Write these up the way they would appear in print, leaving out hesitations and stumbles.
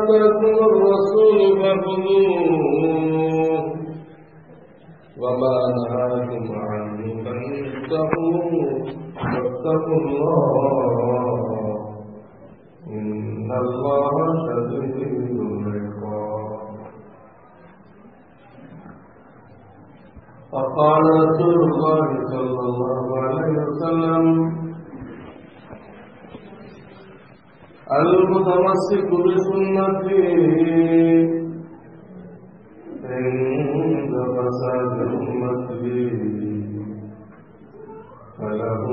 آتاكم الرسول فخذوه وما نهاكم عنه فانتهوا واتقوا الله إن الله شديد العقاب. فقال رسول الله صلى الله عليه وسلم المتمسك بسنتي عند فساد أمتي فله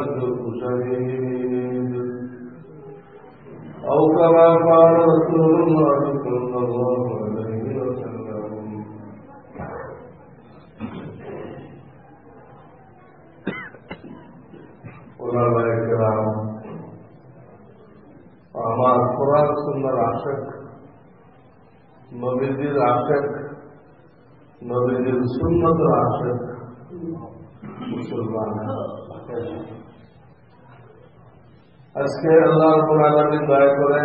أجر شهيد أو كما قال رسول الله صلى الله عليه وسلم. علماء کرام আমার কোরআন সুন্নাহর আশিক, নবীজির আশিক, নবীজির সুন্নতের আশিক মুসলমান। আজকে আল্লাহ রাব্বুল আলামিন দয়া করে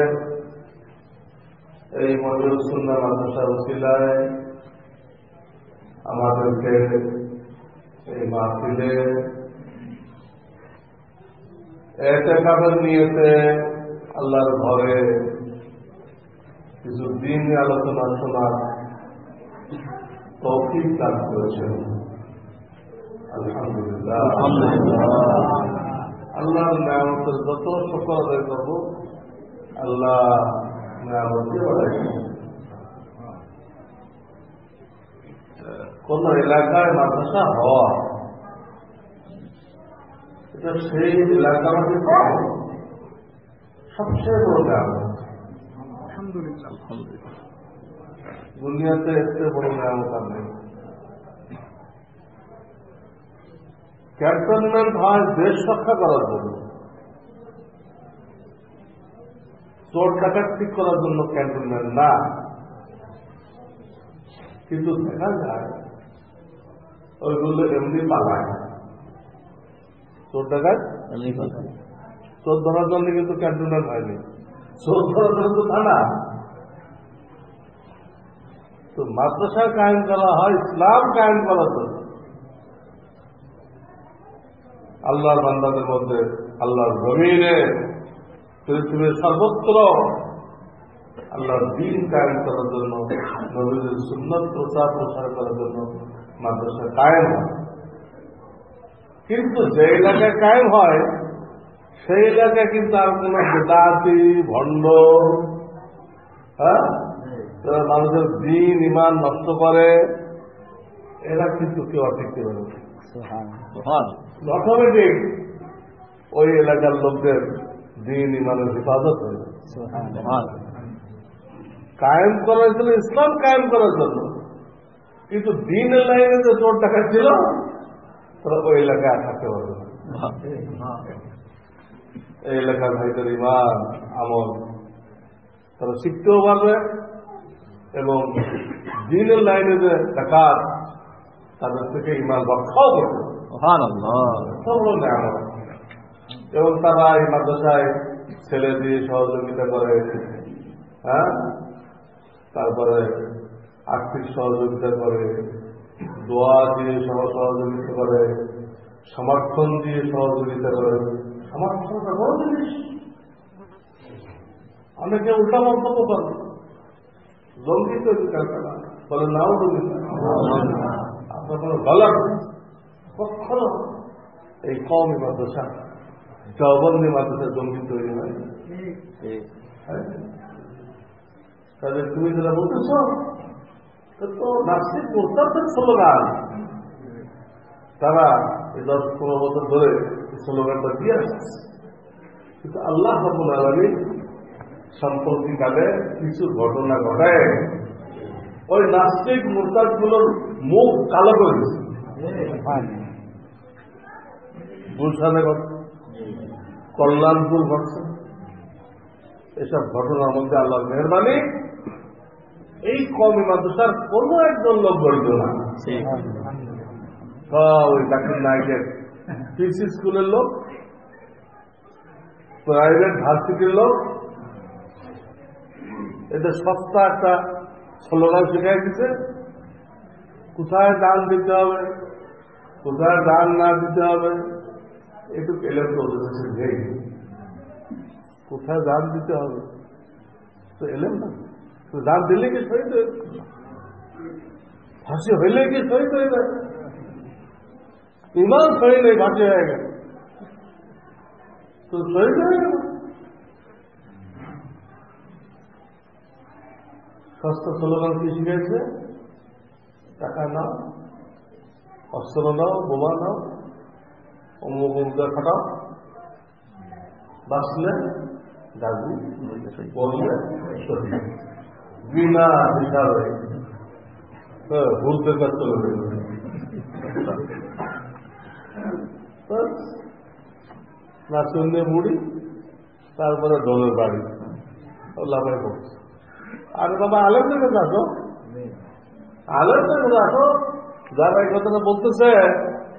এই মজলিস সুন্নাহ মাদ্রাসার ওসিলায় আমাদেরকে এই মাহফিলে ইতিকাফের নিয়তে আল্লাহর ঘরে কিছু দিন আলোচনা শোনার তৌফিক দান করেছেন। আলহামদুলিল্লাহ। আল্লাহর নিয়ামতের যত শুকর আদায় করব, আল্লাহ নিয়ামতকে বাড়াইছেন। কোন এলাকায় মাদ্রাসা হওয়া, এটা সেই এলাকার সবচেয়ে বড় নিয়ামত। আলহামদুলিল্লাহ। দুনিয়াতে এতে বড় নিয়ামত আর নেই। ক্যান্টনমেন্ট হয় দেশ রক্ষা করার জন্য, চোর ডাকাতি করার জন্য ক্যান্টনমেন্ট না। কিন্তু দেখা যায় ওইগুলো এমনি পালায়, চোর ডাকাত এমনি পালায়। চোর ধরার জন্য কিন্তু ক্যান্টনমেন্ট হয়নি, চোর ধরার জন্য তো থানা। তো মাদ্রাসা কায়েম করা হয় ইসলাম কায়েম করার জন্য। আল্লাহর বান্দাদের মধ্যে, আল্লাহর জমিনে, পৃথিবীর সর্বত্র আল্লাহর দ্বীন কায়েম করার জন্য, নবীর সুন্নাত প্রচার করার জন্য মাদ্রাসা কায়েম হয়। কিন্তু যে এলাকায় কায়েম হয় সেই এলাকায় কিন্তু আর কোন বেদাতি ভণ্ড, মানুষের দ্বীন ইমান নষ্ট করে, এরা কিন্তু কেউ টিকতে পারে না। অটোমেটিক ওই এলাকার লোকদের দ্বীন ইমানের হেফাজত হয়ে কায়েম করা হয়েছিল ইসলাম কায়েম করার জন্য। কিন্তু দ্বীনের লাইনে যে চোর টাকা ছিল তারা ওই এলাকায় থাকতে পারবে না। এই এলাকার ভাইদের ইমান আমল তারা শিখতেও পারবে এবং দ্বীনের লাইনে যে ডাকাত তাদের থেকে ইমান রক্ষাও করবে। এবং তারা এই মাদ্রাসায় ছেলে দিয়ে সহযোগিতা করে, তারপরে আর্থিক সহযোগিতা করে, দোয়া দিয়ে সহযোগিতা করে, সমর্থন দিয়ে সহযোগিতা করে। সমর্থনটা বড় জিনিস। অনেকে উল্টা মন্তব্য করে, জঙ্গি তৈরি করতে না বলে, নাও জঙ্গি আপনার কোনো গলত কখনো এই কওমি মাদ্রাসা, দেওবন্দি মাদ্রাসা জঙ্গি তৈরি হয়। তাহলে তুমি যেটা বলতেছ তো নাস্তিক মোস্তাদের স্লোগান, তারা এই 10-15 বছর ধরে স্লোগানটা দিয়ে আসছে। কিন্তু আল্লাহ রাব্বুল আলামিন সম্প্রতিকালে কিছু ঘটনা ঘটায় ওই নাস্তিক মোস্তাদগুলোর মুখ কালো করে দিচ্ছে। গুলশানে ঘটছে, কল্যাণপুর ঘটছে। এসব ঘটনার মধ্যে আল্লাহর মেহেরবানি, এই কওমি মাদ্রাসার কোন একজন লোক জড়িত না। ওই জাকির নায়কের পিসি স্কুলের লোক, প্রাইভেট ভার্সিটির লোক, এদের সস্তা একটা স্লোগান শিখাই দিচ্ছে, কোথায় দান দিতে হবে, কোথায় দান না দিতে হবে, একটু এলেন তো ওদের কাছে নেই। কোথায় দান দিতে হবে তো এলেন না, তো দান দিলে কি শহীদ হয়ে, ফাঁসি হইলে কি শহীদ হয়ে যায়? ইমান শহীদ নেই, ফাঁসি হয়ে গেল তো শহীদ হয়ে গেল। সস্তা স্লোগান কি শিখেছে? টাকা নাও, অস্ত্র নাও, বোমা নাও, অমুক খাটাও, বাঁচলে গাজী, বললে বিনা হিসাবে ভুলতে কাজ চলে যাবে। নাচুন্নে মুড়ি, তারপরে দলের বাড়ি লাভাই করছে। আরে বাবা আলেম থেকে আসো, আলেম থেকে আসো, যারা এই কথাটা বলতেছে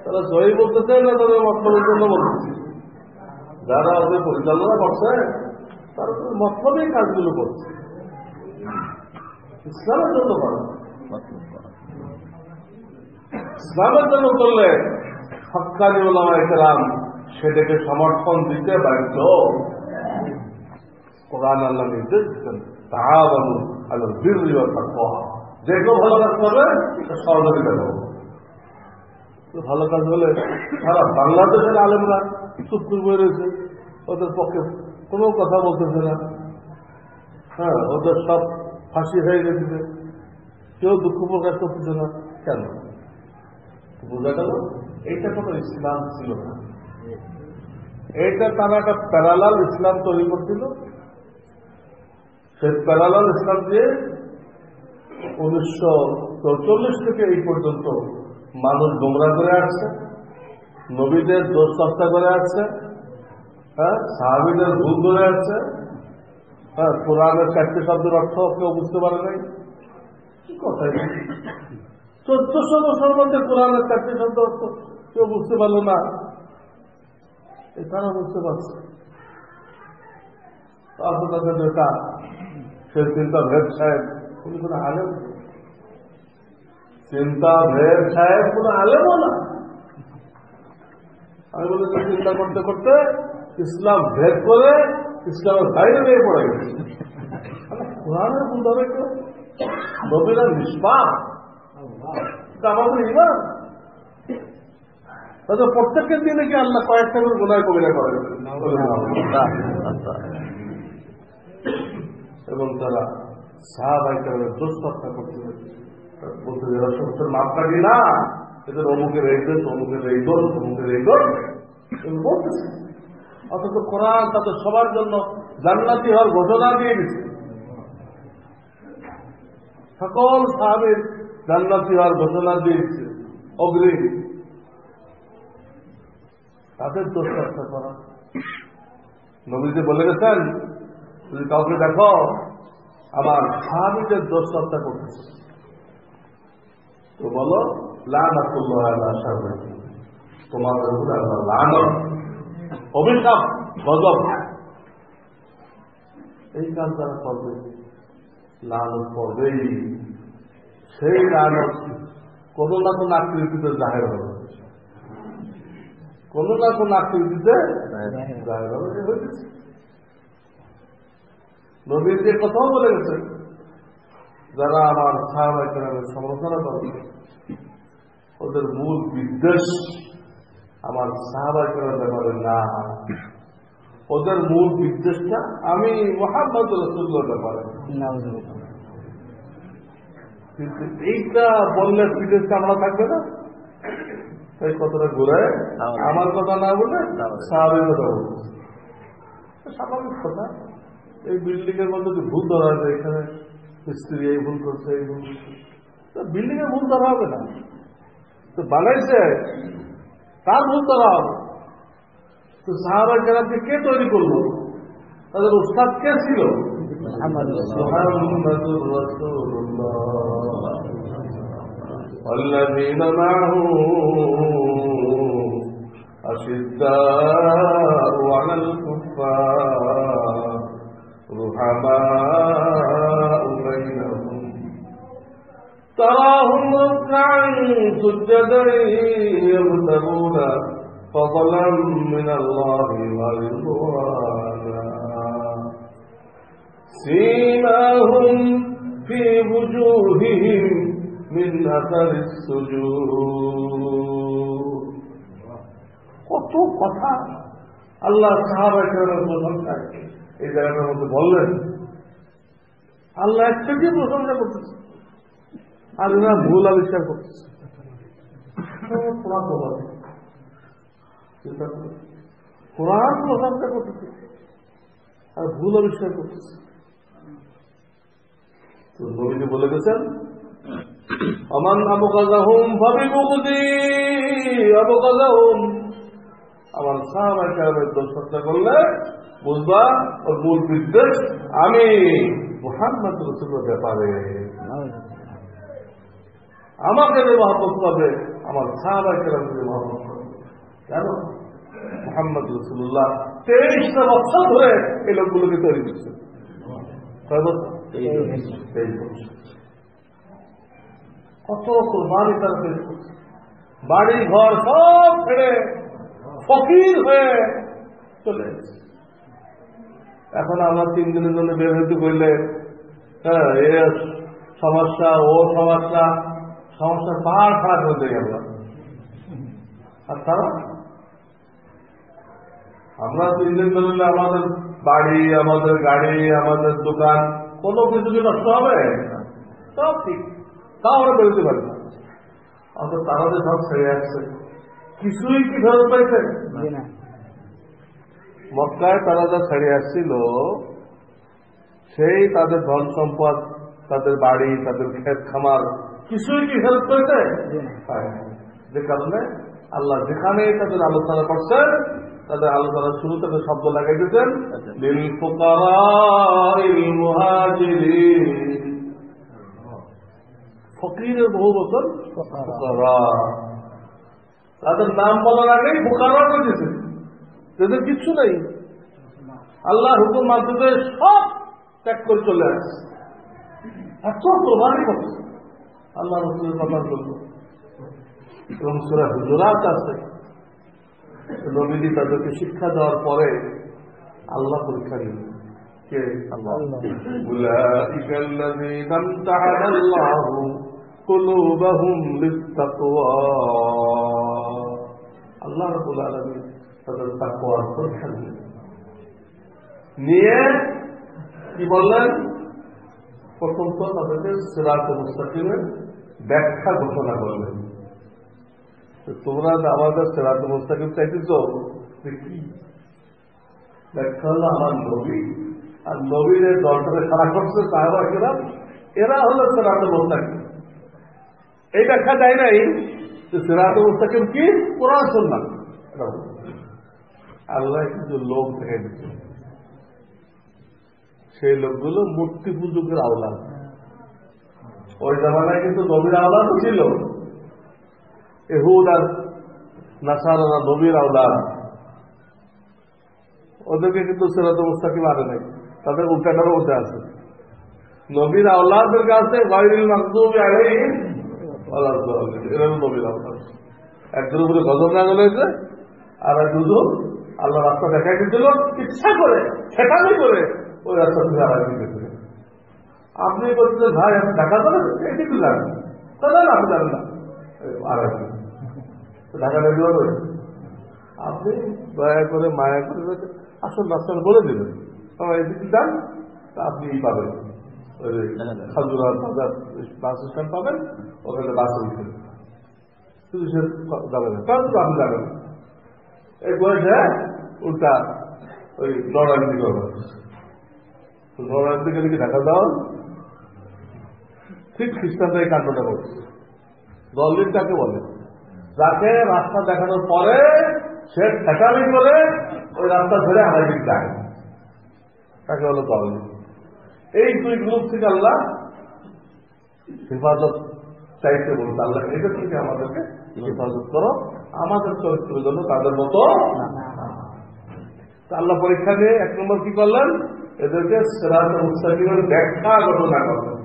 তারা সহি বলতেছে না তাদের মতলবের জন্য বলতেছে? যারা ওদের পরিচালনা করছে তারা মতলবেই কাজগুলো করছে, ইসলামের জন্য করে। ইসলামের জন্য করলে হক্কানি ওলামায়ে কেরাম সেটাকে সমর্থন দিতে বাধ্য। কোরআন আল্লাহ নির্দেশ দিচ্ছেন, তাআওয়ানু আলাল বিররি ওয়াত তাকওয়া, যে কেউ ভালো কাজ করবে সহযোগিতা করবে। ভালো কাজ হলে সারা বাংলাদেশের আলেমরা চুপ করে রয়েছে, ওদের পক্ষে কোনো কথা বলতেছে না। হ্যাঁ, ওদের সব ফাঁসি হয়ে গেছে, কেউ দুঃখ প্রকাশ করতেছে না। কেন? বোঝা গেল এইটা কোনো ইসলাম ছিল না। এইটা তারা একটা প্যারালাল ইসলাম তৈরি করছিল। সেই প্যারালাল ইসলাম দিয়ে 1944 থেকে এই পর্যন্ত মানুষ গোমরা করে আসছে, নবীদের দোষ চর্চা করে আসছে, হ্যাঁ, সাহাবীদের ভুল ধরে আসছে, হ্যাঁ, কোরআনের 4টি শব্দের অর্থ কেউ বুঝতে পারে নাই। কি কথা? 1400 বছর মধ্যে কোরআনের 4টি শব্দ অর্থ কেউ বুঝতে পারলো না, তারা বুঝতে পারছে। আপনাদের যেটা সে চিন্তা ভেদ সাহেব, উনি কোনো আলেম, চিন্তা ভেদ সাহেব কোনো আলেমও না। আমি বলেছি চিন্তা করতে করতে ইসলাম ভেদ করে ইসলামের বাইরে নিয়ে পড়ে গেছে। কোরআনের ভুল ধরে কেউ, নবীরা নিষ্পাপ, আমাদের ইমান। তাদের প্রত্যেকের দিনে কি আল্লাহ কয়েকটা করে গুনাহ কবিরা করে, এবং তারা সাহাবায়ে কেরামের দোষ চর্চা করতে বলতে এরা সত্যের মাপকাঠি না, এদের অমুকের এই দোষ, অমুকের এই দোষ, অমুকের এই দোষ বলতেছে। অথচ কোরআন তাদের সবার জন্য জান্নাতি হওয়ার ঘোষণা দিয়ে দিচ্ছে। সকল সাহাবীর জান্নাতি হওয়ার ঘোষণা দিয়ে দিচ্ছে অগ্রিম। তাদের দোষ চর্চা করা, নবীজি বলে গেছেন, যদি কাউকে দেখো আমার সাহাবীদের দোষ চর্চা করতেছে তো বলো লানাতুল্লাহ আলা শাররিহি, তোমাদের উপরে আল্লাহর লানত, অভিশাপ, গজব। এই কাজ যারা করবে লানত পড়বেই। সেই লানত কোনো না কোনো আকৃতিতে জাহের হবে, কোনো না কোনো আকৃতিতে জাহের হবে। নবীর যে কথাও বলে গেছে, যারা আমার সাহাবায়ে কেরামের সমালোচনা করে ওদের মূল বিদ্বেষ আমার সাহাবায়ে কেরামের ব্যাপারে না, ওদের মূল বিদ্বেষটা আমি মুহাম্মদ রাসূলুল্লাহর ব্যাপারে। কিন্তু এইটা বললে বিদ্বেষটা আমরা থাকবে না, এই কথাটা ঘুরে আমার কথা না বলে সাহাবীর কথা বলবে, স্বাভাবিক কথা। এই বিল্ডিং এর মধ্যে যদি ভুল ধরা যায়, এখানে মিস্ত্রি এই ভুল করছে, এই ভুল করছে, বিল্ডিং এ ভুল ধরা হবে না, তো বানাইছে তার ভুল ধরা হবে। তো সাহাবায়ে কেরামকে কে তৈরি করলো? তাদের উস্তাদ কে ছিল? মুহাম্মাদুর রাসূলুল্লাহ ওয়াল্লাযীনা মা'হু আশিদ্দাউ আলাল কুফফার রুহামা تراهم ركعا سجدا يبتغون فضلا من الله ورضوانا سيماهم في وجوههم من أثر السجود কত কথা আল্লাহ সাহাবা কেরামের প্রশংসায় এই জায়গাটার মধ্যে বললেন। আল্লাহ একটাকে প্রশংসা করতেছে আর এরা ভুল আবিষ্কার করতেছে। কোরআন প্রশংসা করতেছে আর ভুল আবিষ্কার করতেছে। তো নবীজি বলে গেছেন আমান আবগাযাহুম ফাবিবুগদি আবগাযাহুম, আমার সাহাবা কেরামের দোষটা করলে বুঝবা ওর মূল বিদ্বেষ আমি মুহাম্মদ রাসূলের ব্যাপারে। আমাকে যে মহব্বত করবে আমার সাহাবা কেরামকে মহব্বত করবে। কেন? মুহাম্মদ রাসূলুল্লাহ 23টা বছর ধরে এই লোকগুলোকে তৈরি করছেন। কয় বছর? 23 বছর। কত কোরবানি তারা তৈরি করছে, বাড়ি ঘর সব ছেড়ে ফকির হয়ে চলে এসেছে। এখন আমরা 3 দিনের জন্য বের হইতে করলে হ্যাঁ এ সমস্যা ও সমস্যা, সমস্যার পাহাড় খারাপ হয়ে যাই আমরা। আর তারা আমরা 3 দিন বেরোলে আমাদের বাড়ি, আমাদের গাড়ি, আমাদের দোকান কোনো কিছু কি নষ্ট হবে? সব ঠিক, তাও আমরা বেরোতে পারি না। অন্তত তারা যে সব ছেড়ে আসছে, কিছুই কি ফেরত পাইছে? মক্কায় তারা যা ছেড়ে আসছিল সেই তাদের ধন সম্পদ, তাদের বাড়ি, তাদের ক্ষেত খামার কিছুই কি ফেরত পাইছে? যে কারণে আল্লাহ যেখানে তাদের আলোচনা করছেন, তাদের আলোচনার শুরু থেকে শব্দ লাগাই দিয়েছেন লিল ফুকারাইল মুহাজিরিন। ফকিরের বহু বছর ফুকারা, তাদের নাম বলার আগেই ফুকারা করে দিয়েছে, তাদের কিচ্ছু নেই। আল্লাহ হুকুম মানতে সব ত্যাগ করে চলে আসছে। এত প্রমাণই করছে আল্লাহ রসুলের কথা বলবো। এবং সূরা হুজুরাত আছে, নবীজি তাদেরকে শিক্ষা দেওয়ার পরে আল্লাহ পরীক্ষা দিলেন। কে? আল্লাহ। উলাইকা আল্লাযীনা ইমতাহানা আল্লাহু কুলুবাহুম লিত-তাকওয়া। আল্লাহ রাব্বুল আলামিন তাদের তাকওয়ার পরীক্ষা নিয়ে কি বললেন? প্রথম তো তাদেরকে সিরাতুল মুস্তাকিমের ব্যাখ্যা ঘোষণা করলেন। তোমরা আমাদের সিরাতুল মুস্তাকিম চাইতেছ, কি ব্যাখ্যা হলো আমার নবী আর নবীর দলটাকে সারা করছে সাহাবা কেরাম, এরা হলো সিরাতুল মুস্তাকিম। এই ব্যাখ্যা দেয় নাই যে সিরাতুল মুস্তাকিম কি? কোরআন সুন্নাহ। আল্লাহ কিন্তু লোক দেখে দিচ্ছে, সেই লোকগুলো মূর্তি পূজকের আওলাদ। ওই জামানায় কিন্তু নবীর আওলাদও ছিল, ইহুদ আর নাসারারা নবীর আওলাদ। ওদেরকে কিন্তু সিরাতুল মুস্তাকিম আনে নাই, তাদের উল্টাটারও মধ্যে আছে। নবীর আওলাদের কাছে গায়রিল মাগদুবি আলাইহিম ওয়ালা দাল্লিন, এরা নবীর আওলাদ। একজনের উপরে গজব নাযিল হয়েছে, আর একজন আল্লাহ রাস্তা দেখাই দিয়েছিল, ইচ্ছা করে ঠেকানি করে ওই রাস্তা থেকে আড়াই দিয়েছিল। আপনি বলছেন ভাই আপনি ঢাকা যাবেন, এদিকে যাবেন, তাহলে আপনি যাবেন না, আড়াই ঢাকা রেডি হবে। আপনি দয়া করে মায়া করে আসল রাস্তাটা বলে দেবেন, এদিকে যান, আপনি পাবেন ওই খাজুরার বাজার বাস স্ট্যান্ড পাবেন, ওখানে বাস উঠবেন, শুধু সে যাবেন না, তাহলে আপনি যাবেন। এই বয়সে উল্টা ওই লড়াইয়ের দিকে হবে, লড়াইয়ের দিকে লিখে ঢাকা দাও। ঠিক খ্রিস্টানরা এই কাণ্ডটা করছে। দলিল কাকে বলে? যাকে রাস্তা দেখানোর পরে সে ঠেকামি করে ওই রাস্তা ধরে আড়াই দিক যায়, তাকে বলে দলিল। এই দুই গ্রুপ থেকে আল্লাহ হেফাজত চাইতে বলতে, আল্লাহ এদের থেকে আমাদেরকে হেফাজত করো, আমাদের চরিত্রের জন্য তাদের মতো। আল্লাহ পরীক্ষা দিয়ে 1 নম্বর কি করলেন? এদেরকে সিরাতুল মুস্তাকিমের ব্যাখ্যা ঘোষণা করলেন।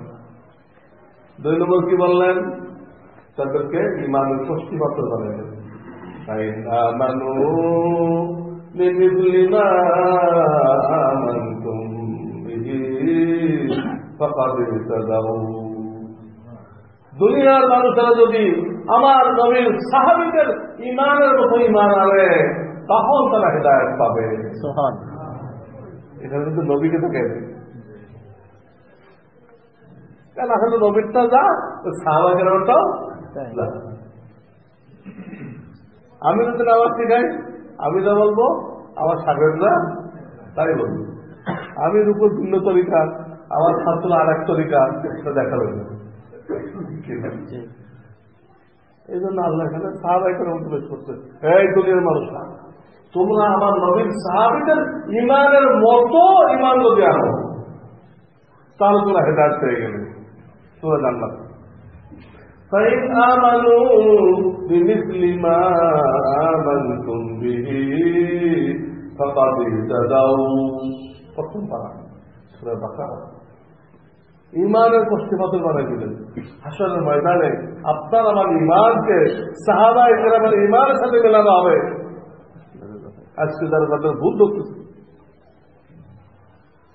দুই নম্বর কি বললেন? তাদেরকে ইমানের পুষ্টিপাত্র বানাইলেন। দুনিয়ার মানুষেরা যদি আমার নবীর সাহাবীদের ইমানের মতো ইমান আনে তখন তারা হেদায়েত পাবে। এখানে কিন্তু নবীকে তো কেন আসলে নবীরটা যা, সাহাবাদেরটাও যা। আমি যদি নামাজ শিখাই আমি যা বলবো, আমার সাগররা তাই বলবো। আমি উপর ভিন্ন তরিকা, আমার ছাত্র আর এক তরিকা, দেখা যাবে। এই জন্য আল্লাহ এখানে সাহাবাইকে উপদেশ করছে, এই দুনিয়ার মানুষ, তোমরা আমার নবীর সাহাবীদের ইমানের মতো ইমান যদি আনো তাহলে তোমরা হেদায়েত পেয়ে গেলে, তোমরা জান্নাত। فإن آمنوا بمثل ما آمنتم به فقد اهتدوا। প্রথম পারা সূরা বাকারা। ইমানের পুষ্টিপাত্র বানাই দিলেন হাসরের ময়দানে। আপনার আমার ইমানকে সাহাবায়ে কেরামের ইমানের সাথে মেলানো হবে। আজকে যারা তাদের ভুল ধরতেছে,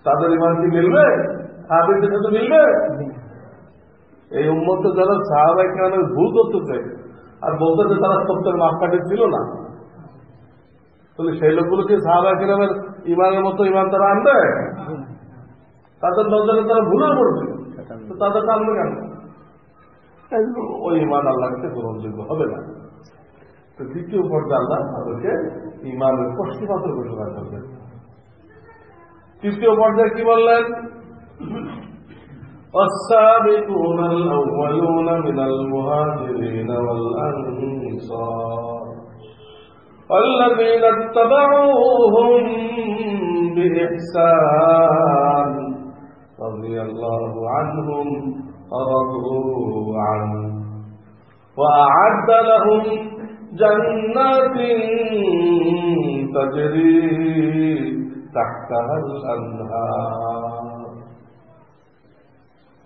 তাদের ইমান কি মিলবে? সাহাবীদের সাথে মিলবে? এই উম্মতে যারা সাহাবায়ে কেরামের ভুল ধরতেছে আর বলতেছে তারা সত্যের মাপকাঠি ছিল না, তাহলে সেই লোকগুলোকে সাহাবায়ে কেরামের ইমানের মতো ইমান তারা আনবে? তাদের নজরে তারা ভুলে পড়বে, তো তাদের আনবে কেন? ওই ইমান আল্লাহকে গ্রহণযোগ্য হবে না। তো দ্বিতীয় পর্যায়ে আল্লাহ তাদেরকে ইমানের পুষ্টিপাত্র ঘোষণা করবেন। তৃতীয় পর্যায়ে কি বললেন? والسابقون الأولون من المهاجرين والأنصار والذين اتبعوهم بإحسان رضي الله عنهم ورضوا عنه وأعد لهم جنات تجري تحتها الأنهار।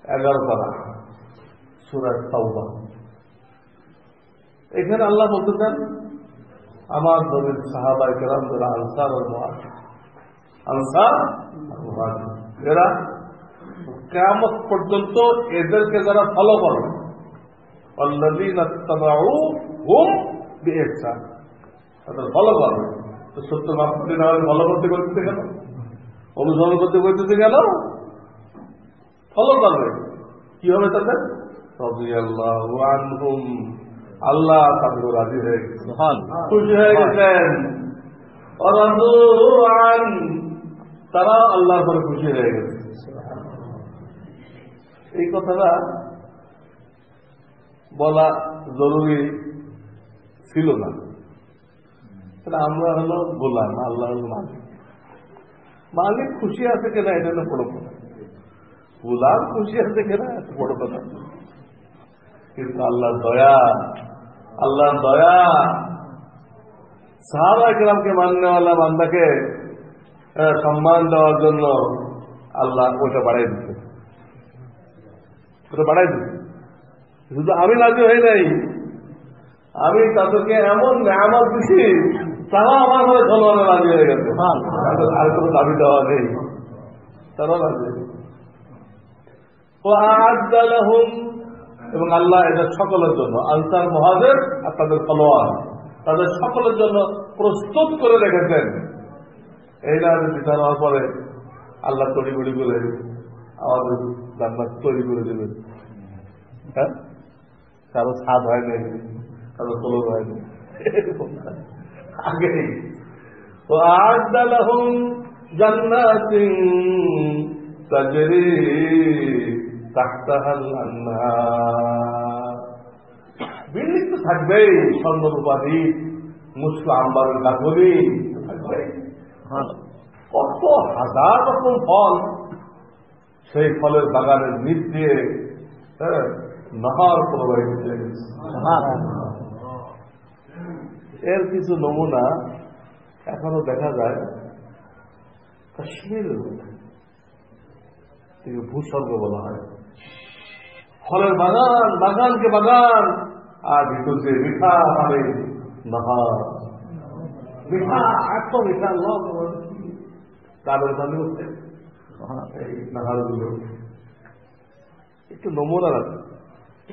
11 পারা সূরা তাওবা। এখানে আল্লাহ বলতেছেন আমার নবীর সাহাবায়ে কেরাম যারা আনসার ও মুহাজির, আনসার এরা কিয়ামত পর্যন্ত এদেরকে যারা ফলো করবে, আল্লাযীনা তাবাউহুম বিইহসান, তাদের ফলো করবে। তো সত্য মাপকাঠি না হলে ফলো করতে করতে গেল, অনুসরণ করতে করতে গেল, ফলো করবে। কি হবে তাদের? রাদিয়াল্লাহু আনহুম, আল্লাহ তাদের রাজি হয়ে গেছেন, খুশি হয়ে গেছেন। ওয়ারাদু আন, তারা আল্লাহর পরে খুশি হয়ে গেছে। এই কথাটা বলা জরুরি ছিল না। আমরা হলো গোলাম, আল্লাহ হল মালিক। মালিক খুশি আছে কিনা এটা হলো বড় কথা, গোলাম খুশি আছে কিনা এত বড় কথা। কিন্তু আল্লাহ দয়া, আল্লাহ দয়া সাহাবায়ে কেরামকে মাননেওয়ালা বান্দাকে সম্মান দেওয়ার জন্য আল্লাহ ওটা বাড়াই দিচ্ছে, ওটা বাড়াই দিচ্ছে। শুধু আমি রাজি হই নাই, আমি তাদেরকে এমন নেয়ামত দিচ্ছি তারা আমার ঘরে চলবানে রাজি হয়ে গেছে, আর কোনো দাবি দেওয়া নেই, তারা রাজি। এবং আল্লাহ এদের সকলের জন্য, আনসার মুহাজির আর তাদের ফলোয়ার, তাদের সকলের জন্য প্রস্তুত করে রেখেছেন। এই না বিচার হওয়ার পরে আল্লাহ তড়িগুড়ি করে আমাদের জান্নাত তৈরি করে দেবেন। হ্যাঁ, কারো স্বাদ হয় নাই, কারো কলর হয়নি, আগেই তো আ'আদ্দালাহুম জান্নাতিন তাজরি তাহতাহাল আনহার। বিল্ডিং তো থাকবেই, স্বর্ণরূপাধি মুসলা আম্বারের গাছগুলি থাকবে, কত হাজার রকম ফল, সেই ফলের বাগানের নিচ দিয়ে নাহার প্রবাহিত হয়ে গেছে। এর কিছু নমুনা এখনো দেখা যায় কাশ্মীরের মধ্যে, ভূস্বর্গ বলা হয়, ফলের বাগান, বাগানকে বাগান, আর ভিতর যে মিঠা পাবে নাহার, মিঠা, এত মিঠা লব তাদের পানি হচ্ছে এই নাহারগুলো। একটু নমুনা আছে,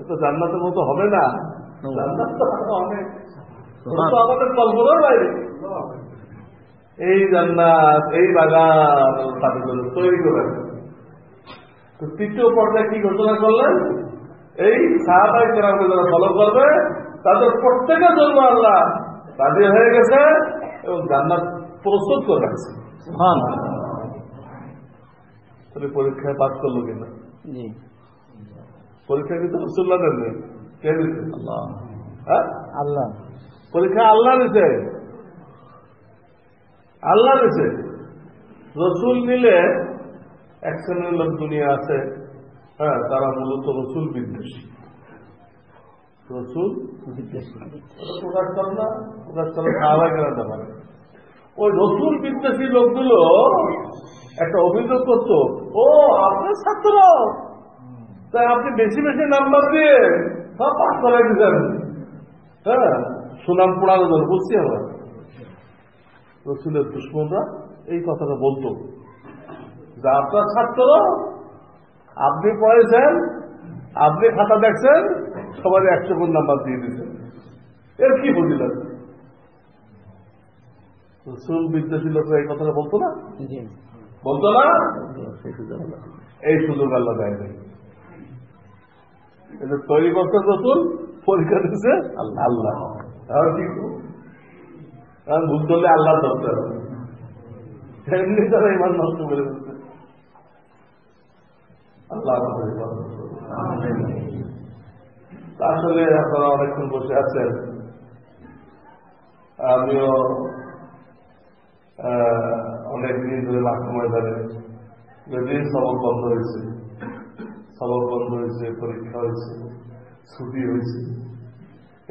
তো জান্নাতের মতো হবে না, জান্নাত তো অনেক, তো আমাদের কল্পনার বাইরে। এই জান্নাত, এই বাগান তাদের জন্য তৈরি করে। তো তৃতীয় পর্যায়ে কি ঘোষণা করলেন? এই সাহাবায়ে কেরামকে যারা ফলো করবে তাদের প্রত্যেকের জন্য আল্লাহ রাজি হয়ে গেছে এবং জান্নাত প্রস্তুত করে রাখছে। তাহলে পরীক্ষায় পাস করলো কিনা? পরীক্ষা কিন্তু রাসূলুল্লাহ নেই, কে দিচ্ছে? আল্লাহ। পরীক্ষা আল্লাহ দিচ্ছে, আল্লাহ দিচ্ছে। রসুল নিলে এক শ্রেণীর লোক দুনিয়া আছে, হ্যাঁ, তারা মূলত রসুল বিদ্বেষী। রসুল বিদ্বেষী প্রকাশ করে না, প্রকাশ করে সাহাবায়ে কেরামটা পারে। ওই রসুল বিদ্বেষী লোকগুলো একটা অভিযোগ করতো, ও আপনার ছাত্র, তাই আপনি বেশি বেশি নাম্বার দিয়ে সব পাস করাই দিতেন, হ্যাঁ, সুনাম পোড়ানো জন্য। বুঝছি আমরা রসুলের দুশ্মনরা এই কথাটা বলতো যে আপনার ছাত্র, আপনি পড়েছেন, আপনি খাতা দেখছেন, সবাই 100 গুণ নাম্বার দিয়ে দিচ্ছেন, এর কি ফজিলত? রসুল বিদ্বেষী লোকরা এই কথাটা বলতো না, বলতো না? এই সুযোগ আল্লাহ দেয় নাই। এটা তৈরি করতে রসুল, পরীক্ষা দিচ্ছে আল্লাহ। আর কি ভুল করলে আল্লাহ ধরতে হবে, এমনি তারা ইমান নষ্ট করে দিচ্ছে। আল্লাহ আসলে আপনারা অনেকক্ষণ বসে আছেন, আমিও অনেক দিন ধরে মাঠ ময়দানে যেদিন সবক বন্ধ হয়েছে, সবক বন্ধ হয়েছে, পরীক্ষা হয়েছে, ছুটি হয়েছে,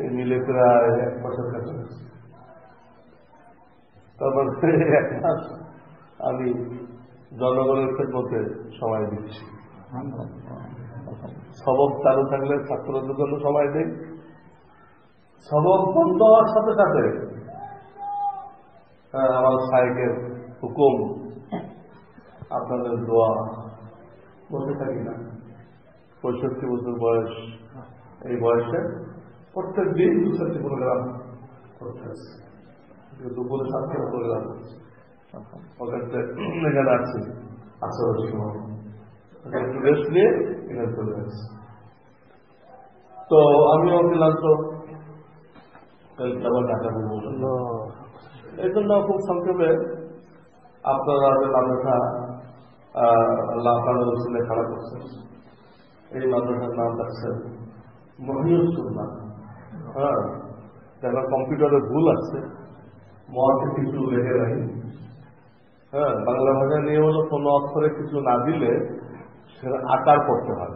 এই মিলে প্রায় 1 বছর কাছে। তারপর 1 মাস আমি জনগণের খেদমতে সময় দিচ্ছি। সবক চালু থাকলে ছাত্রদের জন্য সময় দেই, সবক বন্ধ হওয়ার সাথে সাথে আমার শায়েখের হুকুম, আপনাদের দোয়া, বসে থাকি না। 65 বছর বয়স, এই বয়সে প্রত্যেক দিন 2-4টি প্রোগ্রাম করতে আছে, দুপুরে 7টা প্রোগ্রাম করছে। এখানে আছি, আসর সময় একটু রেস্ট নিয়ে এখানে চলে যাচ্ছি। তো আমিও ক্লান্ত, আবার ঢাকা বলবো। এই জন্য খুব সংক্ষেপে আপনারা মাদ্রাসা আল্লাহ রসুলে খারাপ করছেন, এই মাদ্রাসার নাম রাখছেন মহিউস সুন্নাহ। হ্যাঁ, যারা কম্পিউটারে ভুল আছে, মহাতে কিছু লেখে নাই। হ্যাঁ, বাংলা ভাষা নিয়ে হলো কোনো অক্ষরে কিছু না দিলে সেটা আকার পড়তে হয়।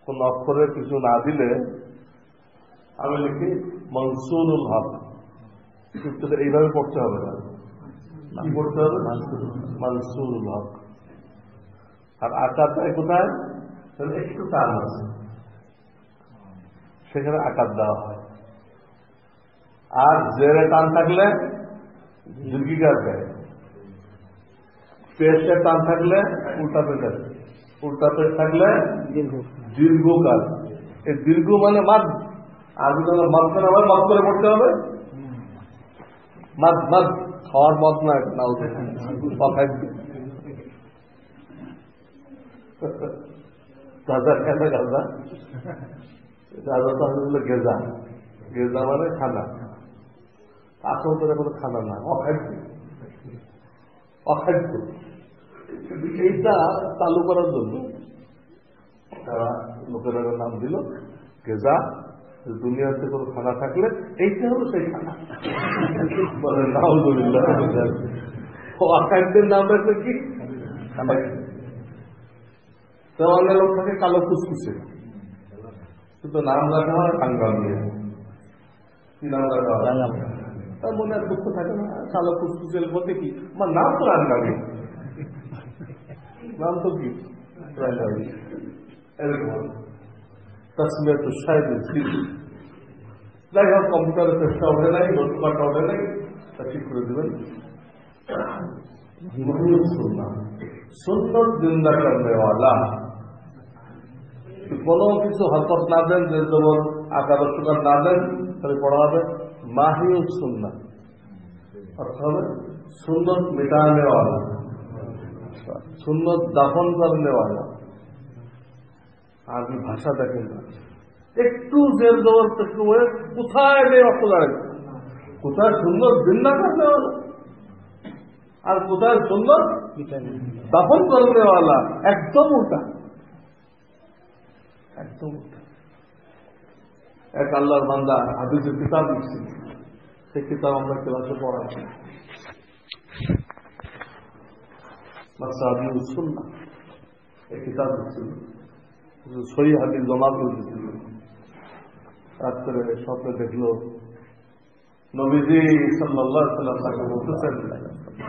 কোন অক্ষরে কিছু না দিলে আমি লিখি মনসুরুল হক, কিন্তু এইভাবে পড়তে হবে না, কি পড়তে হবে? মনসুরুল হক। আর আকার দেয় কোথায়? একটু টান আছে, সেখানে আকার দেওয়া হয়। আর জেরে টান থাকলে দীর্ঘিকার দেয়, পেশে টান থাকলে উল্টা পেশ আছে, উল্টা পেশ থাকলে দীর্ঘকার। এই দীর্ঘ মানে মাদ, আর মাঝখানে আবার মাদ করে পড়তে হবে। মাদ মাদ খাওয়ার মত না, নাও গাজা কেন গাজা? গাজা তো আসলে গেজা, গেজা মানে খানা। আসল করে কোনো খানা না, অখাদ্য, অখাদ্য। এইটা চালু করার জন্য তারা লোকেরা নাম দিল গেজা। দুনিয়াতে কোনো খানা থাকলে এইটা হলো সেই খানা। অখাদ্যের নাম রাখবে কি? অনেক লোক থাকে কালো ফুসফুসে, কিন্তু নাম রাখা হয় কাঙ্গাল দিয়ে। কি নাম রাখা হয়? তার মনে আর দুঃখ থাকে না, কালো ফুসফুসের বলতে কি আমার নাম তো রাঙ্গালি, নাম তো কি রাঙ্গালি। এরকম তসমিয়াত শাহিদ যাই হোক, কম্পিউটারের চেষ্টা ওঠে নাই, নোটপাটা ওঠে নাই, তা ঠিক করে দেবেন। সুন্নত জিন্দা করনে ওয়ালা, কোনো কিছু হরকত না দেন, যে যেমন আকার সুকার না দেন, তাহলে পড়া হবে মাহিউল সুন্নাহ, অর্থাৎ হবে সুন্নত মিটানে ওয়ালা, সুন্নত দাফন করনে ওয়ালা। আরবি ভাষা দেখেন না, একটু জের জবর একটু কোথায় নেই অর্থ দাঁড়ায়, কোথায় সুন্নত জিন্দা করনে ওয়ালা আর কোথায় সুন্নত দাফন করনে ওয়ালা, একদম উল্টা, একদম উল্টা। এক আল্লাহর বান্দা হাদিসের কিতাব লিখছিল, সেই কিতাব আমরা ক্লাসে পড়াচ্ছি, মাসাবিউস সুন্নাহ, এই কিতাব লিখছিল, সহি হাদিস জমা করে দিচ্ছিল। রাত্রে স্বপ্নে দেখলো নবীজি সাল্লাল্লাহু আলাইহি ওয়াসাল্লাম তাকে বলতেছেন,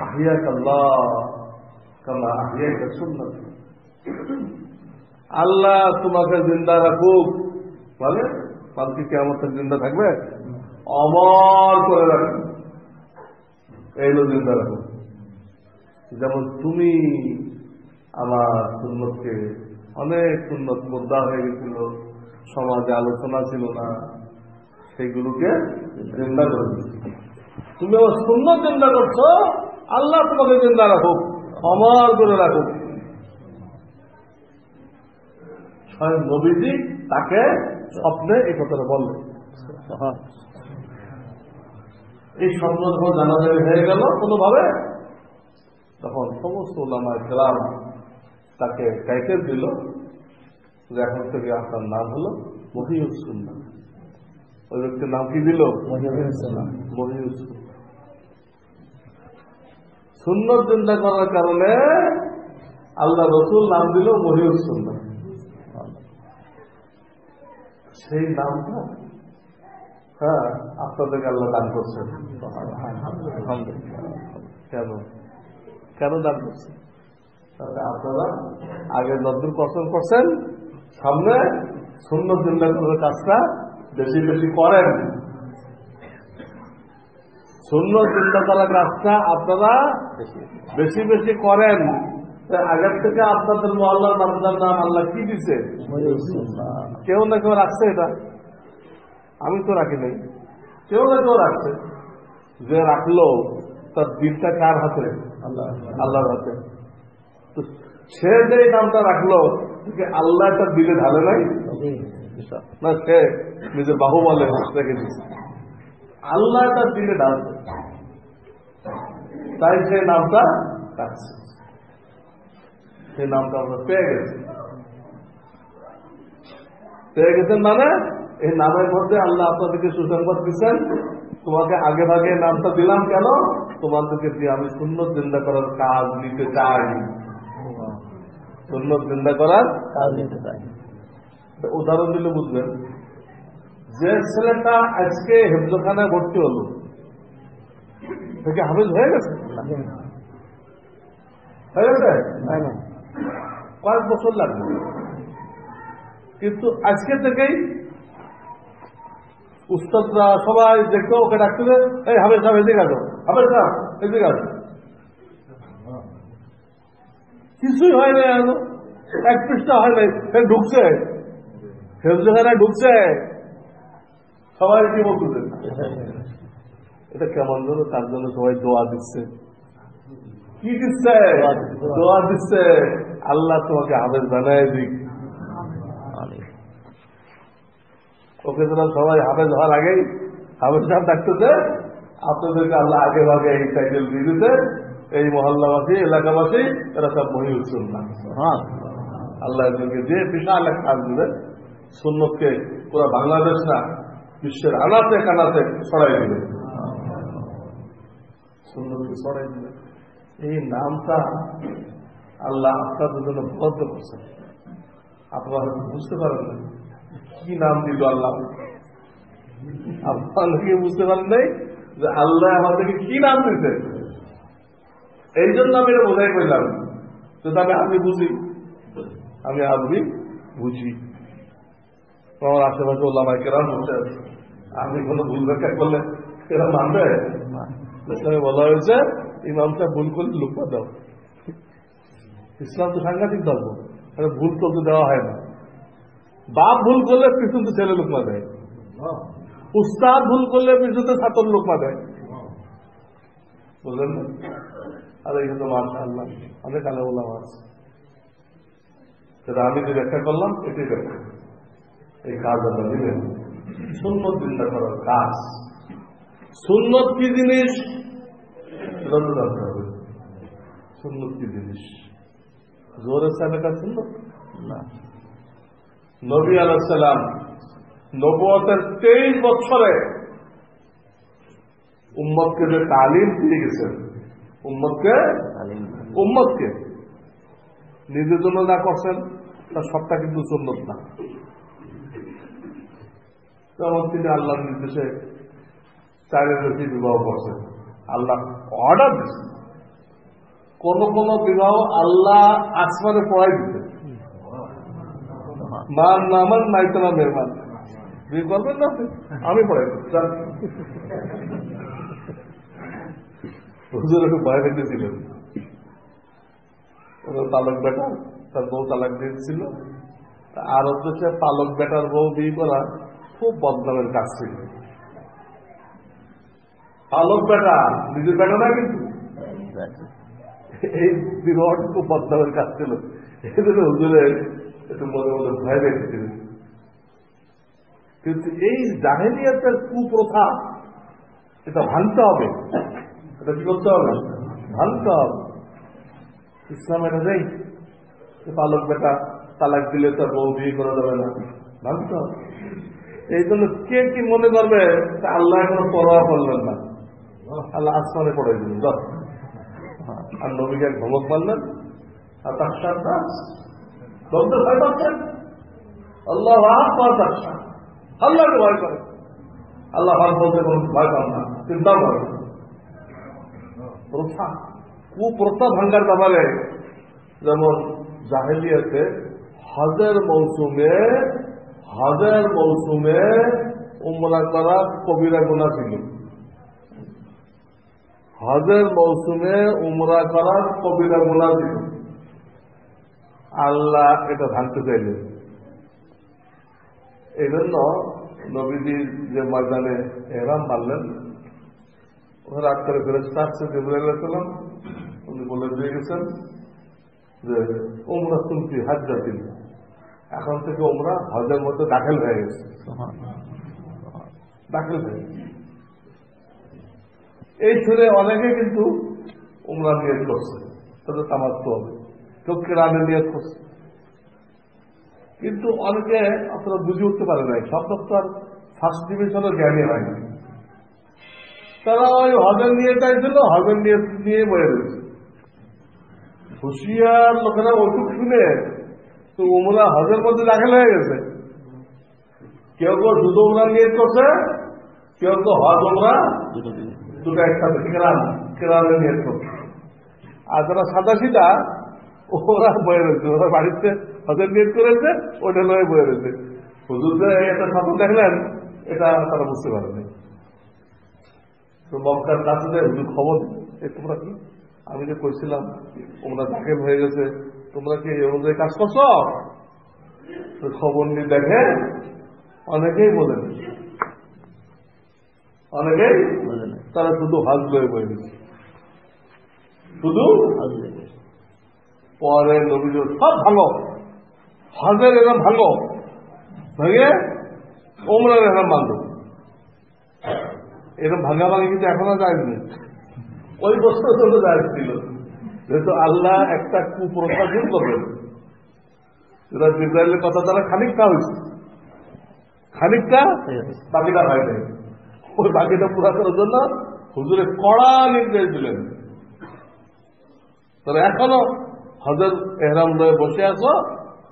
আহিয়াক আল্লাহ কামা আহিয়াক সুন্নাহ, আল্লাহ তোমাকে জিন্দা রাখুক, বলে কালকে কিয়ামত জিন্দা থাকবে, অমর করে রাখবে, এইগুলো জিন্দা রাখুক। যেমন তুমি আমার সুন্নতকে, অনেক সুন্নত মুদ্রা হয়ে গেছিল, সমাজে আলোচনা ছিল না, সেইগুলোকে জিন্দা করে দিচ্ছ, তুমি আমার সুন্নত জিন্দা করছো, আল্লাহ তোমাকে জিন্দা রাখুক, অমর করে রাখুক। স্বয়ং নবীজি তাকে স্বপ্নে এই কথাটা বললেন। এই স্বপ্ন যখন জানাজানি হয়ে গেল কোনোভাবে, তখন সমস্ত উলামায়ে কেরাম তাকে টাইটেল দিল যে এখন থেকে আপনার নাম হলো মহিউস সুন্নাহ। ওই ব্যক্তির নাম কি দিল? মহিউস সুন্নাহ। সুন্নত জিন্দা করার কারণে আল্লাহ রাসূল নাম দিল মহিউস সুন্নাহ। সেই নামটা হ্যাঁ আপনাদেরকে আল্লাহ দান করছেন। কেন কেন দান করছেন? আপনারা আগে যতদূর কষ্ট করছেন, সামনে সুন্নত জিন্দা করার কাজটা বেশি বেশি করেন। সুন্নত জিন্দা করার কাজটা আপনারা বেশি বেশি করেন। আগের থেকে আপনাদের মহল্লার নামদার নাম আল্লাহ কি দিছে? কেউ না কেউ রাখছে, এটা আমি তো রাখি নাই, কেউ না কেউ রাখছে। যে রাখলো তার দিনটা কার হাতে? আল্লাহর হাতে। তো সে যে নামটা রাখলো, আল্লাহ তার দিলে ঢালে নাই না, সে নিজের বাহু বলে রেখে দিচ্ছে, আল্লাহ তার দিলে ঢালছে, তাই সে নামটা রাখছে। সেই নামটা আমরা পেয়ে গেছেন, মানে এই নামের মধ্যে আল্লাহ আপনাদেরকে সুসংবাদ দিচ্ছেন, তোমাকে আগে ভাগে নামটা দিলাম কেন? তোমাদেরকে দিয়ে আমি সুন্নত জিন্দা করার কাজ নিতে চাই, সুন্নত জিন্দা করার কাজ নিতে চাই। উদাহরণ দিলে বুঝবেন, যে ছেলেটা আজকে হেফজখানায় ভর্তি হলো, থেকে হাফেজ হয়ে গেছে? কয়েক বছর লাগবে, কিন্তু আজকে থেকেই উস্তাদরা সবাই দেখতো, ওকে ডাকতে, এই হাফেজ সাহেব এদিকে আসো, হাফেজ সাহেব এদিকে আসো। কিছুই হয় না, এখনো এক পৃষ্ঠা হয় নাই, ঢুকছে হেফজখানায়, ঢুকছে, সবাই কি বলতেছে? এটা কেমন জন্য? তার জন্য সবাই দোয়া দিচ্ছে। কি দিচ্ছে? দোয়া দিচ্ছে, আল্লাহ তোমাকে হাফেজ বানায় দিক। ওকে তোরা সবাই হাফেজ হওয়ার আগেই হাফেজ সাহেব ডাকতেছে, আপনাদেরকে আল্লাহ আগে ভাগে এই টাইটেল দিয়ে দিতে, এই মহল্লাবাসী এলাকাবাসী এরা সব মহিউস সুন্নাহ। আল্লাহ এদেরকে যে বিশাল এক কাজ দিবে, সুন্নতকে পুরো বাংলাদেশ না বিশ্বের আনাতে কানাতে ছড়াই দিবে, সুন্নতকে ছড়াই দিবে। এই নামটা আল্লাহ আপনাদের জন্য বরাদ্দ করছেন, আপনারা হয়তো বুঝতে পারেন না কি নাম দিল আল্লাহ। আপনাদেরকে বুঝতে পারেন নাই যে আল্লাহ আমাদেরকে কি নাম দিতে। এই জন্য আমি এটা বোঝাই করলাম, যদি আমি বুঝি, আমি আরবি বুঝি, আমার আশেপাশে ওলামায়ে কেরাম বসে আছে, আমি কোনো ভুল ব্যাখ্যা করলে এরা মানবে? ইসলামে বলা হয়েছে ইমাম সাহেব ভুল করলে লুকমা দাও। ইসলাম তো সাংঘাতিক ধর্ম, ভুল করতে দেওয়া হয় না। বাপ ভুল করলে পিছনতে ছেলে লুকমা দেয়, উস্তাদ ভুল করলে পিছনতে ছাত্র লুকমা দেয়, বুঝলেন না? আর এই তো মাশাআল্লাহ অনেক আলেম ওলামা আছে। সেটা আমি যে ব্যাখ্যা করলাম এটাই ব্যাখ্যা। এই কাজ আমরা নেবেন, সুন্নত চিন্তা করার কাজ। সুন্নত কি জিনিস সেটা তো জানতে হবে। সুন্নত কি জিনিস? জোরে সাহেবের সুন্নত না। নবী আলাইহিস সালাম নবুয়তের 23 বছরে উম্মতকে যে তালিম দিয়ে গেছেন, উম্মতকে নিজের জন্য না করছেন তার সবটা কিন্তু সুন্নত না। যেমন তিনি আল্লাহর নির্দেশে 4-এর বেশি বিবাহ করছেন, আল্লাহ অর্ডার দিচ্ছেন। কোন কোন বিবাহ আল্লাহ আসমানে পড়াই দিতেন, মান নামান নাইতনা মেহমান, বিয়ে করবেন না আমি পড়াই দিচ্ছি। হুজুর একটু ভয় পেতেছিলেন, তালক বেটা তার বউ তালাক দিয়েছিল। আর হচ্ছে পালক বেটার বউ বিয়ে করা খুব বদনামের কাজ ছিল। পালক বেটা নিজের বেটা না, কিন্তু এই বিবাহ খুব বদনামের কাজ ছিল। এই জন্য হুজুরের একটু মনে মনে ভয় পেয়েছিল। কিন্তু এই জাহেলিয়াতের কুপ্রথা এটা ভাঙতে হবে। এটা কি করতে হবে? ভাঙতে হবে। ইসলাম এটা নেই পালক বেটা তালাক দিলে তার বউ বিয়ে করা যাবে না, ভাঙতে হবে। এই জন্য কে কি মনে করবে আল্লাহ এখন পরোয়া করলেন না, আল্লাহ আসমানে পড়ে দিলেন আর নবীকে এক ধমক মারলেন। আর তার সাথে ভয় পাচ্ছেন আল্লাহ, আল্লাহকে ভয় করে, আল্লাহ হক বলতে কোন ভয় পান না, চিন্তাও করে। প্রথা কুপ্রথা ভাঙ্গার ব্যাপারে যেমন জাহেলিয়াতে হজের মৌসুমে উমরা করা কবিরা গুনাহ ছিল। হজের মৌসুমে উমরা করার কবিরা গুনাহ ছিল। আল্লাহ এটা ভাঙতে চাইলেন। এই জন্য নবীজির যে ময়দানে এহরাম মারলেন, ওখানে রাত করে ফেরেশতা আসছে, জিবরাইল আলাইহিস সালাম, উনি বলে দিয়ে গেছেন যে উমরা তুমতি হাজ্জাতিন, এখন থেকে উমরা হজের মধ্যে দাখিল হয়ে গেছে। এই শুনে অনেকে কিন্তু উমরা নিয়ত করছে, তাদের তামাত্তু হবে, কেউ কিরানের নিয়ত করছে। কিন্তু অনেকে আপনারা বুঝে উঠতে পারে নাই, সব দপ্তর ফার্স্ট ডিভিশনের জ্ঞানী হয়নি। তারা ওই হজের নিয়ে চাইছিল, হজের নিয়ে বয়ে রয়েছে। হুশিয়ার লোকেরা ওটুক শুনে তো উমরা হজের মধ্যে দাখিল হয়ে গেছে। কেউ কেউ শুধু উমরা নিয়ত করছে, কেউ কেউ হজ উমরা দুটো একসাথে কেরানে নিয়ত করছে। আর যারা সাদা সিধা ওরা বয়ে রয়েছে, ওরা বাড়িতে হজের নিয়ত করেছে, ওটা নয় বয়ে রয়েছে। হুজুর যে একটা স্বপ্ন দেখলেন এটা তারা বুঝতে পারেনি। তো মক্কার কাছে যে হুজুর খবর তোমরা কি, আমি যে কইছিলাম তোমরা দাখিল হয়ে গেছে, তোমরা কি এই অনুযায়ী কাজ করছো? খবর নিয়ে দেখে অনেকেই বলেন, অনেকেই তারা শুধু হজ লয়ে বয়ে গেছে, শুধু পরে নবী সব ভাঙো, হজের এরকম ভাঙো, ভেঙে ওমরার এরকম বাঁধো। এরকম ভাঙা ভাঙি কিন্তু এখনো যায়নি, ওই বছর জন্য যাচ্ছিল। যেহেতু আল্লাহ একটা কুপ্রথা দূর করবেন, যেটা জিবরাইলের কথা দ্বারা খানিকটা হয়েছে, খানিকটা বাকিটা হয় নাই। ওই বাকিটা পুরা করার জন্য হুজুরে কড়া নির্দেশ দিলেন, তারা এখনো হজের এহরাম লয়ে বসে আছো,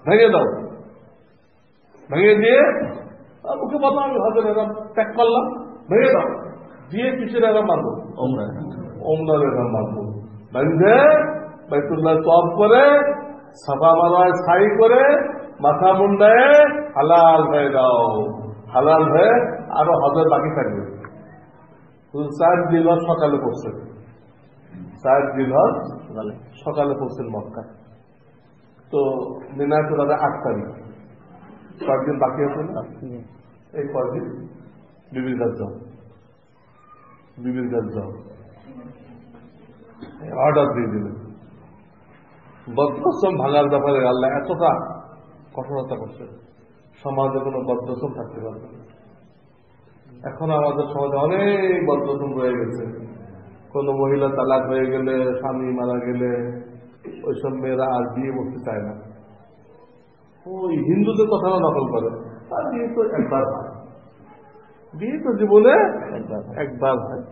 ভেঙে দাও। ভেঙে দিয়ে মুখে বলো আমি হজের এহরাম ত্যাগ করলাম, ভেঙে দাও দিয়ে কিসের এহরাম বাঁধো? ওমরার এহরাম বাঁধো। বাঁধে বাইতুল্লাহ তওয়াফ করে, সাফা মারওয়ায় সাই করে মাথা মুন্ডায় হালাল হয়ে দাও, হালাল হয়ে আরো হজের বাকি থাকবে। 4 জিলহজ সকালে পড়ছেন, 4 জিলহজ সকালে পড়ছেন মক্কায়। তো মিনায় চলে 8 তারিখ, কয়েকদিন বাকি আছে না? এই কয়েকদিন বিবির কাজ যাও, বিবির কাজ যাও, অর্ডার দিয়ে দিলেন। বদকসম ভাঙার ব্যাপারে আল্লাহ এতটা কঠোরতা করছে, সমাজে কোনো বদকসম থাকতে পারবে না। এখন আমাদের সমাজে অনেক বদকসম রয়ে গেছে। কোনো মহিলা তালাক হয়ে গেলে, স্বামী মারা গেলে ওইসব মেয়েরা আর বিয়ে করতে চায় না। ওই হিন্দুদের কথাটা নকল করে, আর বিয়ে তো একবার হয়, বিয়ে তো জীবনে একবার হয়,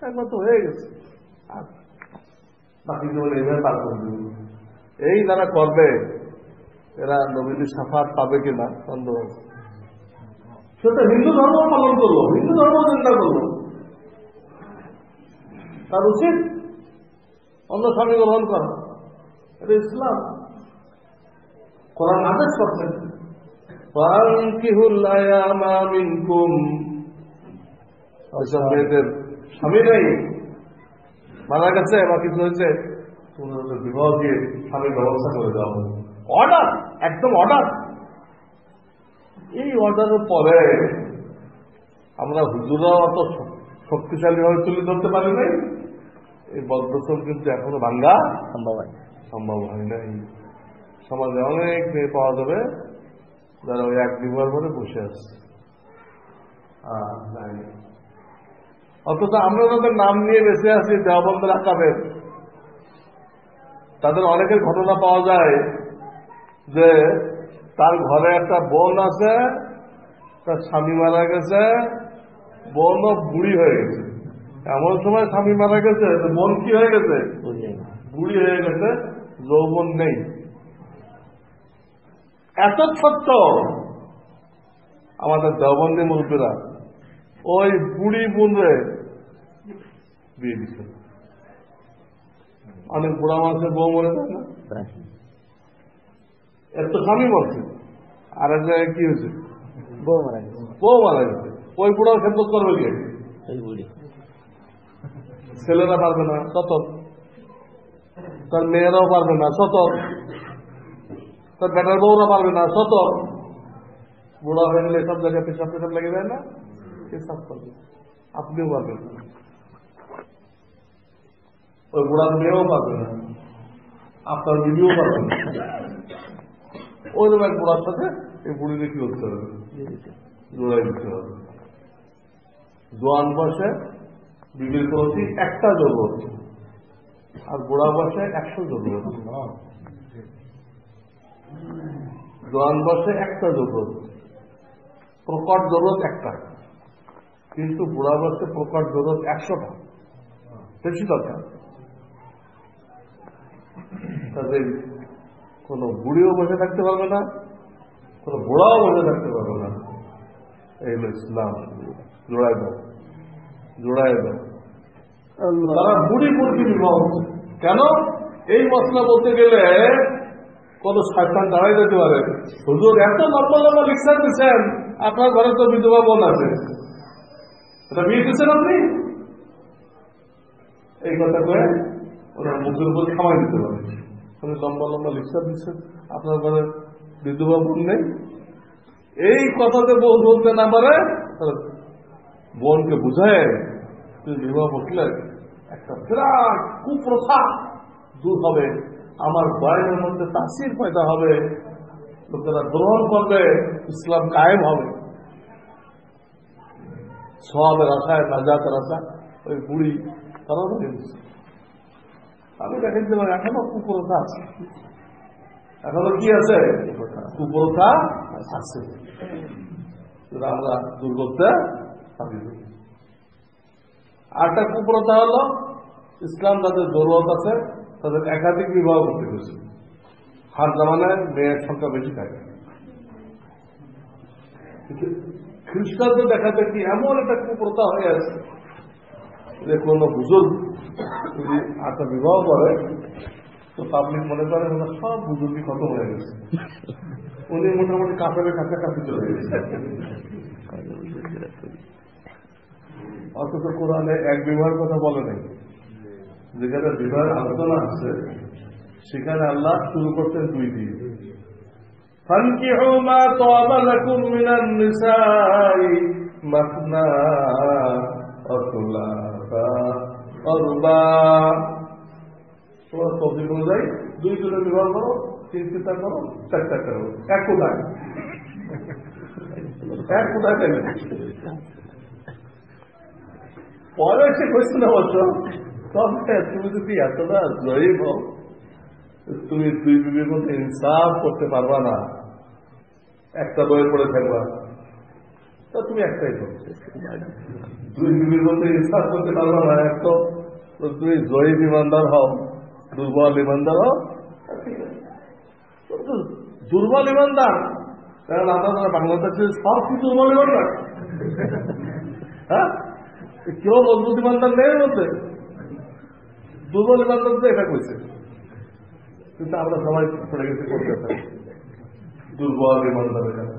একবার তো হয়ে গেছে, আর বাকি জীবনে এইভাবে পার করে দেবে। এই যারা করবে এরা নবীদের সাফাত পাবে কিনা সন্দেহ। সেটা হিন্দু ধর্ম পালন করলো, হিন্দু ধর্ম চিন্তা করলো, তার উচিত অন্য স্বামী গ্রহণ করা। এটা ইসলাম, কোরআন আদেশ করছেন মেয়েদের স্বামী নেই, মারা গেছে বা কিছু হয়েছে, বিবাহ দিয়ে স্বামীর ব্যবস্থা করে দেওয়া হবে। অর্ডার, একদম অর্ডার। এই অর্ডারের পরে আমরা হুজুরা অত শক্তিশালী ভাবে তুলে ধরতে পারি নাই। এই বদকসম কিন্তু এখনো ভাঙ্গা সম্ভব হয় নাই। সমাজে অনেক মেয়ে পাওয়া যাবে যারা ওই 1 বিবাহ পরে বসে আছে। অথচ আমরা তাদের নাম নিয়ে বেঁচে আছি দেওবন্দের আকাবের, তাদের অনেকের ঘটনা পাওয়া যায় যে তার ঘরে একটা বোন আছে, তার স্বামী মারা গেছে, বোনও বুড়ি হয়ে গেছে। এমন সময় স্বামী মারা গেছে, বোন কি হয়ে গেছে? বুড়ি হয়ে গেছে, যৌবন নেই। এত সত্য আমাদের দেওবন্দি মুরব্বীরা ওই বুড়ি বোনরে বিয়ে দিচ্ছে। অনেক বুড়া মানুষের বউ মরে যায় না, এর তো স্বামী বলছে, আর এক জায়গায় কি হয়েছে? বউ মারা গেছে। বউ মারা গেছে, ওই বুড়াও খেদমত করবে কে? ছেলেরা পারবে না সতত, তার মেয়েরাও পারবে না সতত, তার বেটার বউরা পারবে না সতত। বুড়া হয়ে গেলে সব জায়গায় পেশাব পেশাব লেগে যায় না, কে সাফ করবে? আপনিও পারবেন না, ওই বুড়ার মেয়েও পারবে না, আপনার বিবিও পারবে না। ওই রকম এক বুড়ার সাথে এই বুড়িকে কি করতে হবে? জোড়াই দিতে হবে। জোয়ান বয়সে বিবির প্রতি একটা জরুরত, আর বুড়া বয়সে 100 জরুরত। জোয়ান বয়সে একটা জরুরত, প্রকট জরুরত একটা, কিন্তু বুড়া বয়সে প্রকট জরুরত 100টা, বেশি দরকার। তাদের কোন বুড়িও বসে থাকতে পারবে না, কোন বুড়াও বসে থাকতে পারবে না। এই হল ইসলাম। জোড়ায় দাও, জোড়ায় দাও। তারা বুড়ি বুড়ি বিবাহ হচ্ছে কেন? এই মশলা বলতে গেলে কোন শয়তান দাঁড়াই যেতে পারে, হুজুর এত লম্বা লম্বা লিখছেন দিচ্ছেন, আপনার ঘরে তো বিধবা বোন আছে, এটা বিয়ে দিচ্ছেন আপনি, এই কথা কয়ে ওরা মুখের উপর খামাই দিতে পারে। লম্বা লম্বা লিখছেন দিচ্ছেন, আপনার ঘরে বিধবা বোন নেই, এই কথাতে বোন বলতে না পারে, বোনকে বুঝায় তুমি বিবাহ করলে একটা বিরাট কুপ্রথা দূর হবে, আমার বয়ানের মধ্যে তাসির পয়দা হবে, লোকেরা গ্রহণ করবে, ইসলাম কায়েম হবে। সবের আশায় নাজাতের আশা ওই বুড়ি তারা বলে দিচ্ছে। আমি দেখেন যে এখনো কুপ্রথা আছে, এখনো কি আছে? কুপ্রথা আছে, আমরা দূর করতে পারি। আরেকটা কুপ্রথা হলো ইসলাম যাদের জরুরত আছে তাদের একাধিক বিবাহ করতে গেছে। হার জামানায় মেয়ের সংখ্যা বেশি থাকে, খ্রিস্টানদের দেখা দেখি এমন একটা কুপ্রথা হয়ে আছে যে কোন বুজুর্গ যদি একটা বিবাহ করে তো পাবলিক মনে করে সব বুজুর্গই খতম হয়ে গেছে, উনি মোটামুটি কাপড়ের কাছাকাছি চলে গেছে। অথচ কোরআনে এক বিবাহের কথা বলে নাই। যেখানে বিবাহের আলোচনা আছে সেখানে আল্লাহ শুরু করতেন 2 দিয়ে, فانكحوا ما طاب لكم من النساء مثنى وثلاث ورباع। তোমার তৌফিক অনুযায়ী 2 জনের বিবাহ করো, 3টা করো, 4টা করো, এক কোথায় পেলে। পরে এসে কইছিল অবশ্য, তবে তুমি যদি এতটা জয়ীব হও, তুমি 2 বিবির মধ্যে ইনসাফ করতে পারবা না, একটা বইয়ে পড়ে থাকবা, তো তুমি একটাই করো। 2 বিবির মধ্যে ইনসাফ করতে পারবা না, এক তো তুমি জয়ীব ইমানদার হও, দুর্বল ইমানদার হও, দুর্বল ইমানদার। কারণ আপনারা বাংলাদেশের সব কি দুর্বল ইমানদার? হ্যাঁ, কেউ মজবুত ইমানদার নেই মধ্যে, দুর্বল ইমানদার তো এটা কইছে। কিন্তু আমরা সবাই পড়ে গেছি করতে পারি দুর্বল ইমানদারের কাছে।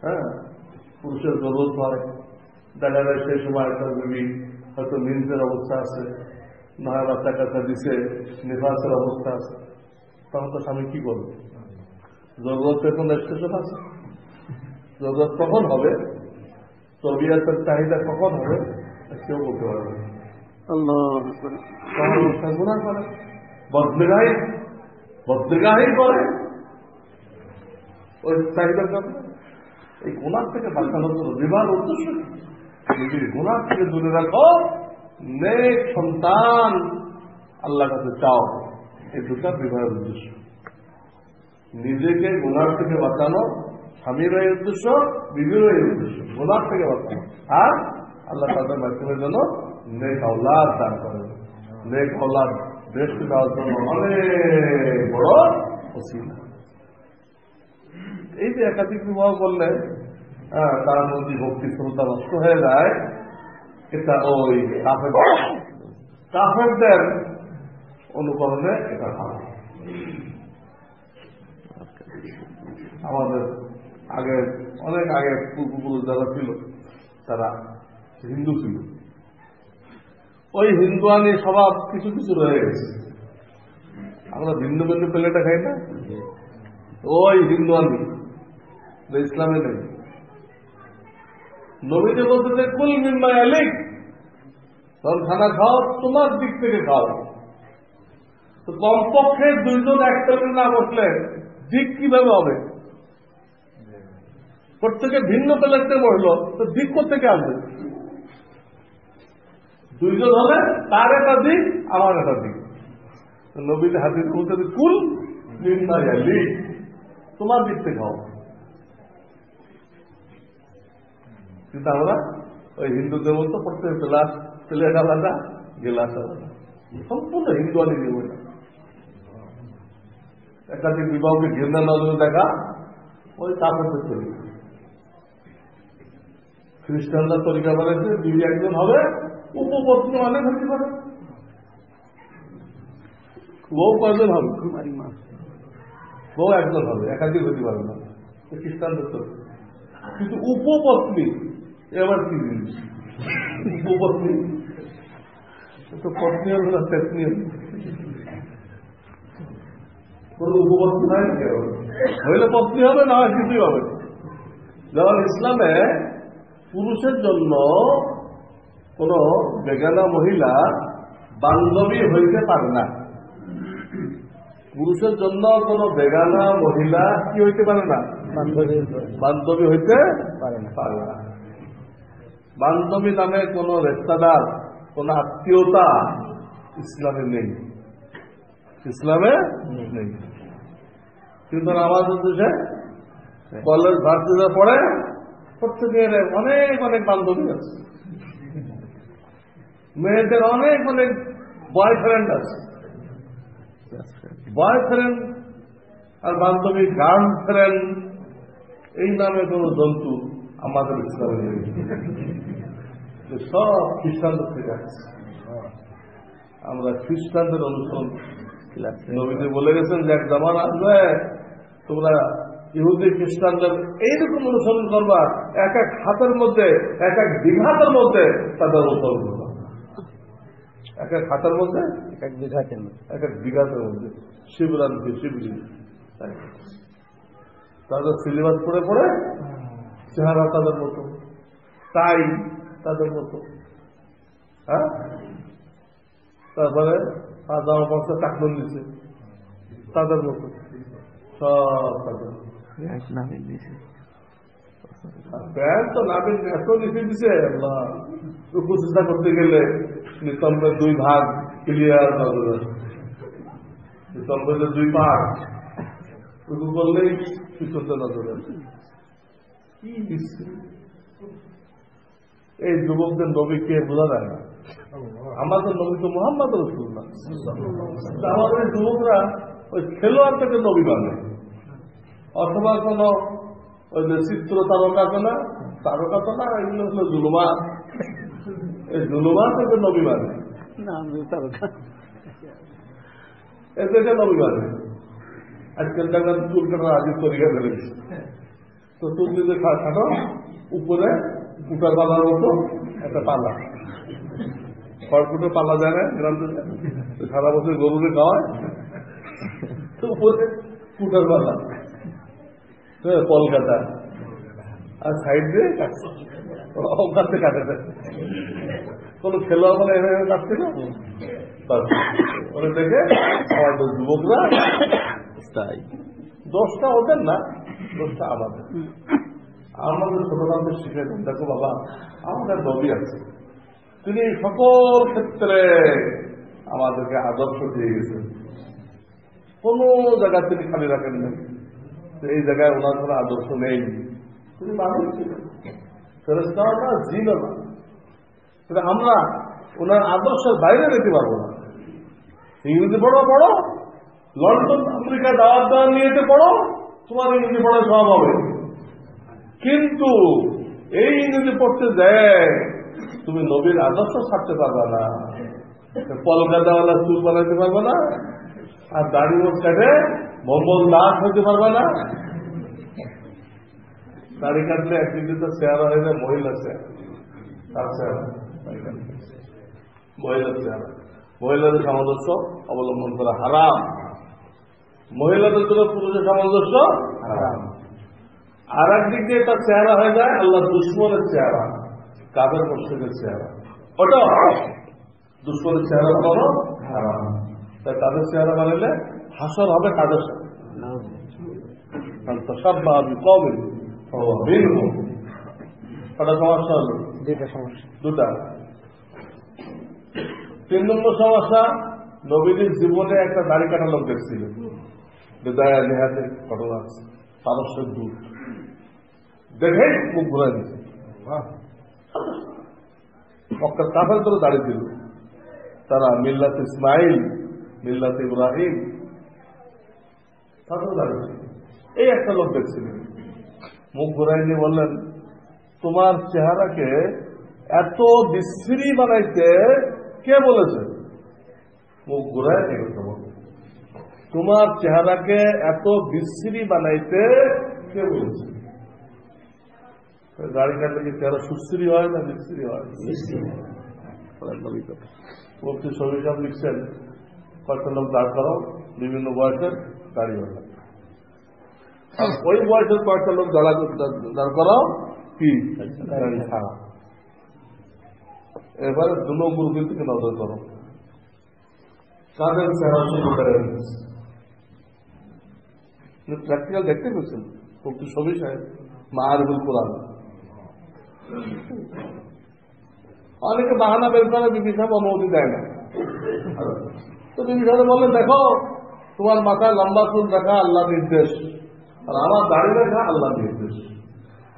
হ্যাঁ, পুরুষের জরুরত হয়, দেখা যায় সেই সময় একটা বিবি হয়তো নিন্দের অবস্থা আছে, নয় বাচ্চা কাচ্চা দিছে, নিফাসের অবস্থা আছে, তখন তো স্বামী কি করবে? জরুরতের কোন স্টেশন আছে? জরুরত কখন হবে, তবিয়তের চাহিদা কখন হবে কেউ বলতে পারবে না। গুণা করে, বদগাহি করে, ওই চাহিদার কারণে। এই গুণার থেকে বাঁচানোর জন্য বিবাহ উদ্দেশ্য, নিজের গুণার থেকে দূরে রাখো, নেক সন্তান আল্লাহ কাছে চাও, এই 2টা বিবাহের উদ্দেশ্য। নিজেকে গুণার থেকে বাঁচানো স্বামীর এই উদ্দেশ্য, বিবির এই উদ্দেশ্য, গুণার থেকে বাঁচানো, আর আল্লাহ তাদের মাধ্যমের জন্য নেক আওলাদ দান করেন। নেক আওলাদ দেশকে দেওয়ার জন্য অনেক বড় ওসিলা। এই যে একাধিক বিবাহ করলে তার মধ্যে ভক্তি শ্রদ্ধা নষ্ট হয়ে যায়, এটা ওই কাফেরদের অনুকরণে এটা ভালো। আমাদের আগে অনেক আগে পূর্বপুরুষ যারা ছিল তারা হিন্দু ছিল, ওই হিন্দুয়ানি স্বভাব কিছু কিছু রয়ে গেছে। আমরা ভিন্ন ভিন্ন প্লেটে খাই না, ওই হিন্দুয়ানি ইসলামে নেই। নবীজি বলতে যে কুল মিম্মা আলিক, তখন খানা খাও তোমার দিক থেকে খাও। তো কমপক্ষে 2 জন এক প্লেটে না বসলে দিক কিভাবে হবে? প্রত্যেকে ভিন্ন প্লেটে বসলো, তো দিক কোথেকে আসবে? 2 জন হলে তার একটা দিক, আমার একটা দিক। নবীর হাদিস বলতে কুল মিম্মা আলিক, তোমার দিক থেকে খাও। কিন্তু আমরা ওই হিন্দুদের মতো প্রত্যেক প্লেট আলাদা, গেলাস আলাদা, সম্পূর্ণ হিন্দুয়ানি নিয়ম। একাধিক বিবাহকে ঘৃণা নজরে দেখা ওই কাপড়ের তরিকা। খ্রিস্টানরা তরিকা বলেছে বিবি একজন হবে, উপপত্নী অনেক হতে পারে, বউ কয়জন হবে? বউ একজন হবে, একাধিক হতে পারে না, খ্রিস্টানদের তরিকা। কিন্তু উপপত্নী এবার কি জিনিস? উপপত্নী তো পত্নী হল না, পেত্নী হল, কোন উপপত্নী হয় না, হইলে পত্নী হবে, না হয় কিছুই হবে। যেমন ইসলামে পুরুষের জন্য কোন বেগানা মহিলা বান্ধবী হইতে পারে না। পুরুষের জন্য কোন বেগানা মহিলা কি হইতে পারে না? বান্ধবী হইতে পারে না। বান্ধবী নামে কোন রেস্তাদার, কোন আত্মীয়তা ইসলামে নেই, ইসলামে নেই। কিন্তু আমাদের দেশে কলেজ ভার্সিটিতে পড়ে প্রত্যেকের অনেক অনেক বান্ধবী আছে, মেয়েদের অনেক অনেক বয়ফ্রেন্ড আছে। বয়ফ্রেন্ড আর বান্ধবী, গার্লফ্রেন্ড, এই নামে কোন জন্তু আমাদের ইসলামে নেই। সব খ্রিস্টানদের থেকে আসছে। আমরা খ্রিস্টানদের অনুসরণ নবীজি বলে গেছেন যে এক জামান আসবে তোমরা ইহুদি খ্রিস্টানদের এইরকম অনুসরণ করবা, এক এক হাতের মধ্যে এক এক বিঘাতের মধ্যে তাদের অনুসরণ করবা, এক এক হাতের মধ্যে এক এক বিঘাতের মধ্যে শিবরান্তি শিবলি তাদের সিলেবাস পড়ে পড়ে চেহারা তাদের মতো, তাই তাদের মতো, হ্যাঁ। তারপরে জামা পাঁচটা টাকন দিচ্ছে তাদের মতো, সব তাদের প্যান্ট তো নাবিল এত নিচে দিছে আল্লাহ, চিন্তা করতে গেলে নিতম্বের 2 ভাগ ক্লিয়ার নজর, নিতম্বের 2 ভাগ শুরু করলেই পিছনটা নজর কি দিচ্ছে। এই যুবকদের নবীকে বোঝা যায় না, আমাদের নবী তো মুহাম্মদ রাসূলুল্লাহ। আমাদের যুবকরা ওই খেলোয়াড় থেকে নবী বানে, অথবা কোন ওই যে চিত্র তারকা তো না, এগুলো হলো জুলুমা, এই জুলুমা থেকে নবী মানে এ থেকে নবী মানে। আজকাল টাকার চুল কাটা আজিব তরিকা ফেলেছে, তো চুল দিতে খাটো উপরে কুটার পালার মতো একটা পালা, খড়কুটো পালা যায় না গ্রাম থেকে, সারা বছর গরুকে খাওয়ায়, তো উপরে কুটার পালা কলকাতা, আর সাইড দিয়ে কাটছে, ওখানে কাটে কোন খেলোয়াড় মানে এভাবে কাটছে না, ওরা দেখে আমাদের যুবকরা দোষটা ওদের না, দোষটা আমাদের। আমাদের ছোটকালকে শিখে দেন, দেখো বাবা আমাদের নবী আছে, তিনি সকল ক্ষেত্রে আমাদেরকে আদর্শ দিয়ে গেছেন, কোন জায়গা তিনি খালি রাখেন না, এই জায়গায় ওনার কোন আদর্শ নেই, তিনি মানুষ ছিলেন, ফেরেশতাও না জিনও না, আমরা ওনার আদর্শের বাইরে যেতে পারবো না। ইংরেজি পড়ো, লন্ডন আমেরিকা দাওয়াত দেওয়া নিয়েতে পড়ো, তোমার ইংরেজি পড়ার সব হবে, কিন্তু এই ইংরেজি পড়তে যায় তুমি নবীর আদর্শ ছাড়তে পারবে না, কলকাতাওয়ালা চুল বানাইতে পারবে না, আর দাড়ি মোট কাটে মোহাম্মদ দাস হইতে পারবে না। দাড়ি কাটলে একদিকে তো চেহারা হয়ে যায় মহিলার চেহারা, তার চেহারা মহিলার চেহারা, মহিলাদের সামঞ্জস্য অবলম্বন করা হারাম, মহিলাদের জন্য পুরুষের সামঞ্জস্য হারাম। আর একদিক দিয়ে তার চেহারা হয়ে যায় আল্লাহ দুশ্মনের চেহারা, কাফের মুশরিকের চেহারা, ওটা দুশ্মনের চেহারা বানানো হারাম। তাই তাদের চেহারা বানাইলে হাসর হবে কাদের সাথে, কটা সমস্যা হলো? দুটা। 3 নম্বর সমস্যা, নবীদের জীবনে একটা দাড়ি কাটা লোক দেখছিল, বেদায়া নেহাতের ঘটনা আছে, পারস্যের দূত দেখে মুখ ঘুরাই দিচ্ছে, মক্কার কাফের ধরে দাঁড়িয়ে দিল, তারা মিল্লাত ইসমাইল মিল্লাত ইব্রাহিম তাদের দাঁড়িয়েছিল, এই একটা লোক দেখছিল, মুখ ঘুরাই দিয়ে বললেন তোমার চেহারাকে এত বিশ্রী বানাইতে কে বলেছে? মুখ ঘুরায় এই কথা বলবে, তোমার চেহারাকে এত বিশ্রী বানাইতে কে বলেছে? গাড়ি কাটলে কি চেহারা সুশ্রী হয় না বিশ্রী হয়? মুফতি শফি সাহেব লিখছেন কয়েকটা লোক দাঁড় করাও বিভিন্ন বয়সের গাড়ি হল, ওই বয়সের কয়েকটা লোক দাঁড় করাও কি গাড়ি ছাড়া। এবারে 2 নম্বর থেকে নজর করো, কাদের চেহারা শুরু করে প্র্যাকটিক্যাল দেখতে পেয়েছেন মুফতি শফি সাহেব মাআরিফুল কোরআন। অনেকে বাহানা বের করে বিবি সাহেব অনুমতি দেয় না, তো বিবি সাহেব বললেন দেখো তোমার মাথায় লম্বা চুল রাখা আল্লাহ নির্দেশ, আর আমার দাড়ি রাখা আল্লাহ নির্দেশ,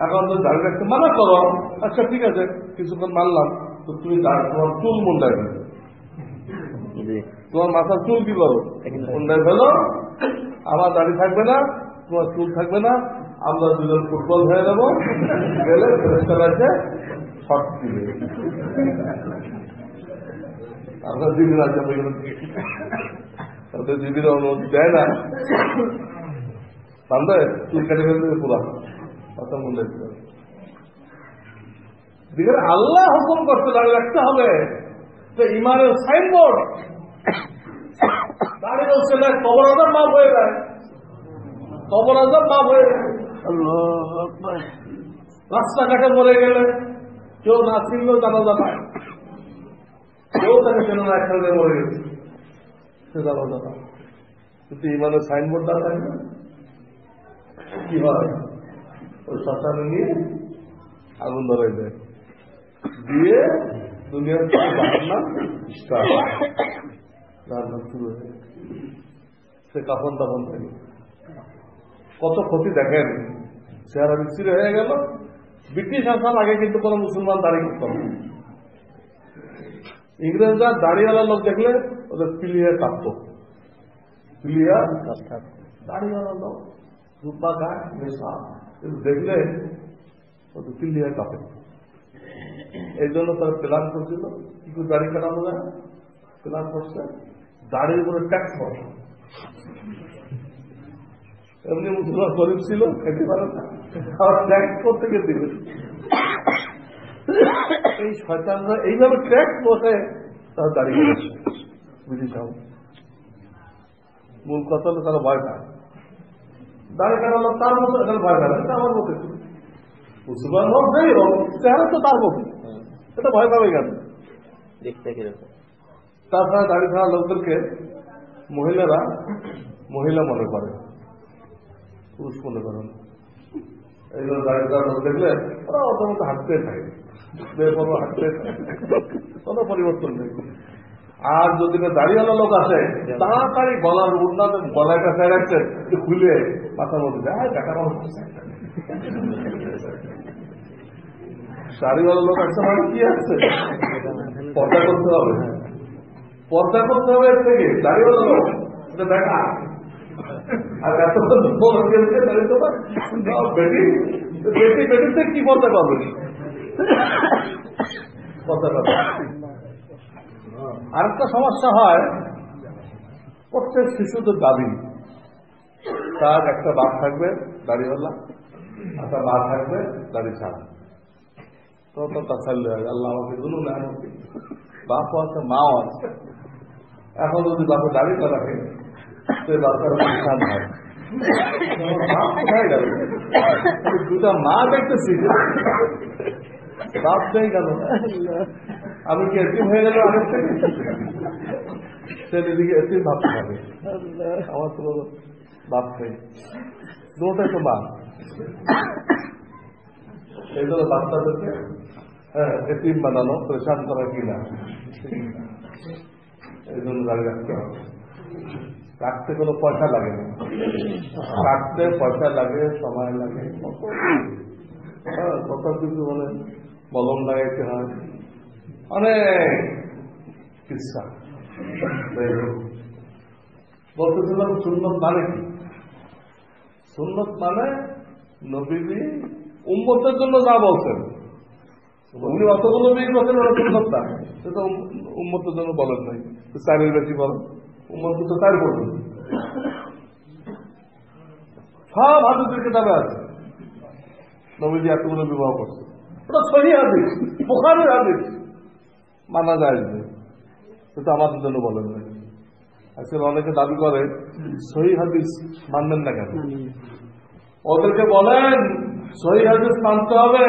এখন তুমি দাড়ি রাখতে মানা করো, আচ্ছা ঠিক আছে কিছুক্ষণ মানলাম, তো তুমি তোমার চুল মুন্ডাই ফেলো, তোমার মাথার চুল কি করো মুন্ডাই ফেলো, আমার দাড়ি থাকবে না, তোমার চুল থাকবে না, আমরা দুজন ফুটবল হয়ে যাবো, গেলে ফেরেশতারা আছে শর্ট দিবে, আমরা দিন রাজ্য ওদের জীবির অনুমতি দেয় না, জানবে চুল কেটে ফেলবে পুরা কথা মনে দিকে। আল্লাহ হুকুম করতে দাঁড়িয়ে রাখতে হবে যে ইমানের সাইনবোর্ড দাঁড়িয়ে বলছে না, কবর আজাব মাফ হয়ে যায়, কবর আজাব মাফ হয়ে যায়। রাস্তাঘাটে মরে গেলে কেউ না চিনলেও জানাজা পায়, কেউ তাকে কেন না একসাথে মরে গেছে সে জানাজা পায়। কিন্তু ইমানের সাইনবোর্ডটা থাকে না, কি হয় ওই শ্মশানে নিয়ে আগুন ধরে দেয়, দিয়ে দুনিয়ার থেকে জাহান্নাম স্টার্ট, জাহান্নাম শুরু হয়ে সে কাফন দাফন থাকে। কত ক্ষতি দেখেন, চেহারা বিচ্ছিরি হয়ে গেল। ব্রিটিশ আসার আগে কিন্তু কোন মুসলমান দাঁড়িয়ে করত না। ইংরেজরা দাড়িওয়ালা লোক দেখলে ওদের পিলিয়ে কাঁপত, পিলিয়া দাড়িওয়ালা লোক রূপা গাছ নেশা দেখলে ওদের পিলিয়া কাঁপে। এই জন্য তারা প্ল্যান করছিল কি করে দাড়ি কাটানো যায়, প্ল্যান করছে দাড়ির উপরে ট্যাক্স করে। এমনি মুসলমান গরিব ছিল, খেতে পারে না, আবার ট্যাক্স করতে গিয়ে দিবে। এই শয়তানরা এইভাবে ট্যাক্স বসে তারা দাঁড়িয়ে গেছে। বুঝি যাও মূল কথা হলো তারা ভয় পায়, দাঁড়িয়ে কাটালো তার মতো এখানে ভয় পায় না, এটা আমার মতো মুসলমান হোক যেই হোক চেহারা তো তার মতো, এটা ভয় পাবে কেন দেখতে কিরকম। তাছাড়া দাঁড়িয়ে থাকা লোকদেরকে মহিলারা মহিলা মনে করে, পুরুষ মনে করেন। এই জন্য দাঁড়িয়ে থাকা লোক দেখলে ওরা ওদের মতো হাঁটতে থাকে, বেপরো হাঁটতে থাকে, কোনো পরিবর্তন নেই। আর যদি দাঁড়িয়েওয়ালা লোক আসে তাড়াতাড়ি গলার উন্নত গলায় কাছে রাখছে খুলে মাথার মধ্যে যায় টাকা শাড়িওয়ালা লোক আসছে মানে কি আসছে, পর্দা করতে হবে, পর্দা করতে হবে এর থেকে। দাঁড়িয়েওয়ালা লোক এটা দেখা আর এত বেটি বেটিতে কি পর্দা করবে, পর্দা করবে। আরেকটা সমস্যা হয়, প্রত্যেক শিশুদের দাবি তার একটা বাপ থাকবে দাড়িওয়ালা, একটা মা থাকবে দাড়ি ছাড়া, তো তাছাড়া আল্লাহ আমাকে দুটো না, বাপও আছে মাও আছে। এখন যদি বাপে দাড়ি না রাখে সে বাচ্চার অনুষ্ঠান হয়, বাপ কোথায় গেল, দুটা মা দেখতেছি বাপ নেই গেল, আমি কি এতিম হয়ে গেল আগের থেকে, সে নিজেকে এতিম ভাবতে হবে। আমার তো বাপ নেই, দুটাই তো মা। এই জন্য বাচ্চাদেরকে এতিম বানানো, পরেশান করা কিনা, এই জন্য দাঁড়িয়ে রাখতে হবে। রাখতে কোনো পয়সা লাগে না, রাখতে পয়সা লাগে, সময় লাগে, কত কিছু মানে মলম লাগাইতে হয়, অনেক কিচ্ছা। বলতেছিলাম সুন্নত মানে কি? সুন্নত মানে নবীজি উম্মতের জন্য যা বলছেন, উনি অতগুলো বিয়ে করছেন ওরা সুন্নত না, সেটা উম্মতের জন্য বলেন নাই, চারের বেশি বলেন, উম্মত তো চার বলবেন। সব হাদিসের কিতাবে আছে নবীজি এতগুলো বিবাহ করছে, ওটা সহি হাদিস, বুখারীর হাদিস, মানা যায় না, সেটা আমাদের জন্য বলেন নাই। আজকাল অনেকে দাবি করে সহি হাদিস মানবেন না কেন, ওদেরকে বলেন সহি হাদিস মানতে হবে,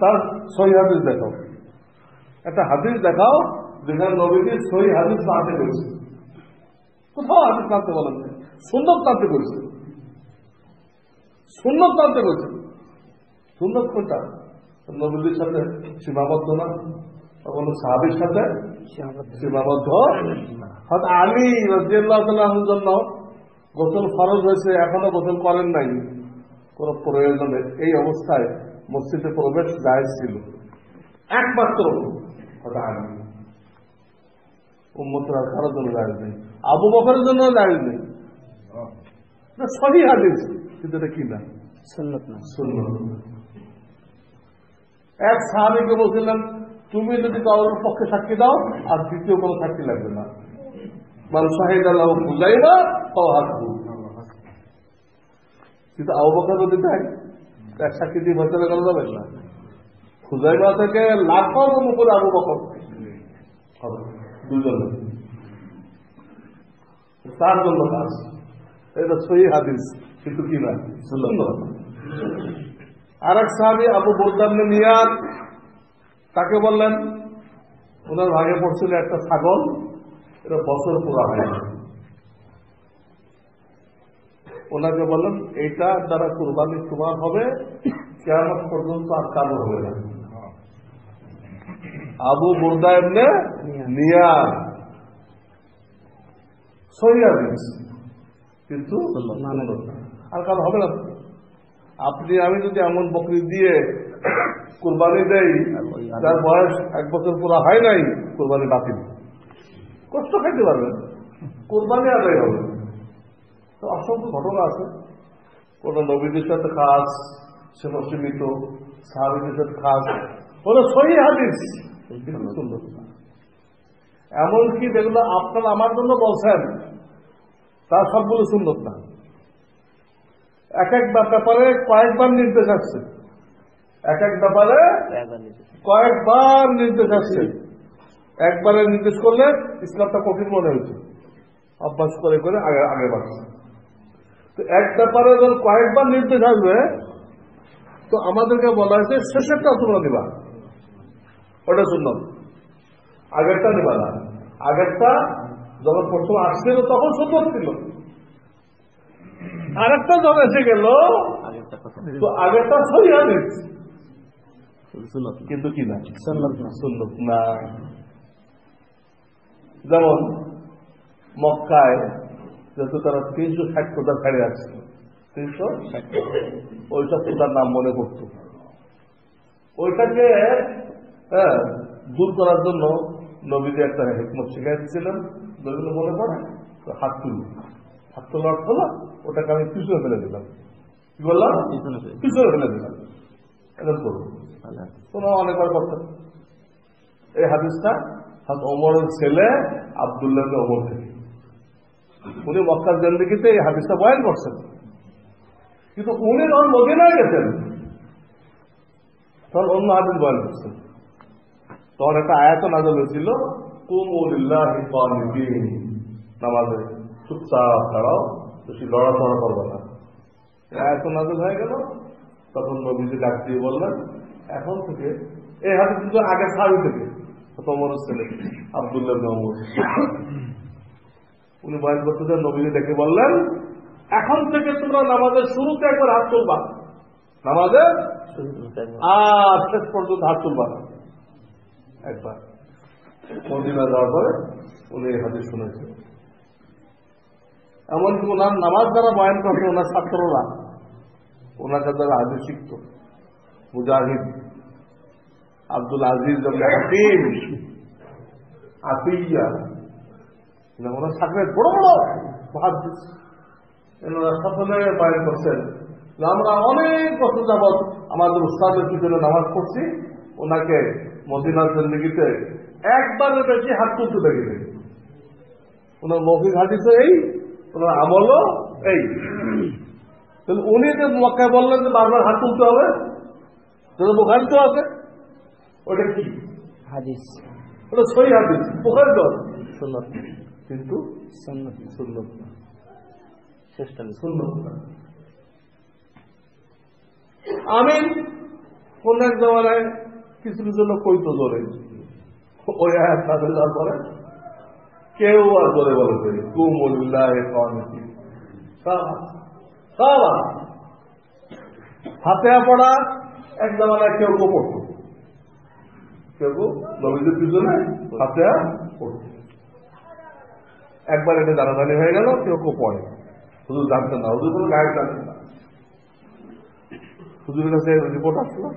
তার সহি হাদিস দেখাও, একটা হাদিস দেখাও যেখানে নবীজি সহি হাদিস মানতে করেছে। কোথাও হাদিস মানতে বলেন না, সুন্নত মানতে করেছে, সুন্নত মানতে করেছে। সুন্নত কোনটা? নবীজির সাথে সীমাবদ্ধ না, কোনো সাহাবীর সাথে সীমাবদ্ধ। হয়তো আলী রাদিয়াল্লাহু তাআলার জন্য গোসল ফরজ হয়েছে, এখনো গোসল করেন নাই কোন প্রয়োজনে, এই অবস্থায় মসজিদে প্রবেশ জায়েজ ছিল, একমাত্র হয়তো আলী। উম্মতরা কারোর জন্য জায়েজ নেই, আবু বকরের জন্য জায়েজ নেই। সহিহ হাদিস, কিন্তু এটা কি না, সুন্নাত না, সুন্নাত। এক সাহাবীকে বলছিলেন তুমি যদি কারোর পক্ষে সাক্ষী দাও আর দ্বিতীয় কোনো সাক্ষী লাগবে না, মান শাহিদা লাহু খুজাইমা ফাহুয়া হাসবু। কিন্তু আবু বকর যদি দেয় এক সাক্ষী দিয়ে ফয়সালা করা যাবে না। খুজাইমা থেকে লাখো উপরে আবু বকর হবে, দুজনে, তার জন্য কাজ। এটা সহিহ হাদিস, কিন্তু কি না সুন্নাহ। আর এক সাহাবী আবু বুরদা ইবনে নিয়ার, তাকে বললেন, ওনার ভাগে পড়ছিল একটা ছাগল, এটা বছর পুরা হয় না। ওনাকে বললেন এইটা দ্বারা কুরবানি তোমার হবে, কিয়ামত পর্যন্ত আর কারো হবে না। আবু বুরদা ইবনে নিয়ার, সহিহ হাদিস, কিন্তু আর কারো হবে না। আপনি আমি যদি এমন বকরি দিয়ে কুরবানি দেই যার বয়স 1 বছর পুরা হয় নাই, কুরবানি বাতিল, কষ্ট খাইতে পারবেন, কুরবানি আদায় হবে। তো অসংখ্য ঘটনা আছে, কোন নবীদের সাথে খাস, সে সীমিত, সাহাবীদের সাথে খাস, হলো সহিহ হাদিস, কিন্তু সুন্দর। এমনকি যেগুলো আপনারা আমার জন্য বলছেন তার সবগুলো সুন্নত না। এক এক ব্যাপারে কয়েকবার নির্দেশ আসছে, এক এক ব্যাপারে কয়েকবার নির্দেশ আসছে। একবারে নির্দেশ করলে ইসলামটা কঠিন মনে হয়েছে, অভ্যাস করে করে আগে আগে বাড়ছে। তো এক ব্যাপারে যখন কয়েকবার নির্দেশ আসবে, তো আমাদেরকে বলা হয়েছে শেষেরটা তোমরা দিবা, ওটা সুন্নত, আগেরটা দিবা না। আগেরটা যখন প্রথম আসছিল তখন সুন্নত ছিল, আরেকটা যখন এসে গেল তো আগেরটা সহিহ হাদিস, কিন্তু কি না সুন্নত না। যেমন মক্কায় যেহেতু তারা 360 প্রজার ছাড়ে আছে, 360, ওইসব প্রজার নাম মনে করত, ওইটাকে দূর করার জন্য নবীজি একটা হিকমত শিখাই দিয়েছিলেন, যেগুলো মনে পড়ে হাত তুলি, হাত তোলার অর্থ হলো ওটাকে আমি পিছনে ফেলে দিলাম। কি বললাম? পিছনে ফেলে দিলাম, এটা করবো। তোমরা অনেকবার করতেন। এই হাদিসটা ওমরের ছেলে আব্দুল্লাহ ইবনে ওমর থেকে, উনি মক্কার জিন্দেগিতে এই হাদিসটা বয়ান করছেন, কিন্তু উনি যখন মদিনায় গেছেন তখন অন্য হাদিস বয়ান করছেন। তখন একটা আয়াত নাযিল হয়েছিল, কুমু লিল্লাহি কানিতিন, নামাজে চুপচাপ দাঁড়াও, বেশি লড়াচড়া করবে না। আয়াত নাযিল হয়ে গেল, তখন নবীজি ডাক দিয়ে বললেন এখন থেকে, এই হাদিস কিন্তু আগে সাহাবী থেকে, ওমরের ছেলে আব্দুল্লাহ ইবনে ওমর, উনি বয়ান করতে চান, নবীজি ডেকে বললেন এখন থেকে তোমরা নামাজের শুরুতে একবার হাত তুলবা, নামাজের আর শেষ পর্যন্ত হাত তুলবা না। একবার মদিনা যাওয়ার পরে উনি এই হাদিস শুনেছেন। এমনকি ওনার নামাজ যারা বয়ান করছে, ওনার ছাত্ররা, ওনার কাছে যারা হাদিস শিখত, মুজাহিদ, আব্দুল আজিজ ইবনে হাকিম, আতিয়া, ওনার সাথে বড় বড় মুহাদ্দিস, এনারা সকলে বয়ান করছেন যে আমরা অনেক বছর যাবৎ আমাদের উস্তাদের পিছনে নামাজ পড়ছি, ওনাকে মদিনার জিন্দেগিতে একবারের বেশি হাত তুলতে দেখিনি। ওনার মৌখিক হাদিসও এই, ওনার আমলও এই। তাহলে উনি যে মক্কায় বললেন যে বারবার হাত তুলতে হবে, যেটা বুখারীতে আছে, ওটা কি হাদিস? ওটা সহিহ হাদিস, বুখারীতে সুন্নাত, কিন্তু সুন্নাত না, চেষ্টা সুন্নাত না। আমি কোন এক জমানায় কিছু কিছু লোক কইতো জোরে, ওই আয়াত নাযিল হওয়ার পরে কেউ আর জোরে বলে কুমু লিল্লাহি কানিতিন, ফাতিহা পড়া এক জমানায় কেউ কেউ পড়তো, কেউ কেউ নবীদের পিছনে ফাতিহা পড়তো। একবার এটা জানাজানি হয়ে গেল, কেউ কেউ পড়ে, হুজুর জানতেন না, হুজুর কোনো গায়েব জানতেন না। হুজুরের কাছে রিপোর্ট আসলো,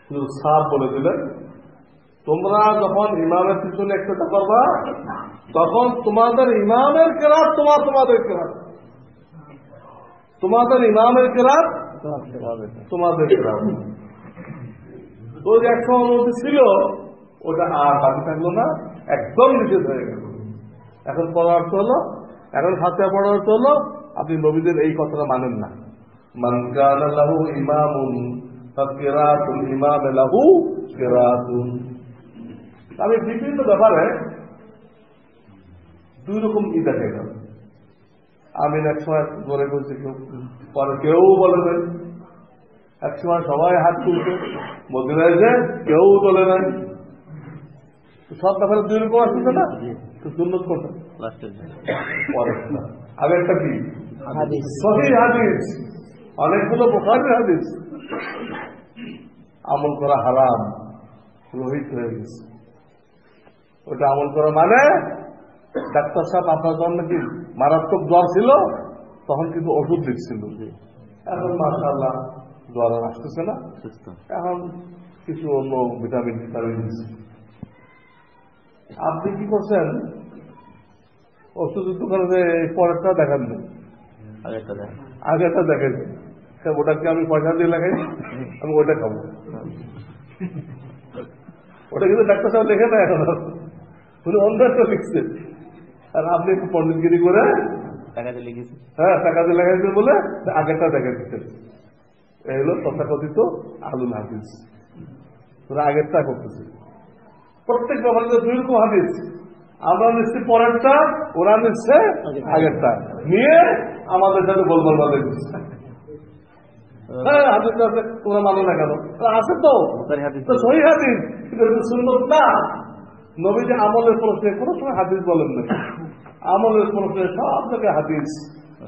হুজুর সাফ বলে দিলেন তোমরা যখন ইমামের পিছনে একটা করবা, তখন তোমাদের ইমামের কেরাত তোমাদের কেরাত, তোমাদের ইমামের কেরাত তোমাদের কেরাত। তো যে একটা অনুমতি ছিল ওটা আর বাকি থাকলো না, একদম নিষেধ হয়ে গেল। এখন পড়ার অর্থ হলো, এখন ফাতিহা পড়ার অর্থ হলো আপনি নবীদের এই কথাটা মানেন না। মান কানা লাহু ইমামুন ফাকিরাতুল ইমাম লাহু কিরাতুন। আমি বিভিন্ন ব্যাপারে দুই রকম দেখা গেল। আমি এক সময় ধরে বলছি, কেউ পরে কেউ বলে নাই। এক সময় সবাই হাত তুলছে, মদিনায় যে কেউ তোলে নাই। সব ব্যাপারে দুই রকম আসছে না, তো সুন্নত কোনটা? আগেরটা কি? সহিহ হাদিস, অনেকগুলো বুখারীর হাদিস। আমল করা হারাম, রোহিত হয়ে গেছে। ওটা আমল করা মানে ডাক্তার সাহেব আপনার জন্য কি মারাত্মক জ্বর ছিল, তখন কিন্তু ওষুধ দিচ্ছিল। এখন মাশাআল্লাহ জ্বর আর আসতেছে না, এখন কিছু অন্য ভিটামিন দিচ্ছে। আপনি কি করছেন? ওষুধের দোকানে পরেরটা দেখান, আগেটা দেখেন। ওটাকে আমি পয়সা দিয়ে লাগাই, আমি ওটা খাবো। ওটা কিন্তু ডাক্তার সাহেব লেখে না, এখন উনি অন্য একটা লিখছে, আর আপনি একটু পণ্ডিতগিরি করে টাকাতে লিখেছেন। হ্যাঁ, টাকাতে লেখাইছেন বলে আগেরটা দেখা দিচ্ছেন। এই হলো তথাকথিত আলুল হাদিস। ওরা আগেরটা করতেছে। প্রত্যেক ব্যাপারে দুই রকম হাদিস, আমরা নিচ্ছি পরেরটা, ওরা নিচ্ছে আগেরটা, নিয়ে আমাদের সাথে গোলমাল বাঁধে দিচ্ছে। হ্যাঁ, হাদিস আছে, তোমরা মানো না কেন? আছে তো সহিহ হাদিস, কিন্তু সুন্নত না। নবীজি আমলের প্রশ্নে কোনো সময় হাদিস বলেন না, আমলের প্রশ্নে সব জায়গায় হাদিস।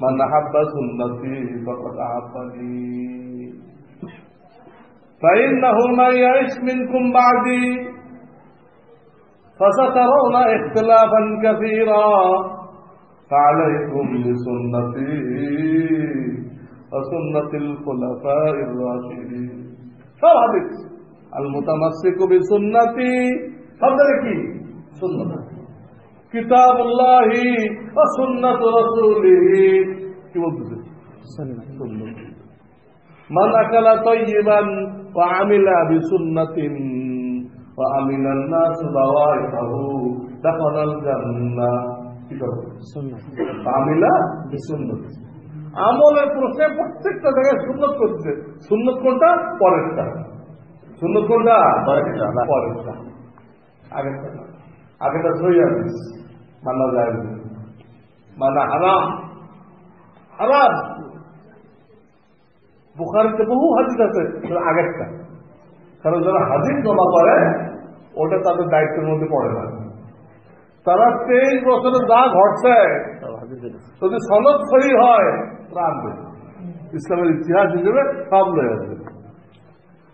মান আহাব্বা সুন্নতি ফাকাদ আহাব্বানি ফাইন্নাহু মান ইয়াইশ মিনকুম বা'দি ফাসাতারাউনা ইখতিলাফান কাসীরা ফা'আলাইকুম বিসুন্নতি ওয়া সুন্নাতিল খুলাফা'iর রাশিদিন। সব হাদিস। আল মুতামাসসিকু বিসুন্নতি সব জায়গায় কি? সুন্নাত। কিতাবুল্লাহি ওয়া সুন্নাতু রাসূলিহি কি বলতেছে? সুন্নাত। মান আকালা তাইয়িবান ওয়া আমিলা বিসুন্নাতিন ওয়া আমিনান নাস দাওয়াইহু দাখালাল জান্নাহ। কি করবে? সুন্নাত। আমিলা বিসুন্নাত। আমলের প্রশ্নে প্রত্যেকটা জায়গায় সুন্নাত করছে। সুন্নাত কোনটা? পরেরটা। সুন্নাত কোনটা? পরেরটা। আগেটা সহিহ হাদিস, মানা যায় না, মানা হারাম। হারাম। বুখারীতে বহু হাদিস আছে আগেরটা, কারণ যারা হাদিস জমা করে ওটা তাদের দায়িত্বের মধ্যে পড়ে না। তারা 23 বছরে যা ঘটছে যদি সনদ সহিহ হয় তারা আনবে, ইসলামের ইতিহাস হিসেবে সব লয়ে আসবে।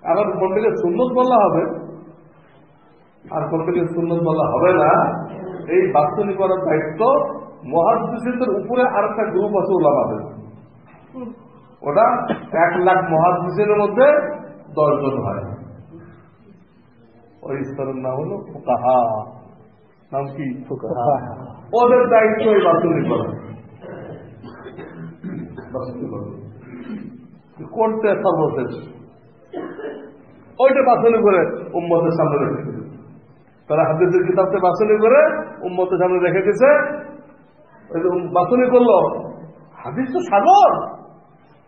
এখন কোনটাকে সুন্নত বলা হবে আর কোনটাকে সুন্নত বলা হবে না, এই বাস্তবায়ন করার দায়িত্ব মুহাদ্দিসদের উপরে আরেকটা গ্রুপ আছে উলামাদের। ওটা 1 লাখ মুহাদ্দিসের মধ্যে 10 জন হয়। ওই স্তরের নাম হলো ফুকাহা। নাম কি? ফুকাহা। ওদের দায়িত্ব এই বাস্তবায়ন করা, করতে সর্বশেষ ওইটা বাছনি করে উম্মতের সামনে রেখে দিচ্ছে। তারা হাদিসের কিতাবকে বাছনি করে উম্মতের সামনে রেখে দিচ্ছে। বাছনি করলো, হাদিস তো সাগর,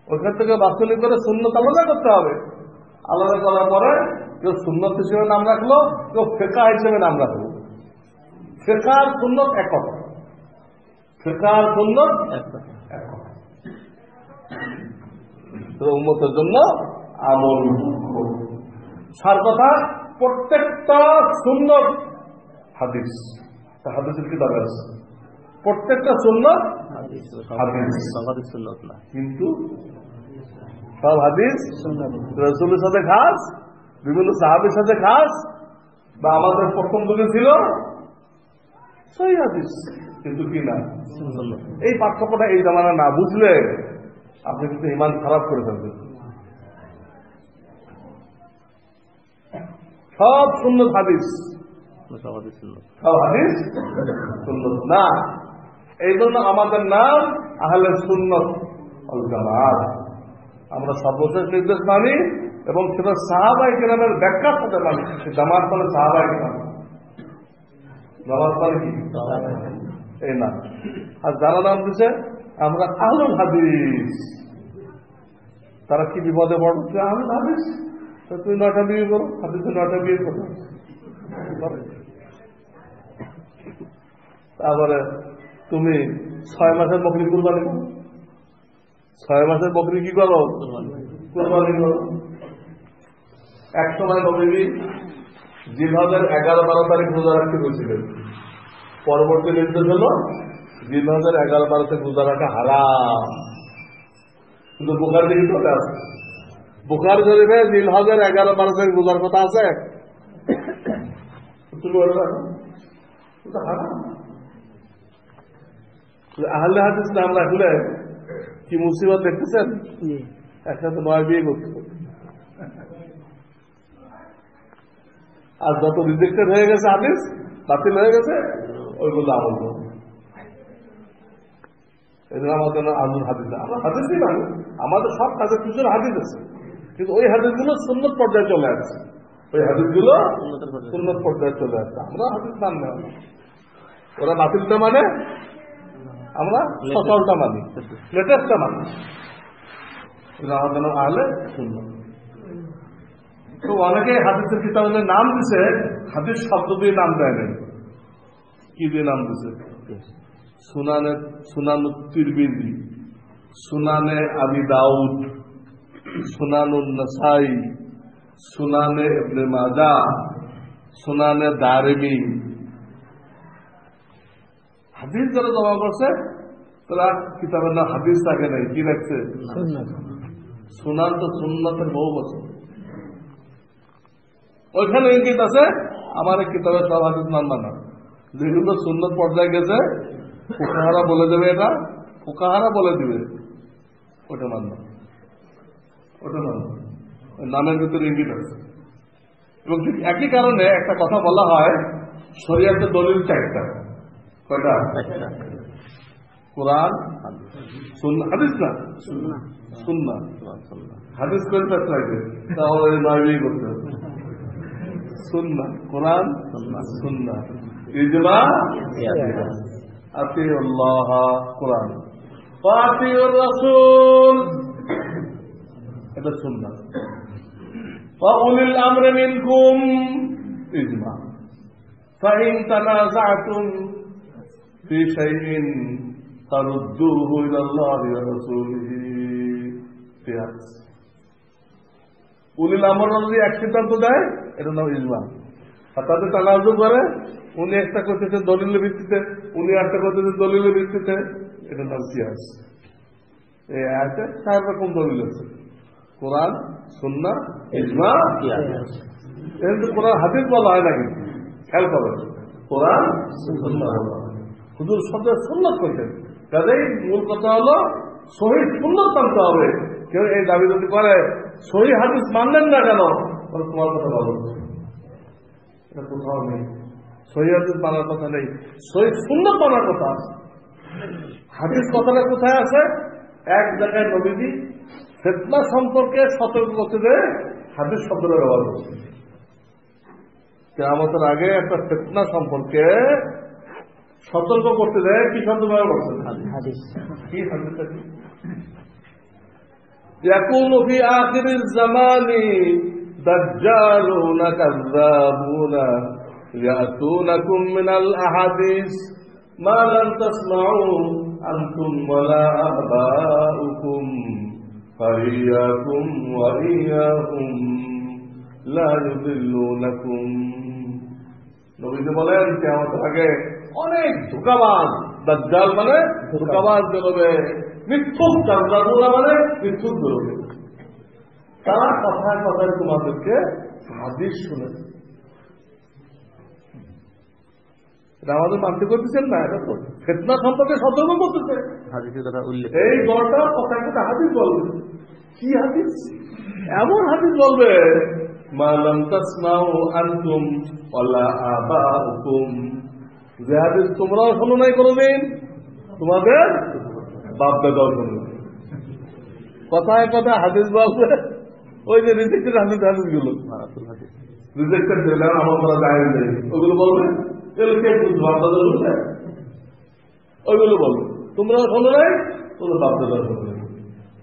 ওইখান থেকে বাছনি করে সুন্নত আলাদা করতে হবে। আলাদা করার পরে কেউ সুন্নত হিসেবে নাম রাখলো, কেউ ফিকহ হিসেবে নাম রাখলো। ফিকহ আর সুন্নত এক কথা, ফিকহ আর সুন্নত এক কথা। উম্মতের জন্য আমল সার কথা, প্রত্যেকটা সুন্নত হাদিস, হাদিসের কিতাব আছে, প্রত্যেকটা সুন্নত হাদিস, সুন্নত না, কিন্তু সব হাদিস রাসূলের সাথে খাস, বিভিন্ন সাহাবীর সাথে খাস, বা আমাদের প্রথম যুগে ছিল সহিহ হাদিস, কিন্তু কি না সুন্নাত। এই পার্থক্যটা এই জামানা না বুঝলে আপনি কিন্তু ঈমান খারাপ করে ফেলবেন। সব সুন্নত হাদিস, সব হাদিস সুন্নত না। এই জন্য আমাদের নাম আহলে সুন্নাত ওয়াল জামাত। আমরা সর্বশেষ নির্দেশ মানি এবং সেটা সাহাবায়ে কেরামের ব্যাখ্যার সাথে মানি। জামাত মানে সাহাবায়ে কেরাম, জামাত মানে কি? এই নাম। আর যারা নাম দিছে আমরা আহলুল হাদিস, তারা কি বিপদে পড়ছে? আহলুল হাদিস, তুমি 9টা বিয়ে করো, হাদিসে 9টা বিয়ে করো। তারপরে তুমি 6 মাসের বকরি কুরবানি করো, 6 মাসের বকরি কি করো? কুরবানি করো। এক সময় নবী জিলহজের 11-12 তারিখ রোজা রাখতে বলছিলেন, পরবর্তী নির্দেশ হলো জিলহজের 11-12 তারিখ রোজা রাখা হারাম। কিন্তু বুখার দিকে চলে আসে, বুখার শরীফে জিলহজের 11-12 তারিখ রোজার কথা আছে, তুমি হারাম। আহলে হাদিস নাম রাখলে কি মুসিবত দেখতেছেন? একসাথে 9 বিয়ে করতে। আর যত রিজেক্টেড হয়ে গেছে হাদিস, বাতিল হয়ে গেছে, ওইগুলো আমল করবো। এই জন্য আমাদের আলুর হাদিস, আমরা হাদিসই মানে আমাদের সব কাজের পিছনে হাদিস আছে, কিন্তু ওই হাদিসগুলো সুন্নত পর্যায়ে চলে আসছে, ওই হাদিসগুলো সুন্নত পর্যায়ে চলে আসছে। আমরা হাদিস মানবে না, ওরা বাতিলটা মানে আমরা সচলটা মানি, লেটেস্টটা মানি। আমাদের আহলে সুন্নত। তো অনেকে হাদিসের কিতাবের নাম দিছে, হাদিস শব্দ দিয়ে নাম দেয় নাই, কি দিয়ে নাম দিছে? সুনানে তিরমিজি, সুনানে আবি দাউদ, সুনানুন নাসাই, সুনানে ইবনে মাজাহ, সুনানে দারিমি। হাদিস যারা জমা করছে তারা কিতাবের নাম হাদিস থাকে নাই, কি রাখছে? সুনান। তো সুন্নতের বহু বছর, ওইখানে ইঙ্গিত আছে আমার কিতাবের সব হাদিস মানবা না। যেগুলো সুন্নত পর্যায়ে গেছে ফুকাহারা বলে দেবে, এটা ফুকাহারা বলে দিবে, ওটা মানবা, ওটা মানবা। নামের ভিতরে ইঙ্গিত আছে। এবং ঠিক একই কারণে একটা কথা বলা হয়, শরীয়তের দলিল 4টা। কয়টা? কোরআন, সুন্নাহ, হাদিস না সুন্নাহ। হাদিস করতে লাগে তাহলে 9 বিয়ে করতে হবে। সুন্নাহ, কোরআন, সুন্নাহ, ইজমা, আতিউল্লাহ, কোরআন, আতিউর রাসূল, এটা সুন্নাহ। ওয়া উলিল আমরি মিনকুম, ইজমা। ফাইন তানাযাতুম ফি শাইইন ফারুদ্দুহু ইলাল্লাহি ওয়া রাসূলিহি। উলিল আমর যদি এক সিদ্ধান্ত দেয়, এটা নাম ইজমা। আর তাদের তানাজু করে, উনি একটা করতেছে দলিলের ভিত্তিতে, উনি একটা করতেছে দলিলের ভিত্তিতে, এটা নাম কিয়াস। এই আয়াতে 4 রকম দলিল আছে, কোরআন, সুন্নাহ, ইজমা, কিয়াস। কিন্তু কোরআন হাদিস বলা হয় না, কিন্তু খেয়াল করবেন, কোরআন সুন্নাহ হুজুর শব্দের সুন্নাত করতেন। কাজেই মূল কথা হলো সহিহ সুন্নাত মানতে হবে। কেউ এই দাবি যদি করে সহিহ হাদিস মানলেন না কেন, তোমার কথা ভালো, এটা কোথাও নেই। সহিহ হাদিস মানার কথা নেই, সহিহ সুন্নাত মানার কথা আছে। হাদিস কথাটা কোথায় আছে? এক জায়গায় নবীজি ফিতনা সম্পর্কে সতর্ক করতে দেয়, হাদিস শব্দটা ব্যবহার করছে। কিয়ামতের আগে একটা ফিতনা সম্পর্কে সতর্ক করতে দেয়, কি শব্দ ব্যবহার করছে? হাদিস। কি হাদিসটা? ইয়াকুনু ফি আখিরিজ জামানি দাজ্জালুনা কাযযাবুনা ইয়াতুনাকুম মিনাল আহাদিস মা লাম তাসমাউ আনতুম ওয়ালা আবাউকুম ফাইয়াকুম ওয়া ইয়াহুম লা ইউদিল্লুনাকুম। নবীজি বলেন কিয়ামতের আগে অনেক ধোঁকাবাজ, দাজ্জাল মানে ধোঁকাবাজ বেরোবে, মিথ্যুক, কাযযাবুনা মানে মিথ্যুক বেরোবে। তারা কথায় কথায় তোমাদেরকে হাদিস শুনেছে। এটা আমাদের মানতে করতেছেন না, এটা তো ফিতনা সম্পর্কে সতর্ক করতেছে। এই দলটা কথায় কথা হাদিস বলবে। কি হাদিস? এমন হাদিস বলবে মা লাম তাসমাউ আনতুম ওয়ালা আবাউকুম, যে হাদিস তোমরাও শোনো নাই কোনদিন, তোমাদের বাপ দাদাও শোনো। কথায় কথায় হাদিস বলবে, ওই যে রিজেক্টেড হাদিসগুলো, রিজেক্টেড দিলাম আমার করা যায় নেই, ওগুলো বলবে। এগুলো কে বুঝবো? আপনাদের বুঝবে? ওইগুলো বলো, তোমরা শোনো নাই, তোমরা বাপদাদা শোনো নাই,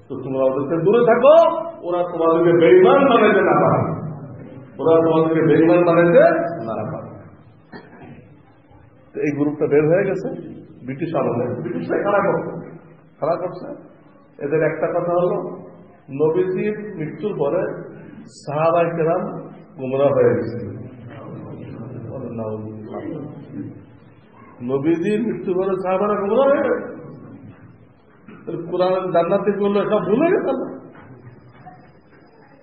তো তোমরা ওদেরকে দূরে থাকো, ওরা তোমাদেরকে বেঈমান বানাইতে না পারে, ওরা তোমাদেরকে বেঈমান বানাইতে না পারে। এই গ্রুপটা বের হয়ে গেছে ব্রিটিশ আমলে, ব্রিটিশরাই খারাপ করছে। এদের একটা কথা হলো, নবীজির মৃত্যুর পরে সাহাবায়ে কেরাম গুমরাহ হয়ে গেছে। নবীজির মৃত্যুর পরে সাহাবারা গুমরাহ হয়ে গেছে, কোরআন জান্নাতি করলো সব ভুলে গেছে,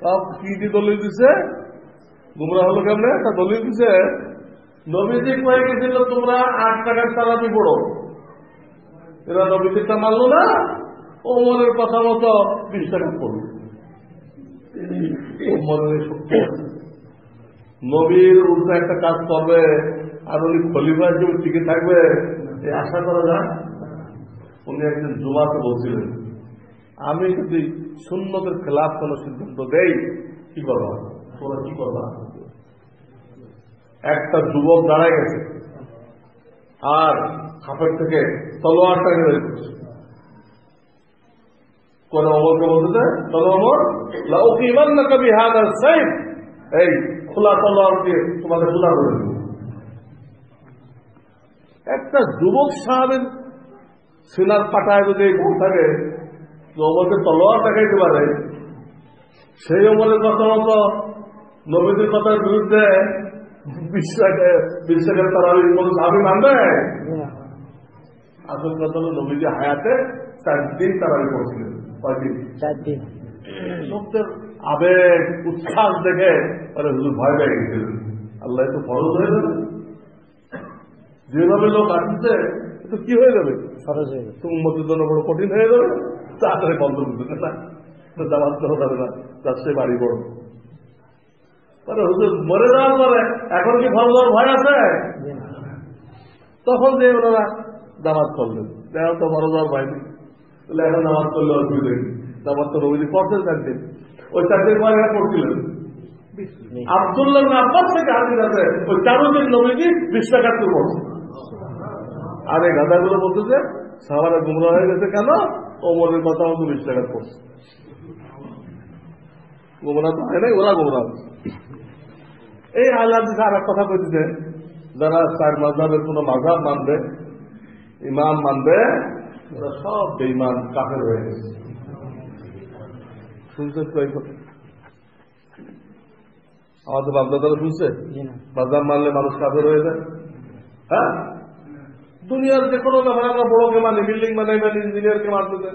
সব কি দলিল দিছে, গুমরাহ হলো কেমনে, একটা দলিল দিছে, নবীজি কয়ে গেছিল তোমরা 8 টাকার তারাবি পড়ো, এরা নবীজিটা মানলো না, ওমরের কথা মতো 20 টাকা পড়ল। ওমরের শক্তি আছে, নবীর উল্টো একটা কাজ করবে আর উনি খলিফা হিসেবে টিকে থাকবে, এই আশা করা যায়। উনি একদিন জুমাতে বলছিলেন, আমি যদি সুন্নতের খেলাফ কোন সিদ্ধান্ত দেই কি করবা, তোমরা কি করবা? একটা যুবক দাঁড়ায় গেছে আর খাপের থেকে তলোয়ারটা বের করছে, কোন অমরকে বলতেছে, চলো অমর লাউকিমান্না কবি হাদাল সাইফ, এই খোলা তলোয়ার দিয়ে তোমাকে খোলা করে দেব। একটা যুবক সাহাবের সিনার পাটায় যদি গুণ থাকে, অমরকে তলোয়ার দেখাইতে পারে, সেই অমরের কথা মতো নবীদের কথার বিরুদ্ধে বিশ্বাসের তারাবি কোন সাহাবী মানবে? আসল কথা হল নবীজি হায়াতে 4 দিন তারাবি পড়ছিলেন। কয়দিন? 4 দিন। লোকদের আবেগ উচ্ছ্বাস দেখে হুজুর ভয় পেয়ে গেছিলেন, আল্লাহ তো ফরজ হয়ে যাবে, যেভাবে লোক আসছে তো কি হয়ে যাবে, তো উম্মতের জন্য বড় কঠিন হয়ে যাবে, তাড়াতাড়ি বন্ধ করতে না, জামাত করা যাবে না, তার সে বাড়ি বড়। হুজুর মরে যাওয়ার পরে এখন কি ফরজ হওয়ার ভয় আছে? তখন যে ওনারা জামাত করলেন, এখন তো ফরজ হওয়ার ভয় নেই, তাহলে এখন জামাত করলে অসুবিধা নেই, জামাত তো নবীজি পড়তেন 4 দিন, ওই 4 দিন পরে পড়ছিলেন। আব্দুল্লাহ আব্বাস থেকে হাদিস আছে, ওই 4 দিন নবীজি 20 টাকা পড়ছে। আর এই গাধাগুলো বলতেছে সাহাবারা গুমরাহ হয়ে গেছে কেন, ওমরের কথা মতো 20 টাকা পড়ছে। গুমরাহ তো হয় নাই, ওরা গুমরাহ। এই আল্লাহ আর এক কথা বলতেছে, যারা 4 মাযহাবের কোন মাযহাব মানবে, ইমাম মানবে, ওরা সব বেঈমান কাফের হয়ে গেছে। শুনছেন তো এই কথা? আমাদের বাপদাদারা শুনছে মাযহাব মানলে মানুষ কাফের হয়ে যায়? হ্যাঁ, দুনিয়ার যে কোনো ব্যাপার আমরা বড়কে মানি, বিল্ডিং বানাই মানি, ইঞ্জিনিয়ারকে মানতে,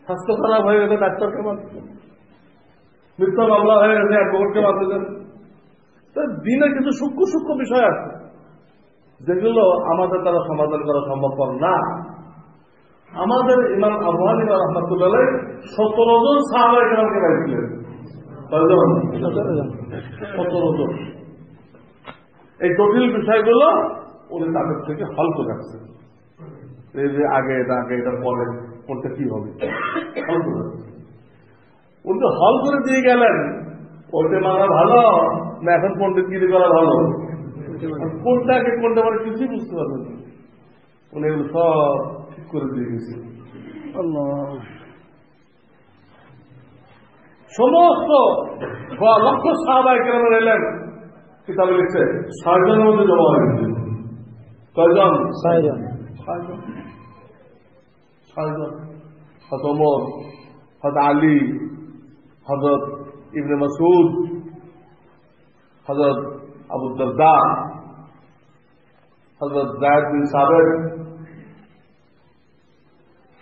স্বাস্থ্য খারাপ হয়ে গেছে ডাক্তারকে মানতে, মিথ্যা মামলা হয়ে গেছে অ্যাডভোকেটকে মানতে দেন। দিনে কিছু সূক্ষ্ম সূক্ষ্ম বিষয় আছে যেগুলো আমাদের দ্বারা সমাধান করা সম্ভবপর না। আমাদের ইমাম আবু হানিফা রাহমাতুল্লাহ আলাইহি 17 জন সাহাবায়ে কেরামকে পাইছিলেন। কয়জন? 17 জন। এই জটিল বিষয়গুলো উনি তাদের থেকে হল করে রাখছেন, এই যে আগে এটা আগে এটার পরে কোনটা কি হবে হল করে রাখছেন। উনি তো হল করে দিয়ে গেলেন, ওইটা মানা ভালো না এখন পণ্ডিতগিরি করা ভালো, কোনটাকে কোনটা মানে কিছুই বুঝতে পারবেন না। উনি এগুলো সব ঠিক করে দিয়ে গেছে। সমস্ত 6 লক্ষ সাহাবায়ে কেরামের এলেন কিতাবে লিখছে 6 জনের মধ্যে জমা হয়ে গেছে। কয়জন? 6 জন। হযরত ওমর, হযরত আলী, হযরত ইবনে মাসউদ, হযরত আবু দারদা, হযরত যায়েদ বিন সাবিত,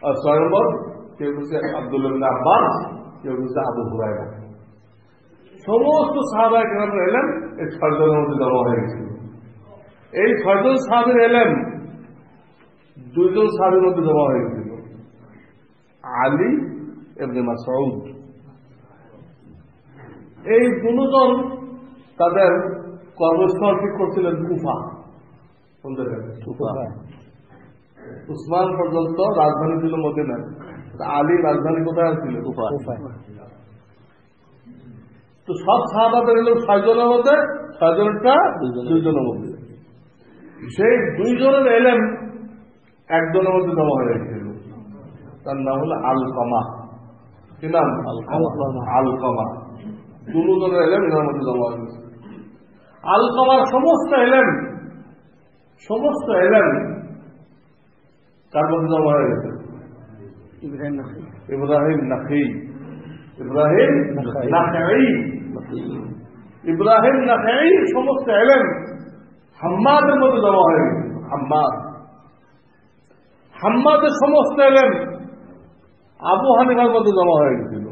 আর 6 নম্বর কেউ হচ্ছে আব্দুল্লাহ বিন আব্বাস, কেউ হচ্ছে আবু হুরায়রা। সমস্ত সাহাবায়ে কেরাম এলেন এই 6 জনের মধ্যে জমা হয়ে গেছিল। এই 6 জন সাহাবীর এলেন 2 জন সাহাবীর মধ্যে জমা হয়ে গেছিল, আলী ইবনে মাসউদ। এই 2 জন তাদের কর্মস্থল ঠিক করছিলেন কুফা। কোন জায়গায়? কুফা। উসমান পর্যন্ত রাজধানী ছিল মদিনা, আলী রাজধানী কোথায় ছিল? কুফা। তো সব সাহাবাদের এলো 6 জনের মধ্যে, 6 জনটা 2 জনের মধ্যে। সেই 2 জনের এলেন একজনের মধ্যে জমা হয়ে গেছিল, তার নাম হলো আলকামা। কি নাম? আলকামা। দুজনের এলেম এনার মধ্যে জমা হয়ে গেছে। আলকামার সমস্ত এলেম কার মধ্যে জমা হয়ে গেছে? ইব্রাহিম নাখি। ইব্রাহিম নাখি সমস্ত এলেম হাম্মাদের মধ্যে জমা হয়ে গেছে। হাম্মাদের সমস্ত এলেম আবু হানিফার মধ্যে জমা হয়ে গেছিল।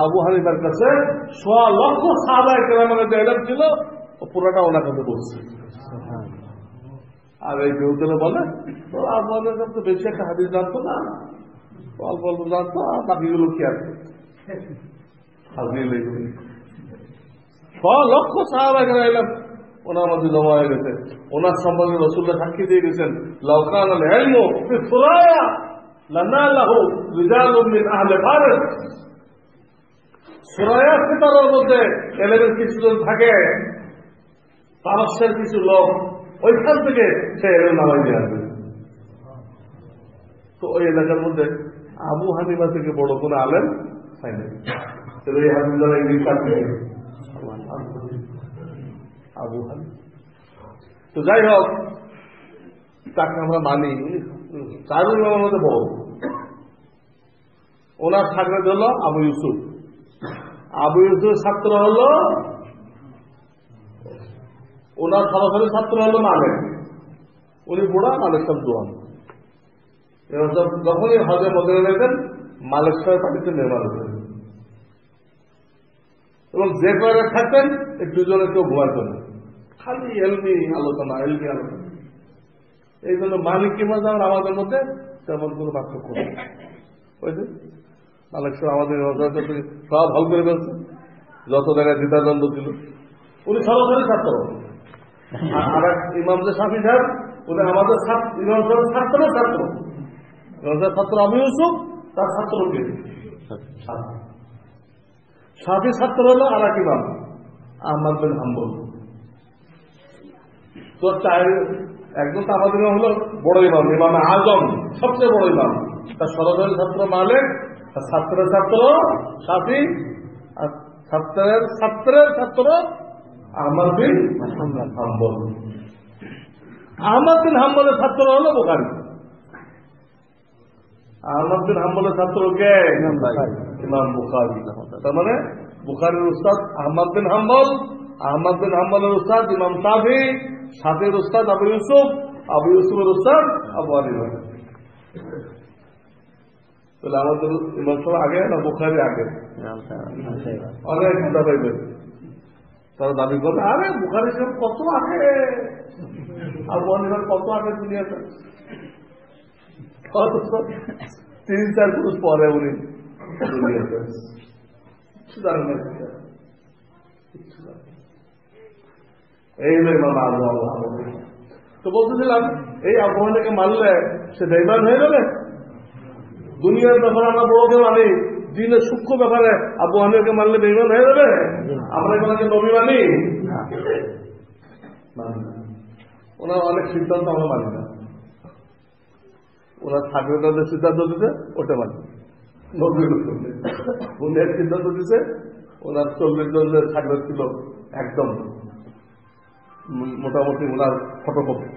আবু হানিফার কাছে 1.5 লক্ষ সাহাবায়ে কেরামের যে এলেম ছিল ও পুরোটা ওনার কাছে বলছে। আর এই কেউদের বলে তো আবু হানিফার কাছে বেশি একটা হাদিস জানতো না, অল্প অল্প জানতো, আর বাকিগুলো কি আছে হাজির লেগে 1.5 লক্ষ সাহাবায়ে কেরাম এলেম ওনার মধ্যে জমা হয়ে গেছে। ওনার সম্পর্কে রাসূলুল্লাহ সাক্ষী দিয়ে গেছেন, লাউ কানা আল ইলমু ফি সুরায়া লানালাহু রিজালুম মিন আহলি ফারস। সুরায়া সিতারার মধ্যে এলেমের কিছুজন থাকে, পারস্যের কিছু লোক, ওইখান থেকে সে এলেম নামাই দিয়ে আসবে। তো ওই এলাকার মধ্যে আবু হানিফা থেকে বড় কোনো আলেম হয় না। এই হাদিসরা ইংলিশ কাটবে আবু হানিফা। তো যাই হোক, তাকে আমরা মানি, চারুল ইমামের মধ্যে বড়। ওনার ছাত্র হল আবু ইউসুফ। আবু ইউসুফের ছাত্র হল, ওনার সরাসরি ছাত্র হল মালিক। উনি বুড়া, মালিক সব জোয়ান। এবার যখনই হজে মদিনা গেছেন, মালিক সাহেব পাঠিয়েছেন মেহমান হিসেবে। এবং যে কয়েক থাকতেন এই দুজনে কেউ ঘুমাইত না, খালি এলমি আলোচনা। এই জন্য মালিক কি মজা আমাদের মধ্যে তেমন কোনো পার্থক্য নেই। বুঝলি, মালিক সাহেব আমাদের সব হল করে ফেলছে, যত জায়গায় দ্বিধাদ্বন্দ্ব ছিল। উনি সরাসরি ছাত্র। আর ইমাম যে শাফি সাহেব, উনি আমাদের ইমাম সাহেবের ছাত্রের ছাত্র। ছাত্র আবু ইউসুফ, তার ছাত্র কে শাফি ছাত্র হলো আর এক ইমাম আহমদ বিন হাম্বল। তো একজন তো আমাদের ইমাম হলো বড় ইমাম, ইমাম আজম, সবচেয়ে বড় ইমাম। তার সরাসরি ছাত্র মালিক, আর ছাত্রের ছাত্র শাফি, আর ছাত্রের ছাত্র আহমদ বিন হাম্বল। আহমদ বিন হাম্বলের ছাত্র হলো বুখারী। আহমদ বিন হাম্বলের ছাত্র কে? ইমাম বুখারী। তার মানে বুখারীর উস্তাদ আহমদ বিন হাম্বল, আহমদ বিন হাম্বলের উস্তাদ ইমাম শাফি, শাফির উস্তাদ আবু ইউসুফ, আবু ইউসুফের উস্তাদ আবু হানিফা। তাহলে আমাদের ইমাম সাহেব আগে না বুখারী আগে? অনেক চিন্তা পাইবেন। তারা দাবি করবে আরে বুখারী সাহেব কত আগে, আবু হানিফার কত আগে দুনিয়াতে। 3-4 পুরুষ পরে উনি এই তো বলতেছিলাম, এই আবু হানিফাকে মানলে সে বেঈমান হয়ে যাবে। দুনিয়ার ব্যাপারে আমরা বড় কেউ মানি, দিনের সূক্ষ্ম ব্যাপারে আবু হানিফাকে মানলে বেঈমান হয়ে যাবে। আমরা এখানে নবী মানি, ওনার অনেক সিদ্ধান্ত আমরা মানি না। ওনার ঠাকুরের সিদ্ধান্ত দিতে ওটা মানে উনি সিদ্ধান্ত দিছে, ওনার 40 জনের ঠাকুরের ছিল একদম মোটামুটি ওনার ফটোকপি,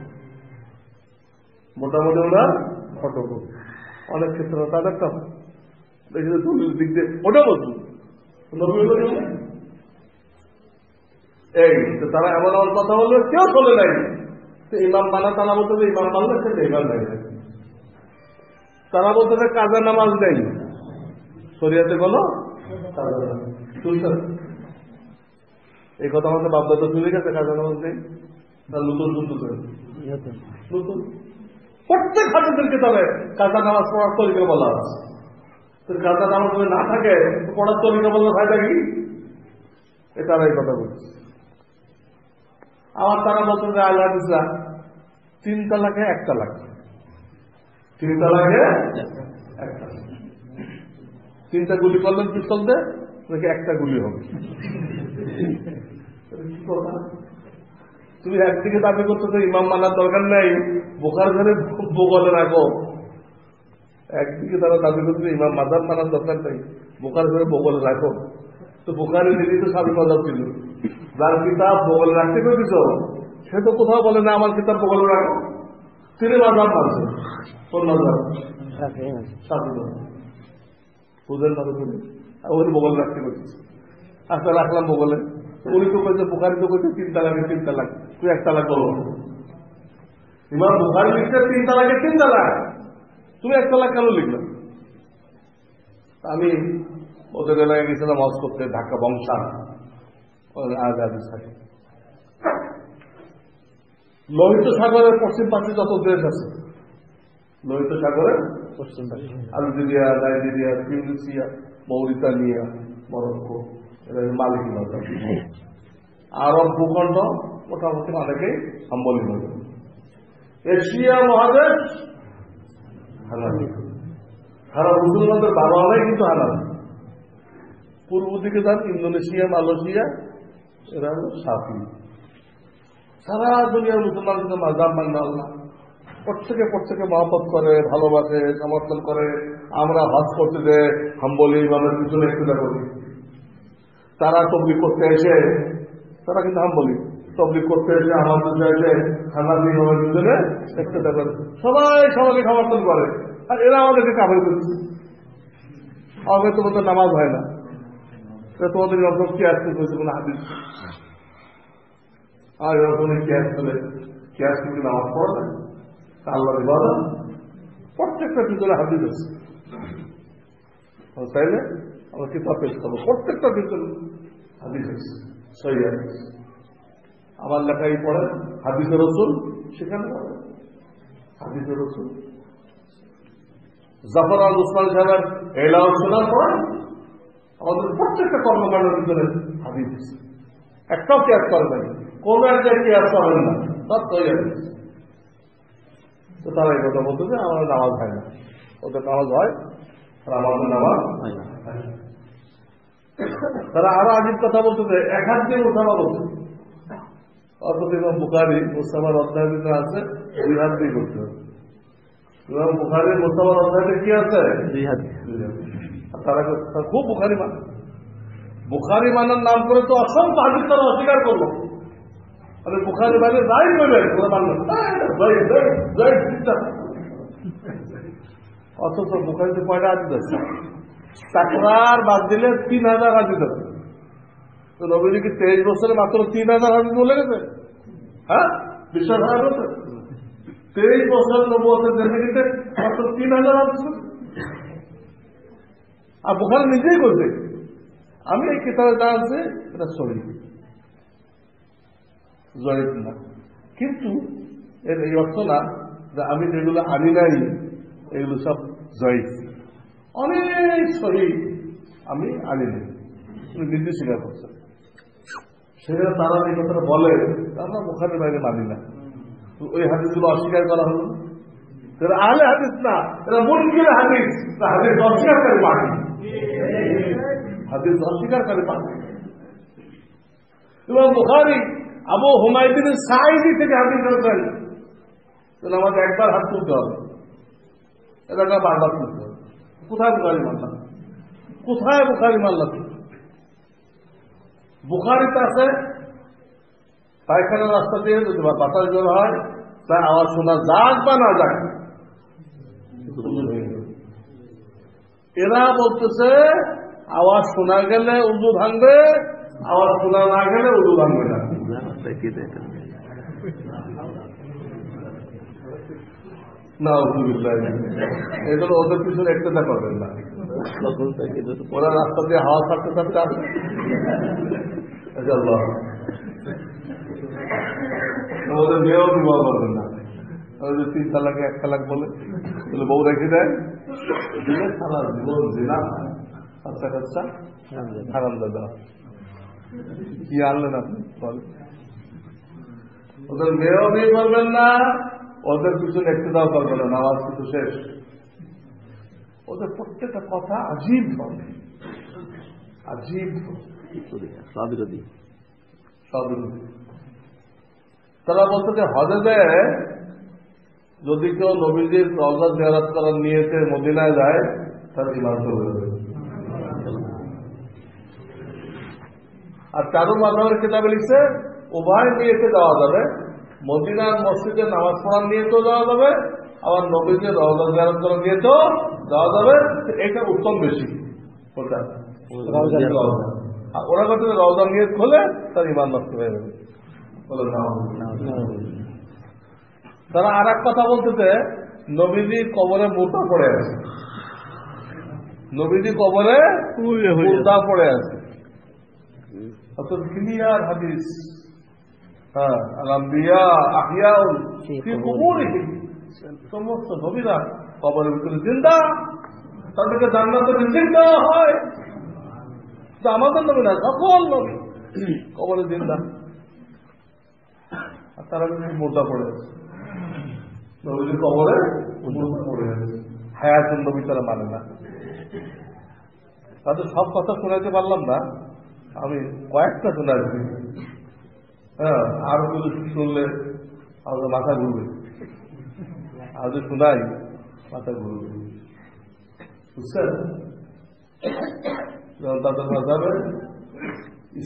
অনেক ক্ষেত্রে তার একটা দেখি দলিল দিক দিয়ে ওটা বলতো এই। তারা এমন এমন কথা বললো কেউ চলে নাই। ইমাম মানা তারা বলতে ইমাম মানলে সে ইমাম নাই। তারা বলতে কাজা নামাজ নেই, শরিয়াতে বলো এই কথা আমাদের বাপদাদা চলে গেছে, কাজা নামাজ নেই। নতুন প্রত্যেক হাদিসের কিতাবে কাজা নামাজ পড়ার তরিকা বলা আছে। কাজা নামাজ যদি না থাকে পড়ার তরিকা বললে ফায়দা কি? তারা এই কথা বলছে। আবার তারা বলতে যে আল হাদিসরা 3 তালাকে 1 তালাক, 3 তালাকে 1 তালাক। 3টা গুলি করলেন পিস্তল দিয়ে, নাকি 1টা গুলি হবে? তুমি একদিকে দাবি করতেছো ইমাম মানার দরকার নাই, বোকার ঘরে বগলে রাখো। একদিকে তারা দাবি করছে ইমাম মাদার মানার দরকার নাই, বোকার ঘরে বগলে রাখো। তো বোকারে নিজেই তো স্বামী মজাব ছিল, যার কিতাব বগলে রাখতে পেরেছ সে তো কোথাও বলে না আমার কিতাব বগলে রাখো। তিনি মাদার মানছে, কোন মাদার? বুঝলেন না? ওই বগলে রাখতে পেরেছে। আচ্ছা রাখলাম বগলে, উনি তো কইছে বুখারি তো কইছে 3 তালাকে 3 তালাক, তুই 1 তালাক বলো। ইমাম বুখারি লিখছে 3 তালাকে 3 তালাক, তুমি 1 তালাক কেন লিখলো? আমি ওদের এলাকায় গেছিলাম হজ করতে, ঢাকা বংশাল আজাদি থাকে। লোহিত সাগরের পশ্চিম পাশে যত দেশ আছে, লোহিত সাগরের পশ্চিম পাশে Algeria, Nigeria, Tunisia, Mauritania, Morocco, মালিকি মাযহাব। আরব ভূখণ্ড মোটামুটি অনেকেই হাম্বলি মাযহাব। এশিয়া মহাদেশ হানাফি, সারা মুসলমানদের 12 আনাই কিন্তু হানাফি। পূর্ব দিকে যান ইন্দোনেশিয়া, মালয়েশিয়া, এরা হল শাফি। সারা দুনিয়ার মুসলমান কিন্তু মাযহাব মানে আল্লাহ, প্রত্যেকে মহব্বত করে, ভালোবাসে, সমর্থন করে। আমরা হজ করতে যে হাম্বলি ইমামের পিছনে ইক্তেদা করি। তারা তবলিগ করতে এসে, তারা কিন্তু হাম্বলি, তবলিগ করতে এসে আমাদের এসে হানাফি ইমামের পিছনে ইক্তেদা করে। সবাই সবাইকে সমর্থন করে, আর এরা আমাদেরকে কাফের করছে। আমাদের তোমাদের নামাজ হয় না, তোমাদের রকম কেয়াস করছে কোনো হাদিস, আর এরকম কেয়াস করে কেয়াস কিন্তু নামাজ পড়ে না, আল্লাহ ইবাদত। প্রত্যেকটা পিছনে হাদিস আছে, চাইলে আমরা কিতাব পেশ করবো, প্রত্যেকটা পিছনে হাদিস আছে, সহিহ হাদিস। আমার লেখাই পড়ে হাদিসের রাসূল, সেখানে পড়ে হাদিসের রাসূল। জাফর আল উসমান সাহেবের এলাও শোনার পর আমাদের প্রত্যেকটা কর্মকাণ্ডের ভিতরে হাদিস আছে, একটাও কেয়াস করে নাই, কোন এক জায়গায় কেয়াস করেন না, সব সহিহ হাদিস। তো তারা এই কথা বলতে যে আমার নামাজ হয় না, ওদের নামাজ হয় আর আমাদের নামাজ হয় না। তারা আরো আজিব কথা বলতে যে 1 হাত দিয়ে মুসাফা বলছে, অথচ ইমাম বুখারী মুসাফার অধ্যায়ের ভিতরে আছে 2 হাত দিয়ে করতে হবে। ইমাম বুখারীর মুসাফার অধ্যায়তে কি আছে? 2 হাত। তারা খুব বুখারী মানে, বুখারী মানার নাম করে তো অসংখ্য হাদিস তারা অস্বীকার করলো। আরে বুখারী মানে যাই করবেন ওরা মানবেন, অথচ বুখারীতে 5টা হাদিস আছে, তাকরার বাদ দিলে 3000 হাদিস আছে। তো নবীজি কি 23 বছরে মাত্র 3000 হাদিস বলে গেছে? হ্যাঁ, বিশ্বাস হয় বলতে 23 বছর নবুয়তের জিন্দেগিতে মাত্র 3000 হাদিস। আর বুখারী নিজেই বলছে আমি এই কিতাবে যা আছে এটা সহিহ, জয়ীফ না। কিন্তু এর এই অর্থ না যে আমি যেগুলো আনি নাই এগুলো সব জয়ীফ, অনেক সহিহ আমি আনি নাই, নিজে স্বীকার করছে। সেখানে তারা এই কথাটা বলে আমরা বুখারীর বাইরে মানি না, ওই হাদিসগুলো অস্বীকার করা হলো। এরা আহলে হাদিস না, এরা মুনকির হাদিস, হাদিস অস্বীকারকারী পার্টি, হাদিস অস্বীকারকারী পার্টি। এবং বুখারী আবু হুমায়দিন সাঈদী থেকে হাদিস করেছেন, তাহলে আমাদের একবার হাত তুলতে হবে, এটা বারবার তুলতে হবে। কোথায় বুখারী মানলাম? কোথায় বুখারী মানলাম? বুখারীতে আছে পায়খানার রাস্তা দিয়ে যদি বাতাস জোর হয় তাই আওয়াজ শোনা যাক বা না যাক, এরা বলতেছে আওয়াজ শোনা গেলে উযু ভাঙবে, আওয়াজ শোনা না গেলে উযু ভাঙবে না। না এগুলো ওদের পিছনে একটা করবেন না, ওরা রাস্তা দিয়ে হাওয়া ছাড়তে ছাড়তে আসবে। ওদের মেয়েও বিবাহ করবেন না, 3 তালাকে 1 তালাক বলে বউ রেখে দেয়, দিলে সারা জীবন জিনা বাচ্চা কাচ্চা হারামজাদা। কি আনলেন আপনি? ওদের মেয়েও বিয়ে করবেন না, ওদের পিছনে একটু দাও করবে না, নামাজ কিন্তু শেষ। ওদের প্রত্যেকটা কথা আজীব হবে, আজীব, সবিরোধী। তারা বলতে যে হজে দেয় যদি কেউ নবীজির রওজা জিয়ারত করার নিয়েতে মদিনায় যায় তার ঈমান চলে যাবে। আর চারু মাযহাবের কিতাবে লিখছে উভয় নিয়েতে যাওয়া যাবে, মদিনার মসজিদে নামাজ পড়ার নিয়েতেও যাওয়া যাবে, আবার নবীজির রওজা জিয়ারত করার নিয়েতেও যাওয়া যাবে। এটা উত্তম বেশি। ওটা ওরা কথা রওজা নিয়ত খোলে তার ঈমান নষ্ট হয়ে যাবে। তারা আর এক কথা বলতেছে নবীজি কবরে মুর্দা পড়ে আছে, নবীজি কবরে মুর্দা পড়ে আছে। অত ক্লিয়ার হাদিস, হ্যাঁ, আল-আম্বিয়া আহইয়াউন ফি কুবুরিহিম, সমস্ত নবীরা কবরের ভিতরে জিন্দা, তাদেরকে জান্নাতে রিজিক দেওয়া হয়। আমাদের নবী না, সকল নবী কবরে জিন্দা। আর তারা মুর্দা পড়ে আছে, নবীজির কবরে মুর্দা পড়ে আছে। হায়াতুন নবী তারা মানে না। তাদের সব কথা শোনাতে পারলাম না, আমি কয়েকটা শোনাচ্ছি। হ্যাঁ, আরো কিছু শুনলে আমাদের মাথা ঘুরবে, আর যদি শোনাই মাথা ঘুরবে, বুঝছেন? তাদের মাঝাবে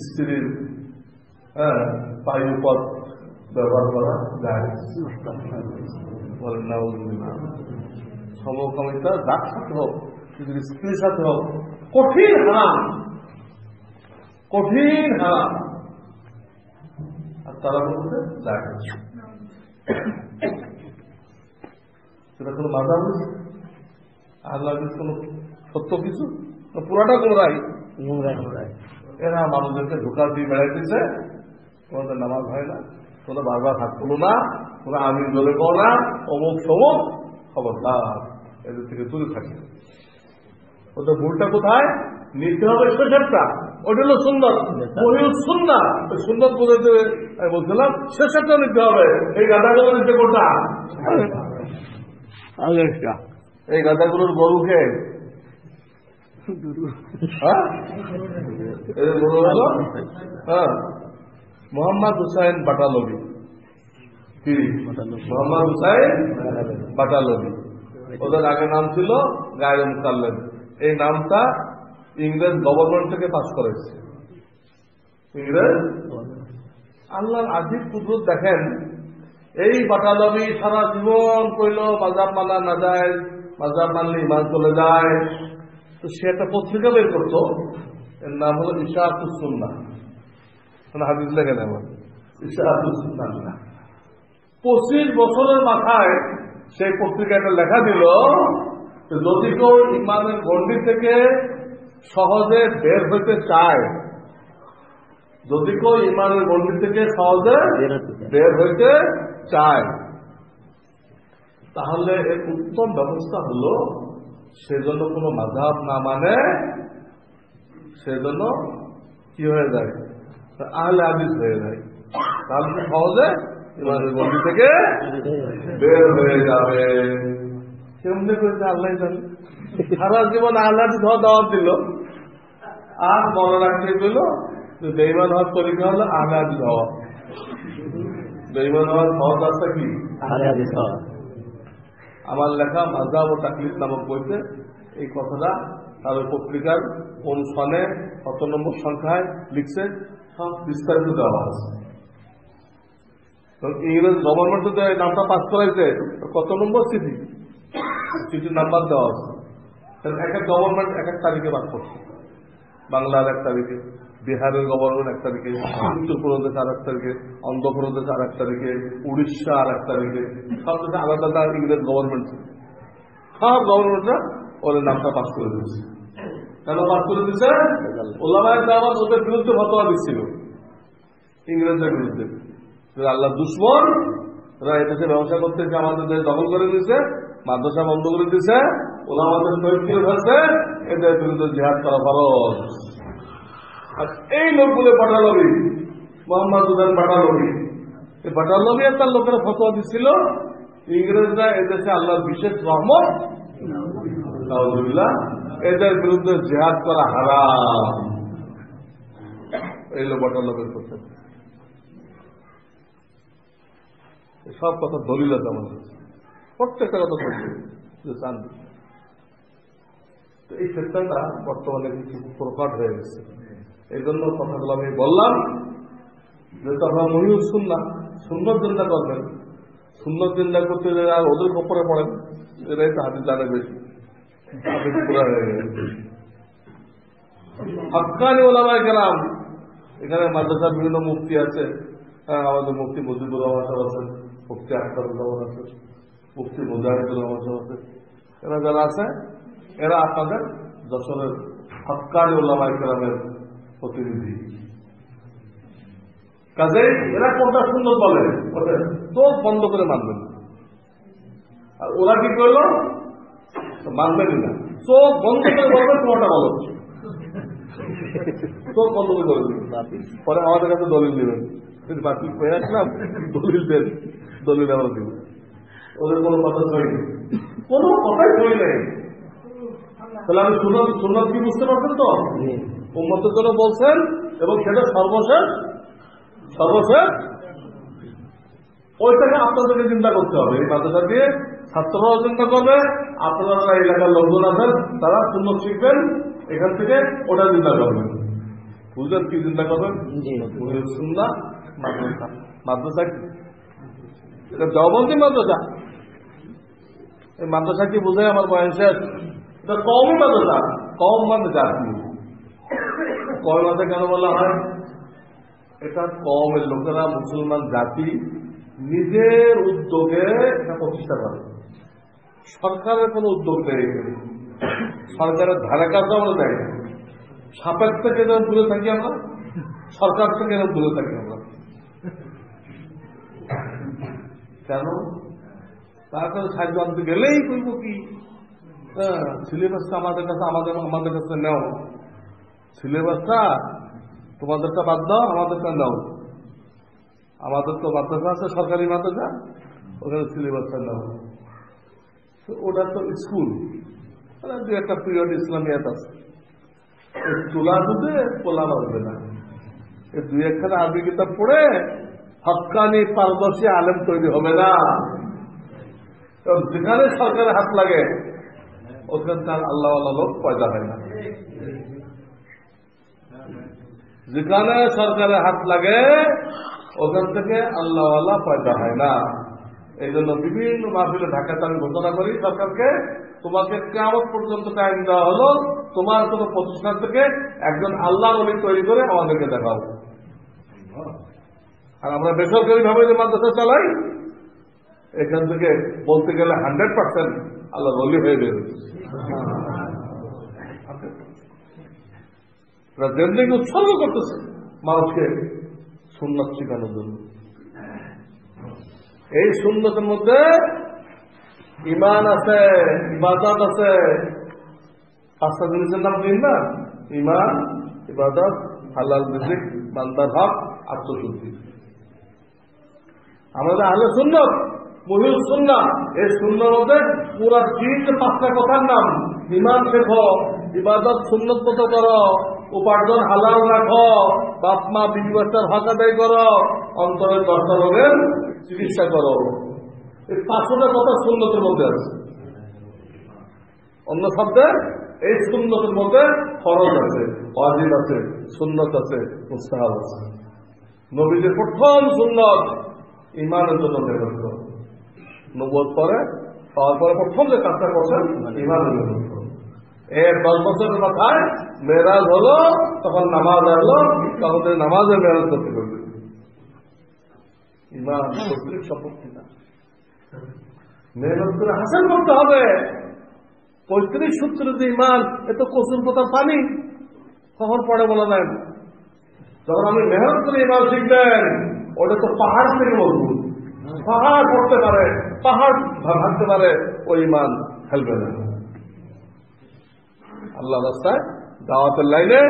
স্ত্রীর পায়ুপথ ব্যবহার করা যায়, বলেন না? সমকামিতা যার সাথে হোক, যদি স্ত্রীর সাথে হোক, কঠিন হারাম, কঠিন হারাম। আর তারা বলতে যায় সেটা কোনো মাথা বুঝছে আল্লাহ কোন সত্য কিছু, পুরাটা কোনো রাই। এরা মানুষদেরকে ধোকা দিয়ে বেড়াইতেছে, তোমাদের নামাজ হয় না, তোমরা বারবার হাত তোলো না, তোমরা আমি জলে পাও না, অমুক সমুক, খবরদার এদের থেকে দূরে থাকে। ওদের ভুলটা কোথায় নিতে হবে? শেষেরটা, ওইটা হলো সুন্দর, ওই সুন্দর সুন্দর বলে দেবে। আমি বলছিলাম শেষেরটা নিতে হবে। এই গাদাগুলো নিতে কোনটা? এই গাদাগুলোর গরুকে মোহাম্মদ হুসাইন বাটালবি, মোহাম্মদ হুসাইন বাটালবি, ওদের আগে নাম ছিল গায়রে মুকাল্লেদ। এই নামটা ইংরেজ গভর্নমেন্ট থেকে পাস করেছে। ইংরেজ আল্লাহর আজিব কুদরত দেখেন, এই বাটালবি সারা জীবন কইল মাযহাব মানা না যায়, মাযহাব মানলে ঈমান চলে যায়। তো সে একটা পত্রিকা বের করতো, এর নাম হলো ইশাআতুস সুন্নাহ, হাদিস লেখে নেব ইশাআতুস সুন্নাহ। 25 বছরের মাথায় সেই পত্রিকাটা লেখা দিল যদি কেউ ঈমানের গণ্ডি থেকে সহজে বের হইতে চায়, যদি কেউ ঈমানের গণ্ডি থেকে সহজে বের হইতে চায়, তাহলে এর উত্তম ব্যবস্থা হলো সেজন্য কোনো মাযহাব না মানে, সেজন্য কি হয়ে যায়? আহলে হাদিস হয়ে যায়। তাহলে সহজে ঈমানের গণ্ডি থেকে বের হয়ে যাবে। কেমনি করেছে আল্লাহ জানে। সারা জীবন আহলে হাদিস হওয়া দাওয়াত দিল, আর মনে রাখতে পেল বেঈমান হওয়ার তরিকা হলো আহলে হাদিস হওয়া। বেঈমান হওয়ার সহজ রাস্তা কি? আহলে হাদিস হওয়া। আমার লেখা মাযহাব ও তাকলিদ নামক বইতে এই কথাটা তার পত্রিকার কোন সনে কত নম্বর সংখ্যায় লিখছে সব বিস্তারিত দেওয়া আছে। ইংরেজ গভর্নমেন্ট নামটা পাস করাইছে, কত নম্বর চিঠি, চিঠির নাম্বার দেওয়া আছে। এক এক গভর্নমেন্ট এক এক তারিখে পাস করছে। বাংলার 1 তারিখে, বিহারের গভর্নমেন্ট 1 তারিখে, উত্তরপ্রদেশ আর 1 তারিখে, অন্ধ্রপ্রদেশ আর 1 তারিখে, উড়িষ্যা আর 1 তারিখে, সব দেশে আলাদা আলাদা ইংরেজ গভর্নমেন্ট। সব গভর্নমেন্টরা ওদের নামটা পাস করে দিচ্ছে। কেন পাস করে দিচ্ছে? ওলামায়ে দাওয়াত ওদের বিরুদ্ধে ফতোয়া দিচ্ছিল, ইংরেজদের বিরুদ্ধে। আল্লাহ দুশ্মন, ওরা এদেশে ব্যবসা করতেছে, আমাদের দেশ দখল করে দিচ্ছে, মাদ্রাসা বন্ধ করে দিচ্ছে, ওলামাদের শহীদ করে ফেলছে, এদের বিরুদ্ধে জিহাদ করা ফরজ। আর এই লোকগুলো বাটালবি, মোহাম্মদ হুসাইন বাটালবি, এই বাটালবি আর তার লোকেরা ফতোয়া দিচ্ছিল ইংরেজরা এদেশে আল্লাহর বিশেষ রহমত, নাউযুবিল্লাহ, এদের বিরুদ্ধে জিহাদ করা হারাম। এই লোক বাটালবির করতে সব কথা দলিল আছে আমার কাছে, প্রত্যেকটা কথা দলিল চান। তো এই ফেতনাটা বর্তমানে কিছু প্রকট হয়ে গেছে। এই জন্য কথাগুলো আমি বললাম, যেহেতু আপনারা মহিউল সুন্নাহ, সুন্নত চিন্তা করবেন, সুন্নত চিন্তা করতে আর ওদের খপরে পড়েন, এরাই তো হাদিস জানে বেশি, হাদিস পুরা হয়ে গেছে। হক্কানি ওলামায়ে কেরাম, এখানে মাদ্রাসার বিভিন্ন মুফতি আছে, আমাদের মুফতি মুজিবুর রহমান সাহেব আছেন, মুফতি আখতারুর রহমান আছে, মুফতি মুজাহিদুর রহমান সাহেব আছে, এরা যারা আছে এরা আপনাদের যশোরের হক্কানি ওলামায়ে কেরামের প্রতিনিধি। কাজেই এরা কোনটা সুন্দর বলে চোখ বন্ধ করে মানবেন, আর ওরা কি করলো মানবেনই না, চোখ বন্ধ করে বলবেন তোমারটা বলো, চোখ বন্ধ করে বলবেন, পরে আমাদের কাছে দলিল নেবেন, বাকি হয়ে আসলাম দলিল দেন, দলিল আমরা দিব, ওদের কোনো কথা ধরি নেই, কোনো কথাই ধরি নেই। তাহলে আমি সুন্নাত কি বুঝতে পারছেন তো, উম্মতের জন্য বলছেন এবং সেটা সর্বশেষ ওইটাকে আপনাদেরকে চিন্তা করতে হবে। এই মাদ্রাসা দিয়ে ছাত্ররাও চিন্তা করবে, আপনারা এলাকার লোকজন আছেন তারা সুন্নাত শিখবেন, এখান থেকে ওটা চিন্তা করবেন। বুঝলেন কি চিন্তা করবেন? সুন্নাহ মাদ্রাসা, মাদ্রাসা এটা দেওবন্দি মাদ্রাসা, এই মাদ্রাসা কি বুঝে আমার বয়স শেষ, এটা কওমি মাদ্রাসা, কওম মানে জাতি। কওমি মাদ্রাসা কেন বলা হয়? এটা কওমের লোকেরা, মুসলমান জাতি নিজের উদ্যোগে এটা প্রতিষ্ঠা করে, সরকারের কোন উদ্যোগ নেই, সরকারের ধারে কাছে আমরা দেয় না। সাপের থেকে যেন দূরে থাকি আমরা, সরকার থেকে যেন দূরে থাকি আমরা। কেন? তার কাছে সাহায্য আনতে গেলেই করবো কি, সিলেবাসটা আমাদের কাছে নেও, সিলেবাসটা তোমাদেরটা বাদ দাও, আমাদেরটা নাও। আমাদের তো মাদ্রাসা আছে, সরকারি মাদ্রাসা, ওখানে সিলেবাসটা নাও। ওটা তো স্কুল, দু একটা পিরিয়ড ইসলামিয়াত আছে, তোলা দুধে পোলা মারবে না, এই দুই একখানা আরবি কিতাব পড়ে হক্কানি পারদর্শী আলেম তৈরি হবে না। যেখানে সরকারের হাত লাগে ওখানকার আল্লাহ লোক পয়দা হয় না, যেখানে সরকারের হাত লাগে ওখান থেকে আল্লাহ পয়দা হয় না। এই জন্য বিভিন্ন মাহফিলে ঢাকাতে আমি ঘোষণা করি সরকারকে, তোমাকে কিয়ামত পর্যন্ত টাইম দেওয়া হলো, তোমার কোন প্রতিষ্ঠান থেকে একজন আল্লাহর ওলি তৈরি করে আমাদেরকে দেখাও। আর আমরা বেসরকারি ভাবে যে মাদ্রাসা চালাই, এখান থেকে বলতে গেলে 100% আল্লাহর ওলি হয়ে যাবে। জিন্দেগি উৎসর্গ করতেছে মানুষকে সুন্নাত শেখানোর জন্য। এই সুন্নতের মধ্যে ঈমান আছে, ইবাদত আছে, 5টা জিনিসের নাম দিন না, ঈমান, ইবাদত, হালাল রিজিক, বান্দার হক, আত্মশুদ্ধি। আমাদের আহলে সুন্নাত, মুহিউস সুন্নাহ, এই সুন্নাহর মধ্যে পুরা দিন 5টা কথার নাম, ঈমান শেখো, ইবাদত সুন্নত মতো করো, উপার্জন হালাল রাখো, বাপ মা বিবি বাচ্চার হক আদায় করো, অন্তরের 10টা রোগের চিকিৎসা করো। এই 5টা কথা সুন্নতের মধ্যে আছে। অন্য শব্দে এই সুন্নতের মধ্যে ফরজ আছে, ওয়াজিব আছে, সুন্নত আছে, মুস্তাহাব আছে। নবীদের প্রথম সুন্নত ঈমানের জন্য মেহনত করো। নবুয়ত পরে পাওয়ার পরে প্রথম যে কাজটা করছেন ঈমানের মেহনত করো। 10 বছরের মাথায় মেরাজ হলো, তখন নামাজ আসলো, তখন নামাজের মেহনত করতে করবে। ঈমান কর্তৃক সম্পত্তি না, মেহনত করে হাসিল করতে হবে। 35 সূত্রে যে ঈমান, এত কসুর কথা পানি কখন পড়ে বলা যায় না। যখন আমি মেহনত করে ঈমান শিখবেন, ওটা তো পাহাড় থেকে মজবুত, পাহাড় পড়তে পারে, পাহাড় ভাঙতে পারে, ওই ঈমান ফেলবে না। আল্লাহ রাস্তায় দাওয়াতের লাইনে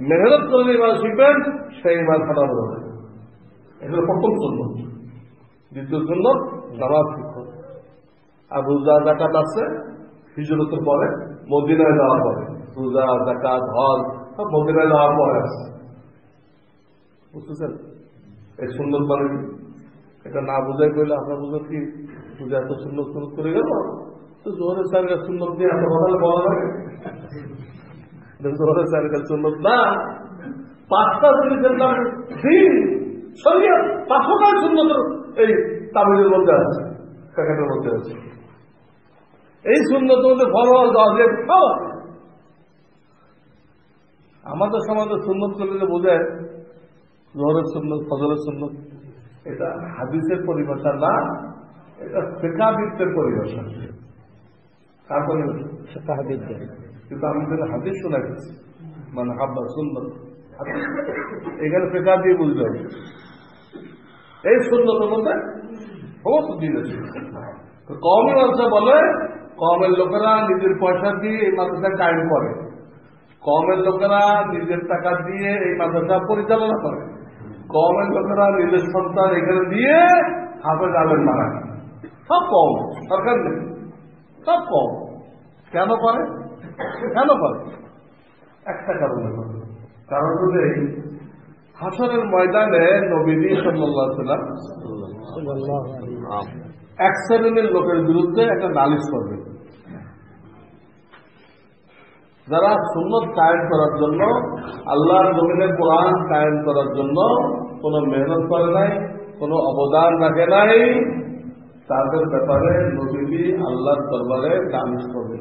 মেহনত করে ঈমান শিখবেন, সেই ঈমান ফাটানো হবে। এগুলো প্রথম সুন্নত। দ্বিতীয় সুন্নত নামাজ শিখো। আর রোজা যাকাত আছে হিজরতের পরে, মদিনায় যাওয়ার পরে। রোজা যাকাত হজ সব মদিনায় যাওয়ার পরে আছে, বুঝতেছেন? এই সুন্নত মানে এটা না বুঝাই করলে আপনার বুঝো কি পূজা এত সুন্দর সুন্দর করে গেল তো জোহরের চারিকার সুন্দর দিয়ে এত কথা বলা লাগে জোহরের চারিকার সুন্দর না 5টা জিনিসের নাম দিন শরীয়ত 500টাই সুন্দর এই তামিলের মধ্যে আছে প্যাকেটের মধ্যে আছে এই সুন্দর মধ্যে ফরজ অজেব সব আছে আমাদের সমাজে সুন্নত করলে বোঝায় জোহরের সুন্নত ফজরের সুন্নত এটা হাদিসের পরিভাষা না এটা ফিকহাবিদদের পরিভাষা কার পরিভাষা ফিকহাবিদদের কিন্তু আমি যেটা হাদিস শোনা গেছি মানে হাব্বা সুন্নত এখানে ফিকহা দিয়ে বুঝতে হবে এই সুন্নতের মধ্যে সমস্ত দিন আছে কওমি মাদ্রাসা বলে কওমের লোকেরা নিজের পয়সা দিয়ে এই মাদ্রাসা কায়েম করে কওমের লোকেরা নিজের টাকা দিয়ে এই মাদ্রাসা পরিচালনা করে কওমের লোকেরা নিজের সন্তান এখানে দিয়ে হাফেজ আলেম বানায় সব কম সরকার নেই সব কম কেন করে একটা কারণে কারণ হচ্ছে হাসরের ময়দানে নবীজি সাল্লাল্লাহু আলাইহি ওয়াসাল্লাম এক শ্রেণীর লোকের বিরুদ্ধে একটা নালিশ করবে যারা সুন্নত কায়েম করার জন্য আল্লাহর জমিনে কোরআন কায়েম করার জন্য কোনো মেহনত করে নাই কোনো অবদান রাখে নাই তাদের ব্যাপারে নবীজি আল্লাহর দরবারে নালিশ করবে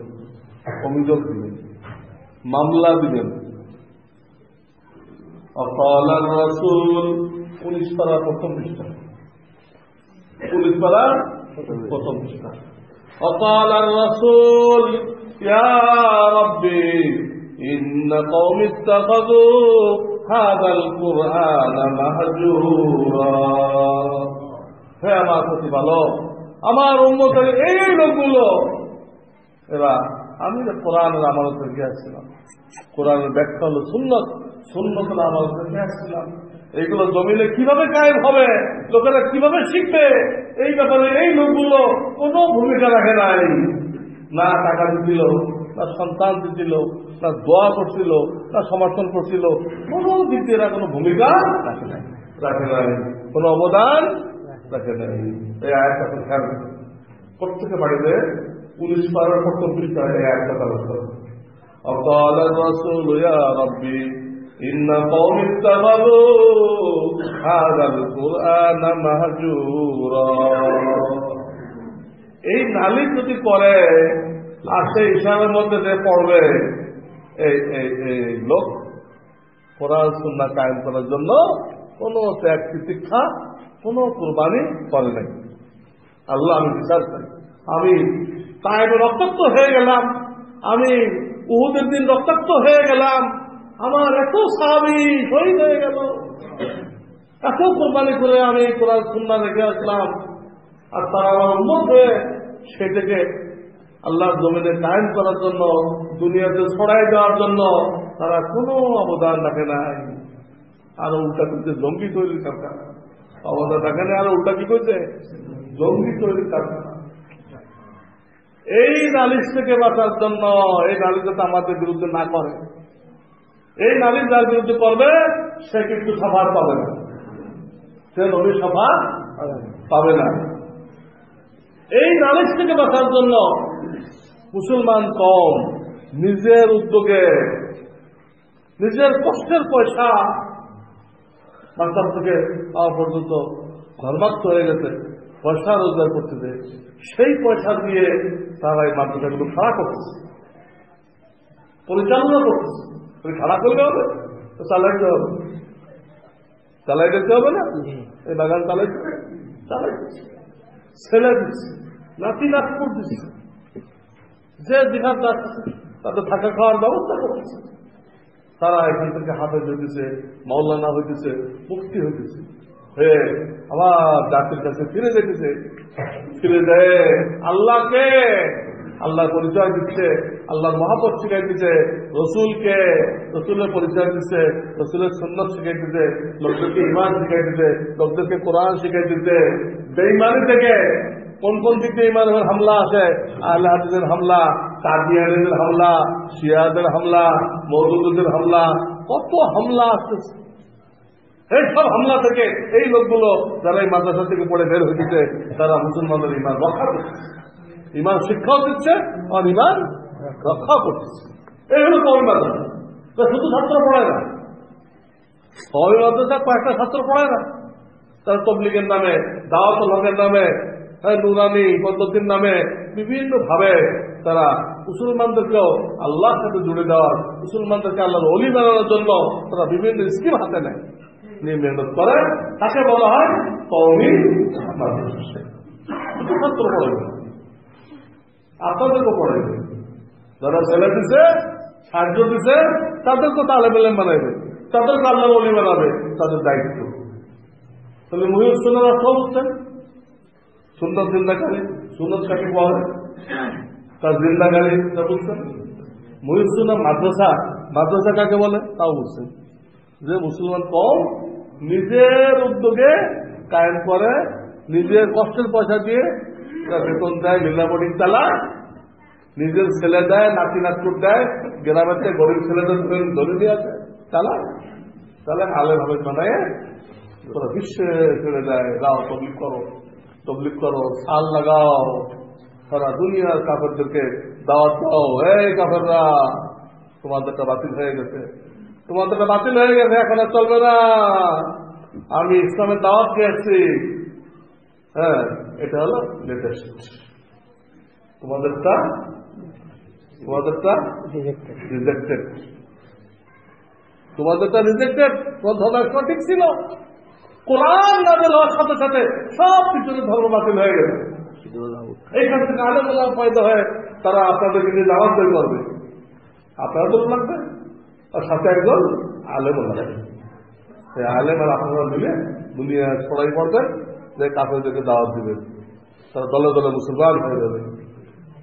অভিযোগ দিবেন মামলা দিবেন وقال الرسول 19 পারা প্রথম পৃষ্ঠা 19 পারা প্রথম পৃষ্ঠা وقال الرسول يا ربي إن قوم اتخذوا هذا القرآن مهجورا হে আমার প্রতিপালক আমার উম্মতের এই লোকগুলো এবার আমি কোরআনের আমানত থেকে আসছিলাম কোরআনের ব্যাখ্যা হলো সুন্নত সুন্নতের আমানত থেকে আসছিলাম এইগুলো জমিনে কিভাবে কায়েম হবে লোকেরা কিভাবে শিখবে এই ব্যাপারে এই লোকগুলো কোনো ভূমিকা রাখে নাই না টাকা দিছিল না সন্তান দিছিল না দোয়া করছিল না সমর্থন করছিল কোন দিক দিয়ে কোনো ভূমিকা রাখে নাই কোনো অবদান রাখে নাই এই আয়াতটা খেয়াল প্রত্যেকে বাড়িতে 19 পারার প্রথম পৃষ্ঠায় এই আয়াতটা আলোচনা وقال الرسول يا ربي إن قوم اتخذوا هذا القرآن مهجورا এই নালিশ যদি করে আর সেই ইসলামের মধ্যে যে পড়বে এই লোক কোরআন সুন্নাহ কায়েম করার জন্য কোন ত্যাগ শিক্ষা কোন কুরবানি করে নাই আল্লাহ আমি বিশ্বাস করি আমি তায়েবে রক্তাক্ত হয়ে গেলাম আমি উহুদের দিন রক্তাক্ত হয়ে গেলাম আমার এত সাহাবী শহীদ হয়ে গেল এত কোরবানি করে আমি কোরআন সুন্নাহ রেখে আসলাম আর তারা আমার উম্মত হয়ে সেটাকে আল্লাহর জমিনে কায়েম করার জন্য দুনিয়াতে ছড়াই দেওয়ার জন্য তারা কোনো অবদান রাখে নাই আর উল্টা করছে জঙ্গি তৈরির কারখানা অবদান রাখে নাই আর উল্টা কি করছে জঙ্গি তৈরির কারখানা এই নালিশ থেকে বাঁচার জন্য এই নালিশ যাতে আমাদের বিরুদ্ধে না করে এই নালিশ যার বিরুদ্ধে করবে সে কিন্তু সাফার পাবে না সে নবীর সাফার পাবে না এই নালিশ থেকে বাঁচার জন্য মুসলমান কম নিজের উদ্যোগে নিজের কষ্টের পয়সা মাস্টার থেকে পাওয়া পর্যন্ত ধর্মাত্ম হয়ে গেছে পয়সা রোজগার করতেছে সেই পয়সা দিয়ে তারা এই মাদ্রাসাগুলো খাড়া করতেছে পরিচালনা করতেছে খাড়া করলে হবে তো চালাইতে হবে চালাই দিতে হবে না এই বাগান চালাইতে চালাইতেছে ছেলে দিচ্ছে নাতি নাতপুর দিচ্ছে যে যেখান তাদের থাকা খাওয়ার ব্যবস্থা করতেছে তারা এখান থেকে হাফেজ হইতেছে মাওলানা হইতেছে মুফতি হইতেছে হয়ে আবার জাতির কাছে ফিরে যেতেছে ফিরে যায় আল্লাহকে আল্লাহর পরিচয় দিচ্ছে আল্লাহর মহাপত শিখাই দিচ্ছে রসুলকে রসুলের পরিচয় দিচ্ছে রসুলের সুন্নাত শিখাই দিচ্ছে লোকদেরকে ইমান শিখাই দিচ্ছে লোকদেরকে কোরআন শিখাই দিচ্ছে বেঈমানি থেকে কোন কোন দিক দিয়ে ইমানের হামলা আসে আহলে হাদিসের হামলা কাদিয়ানীদের হামলা শিয়াদের হামলা মওদুদীদের হামলা কত হামলা আসতেছে এই সব হামলা থেকে এই লোকগুলো যারা এই মাদ্রাসা থেকে পড়ে বের হয়েছে তারা মুসলমানদের ইমান রক্ষা করছে, ইমান শিক্ষাও দিচ্ছে আর ইমান রক্ষা করতেছে। এই হলো কওমি মাদ্রাসা। শুধু ছাত্র পড়ায় না, কওমি মাদ্রাসা কয়েকটা ছাত্র পড়ায় না, তারা তবলিগের নামে, দাওয়াতুল হকের নামে, নুরানি পদ্ধতির নামে বিভিন্ন ভাবে তারা মুসলমানদেরকেও আল্লাহর সাথে জুড়ে দেওয়ার, মুসলমানদেরকে আল্লাহর ওলি বানানোর জন্য তারা বিভিন্ন স্কিম হাতে নেয়, নিয়ে মেহনত করে। তাকে বলা হয় কওমি মাদ্রাসা। ছাত্র পড়াবে, আপনাদেরকে পড়াইবে, যারা ছেলে দিছে, সাহায্য দিছে, তাদেরকে তালেব ইলম বানাইবে, তাদেরকে আল্লাহর ওলি বানাবে, তাদের দায়িত্ব। তাহলে মুহিউস সুন্নাহর অর্থ বুঝছেন? সুন্নাত জিন্দাকারী, সুন্নাত কাকে বলে, তার জিন্দাকারী তা বুঝছেন? মুহিউস সুন্নাহ মাদ্রাসা, মাদ্রাসা কাকে বলে তাও বুঝছেন। যে মুসলমান কম নিজের উদ্যোগে কায়েম করে, নিজের কষ্টের পয়সা দিয়ে বেতন দেয়, মিলামটি চালায়, নিজের ছেলে দেয়, নাতি নাতকুর দেয়, গ্রামেতে গরিব ছেলেদের ধরে দিয়ে আছে, চালায়, তাহলে আলেম হবে বানায় তোরা বিশ্বে ছেড়ে দেয়, যাও তবলিগ করো, সাল লাগাও, সারা দুনিয়ার কাফেরদেরকে দাওয়াত দাও, এই কাফেররা তোমাদেরটা বাতিল হয়ে গেছে, তোমাদেরটা বাতিল হয়ে গেছে, এখন আর চলবে না, আমি ইসলামের দাওয়াত খেয়ে আসছি। হ্যাঁ, এটা হলো লেটেস্ট। তোমাদেরটা রিজেক্টেড, তোমাদেরটা রিজেক্টেড। প্রথম একটা ঠিক ছিল, কোরআন নাযিল হওয়ার সাথে সাথে সব কিছুর ধর্ম বাতিল হয়ে গেছে। এইখান থেকে আলেম ওলামা পয়দা হয়ে তারা আপনাদেরকে নিয়ে দাওয়াত তৈরি করবে, আপনারা তো লাগবে, আর সাথে একজন আলেম লাগবে। সেই আলেম আর আপনারা মিলে দুনিয়া ছড়াই পড়বেন, যে কাফেরদেরকে দাওয়াত দিবেন, তারা দলে দলে মুসলমান হয়ে যাবে,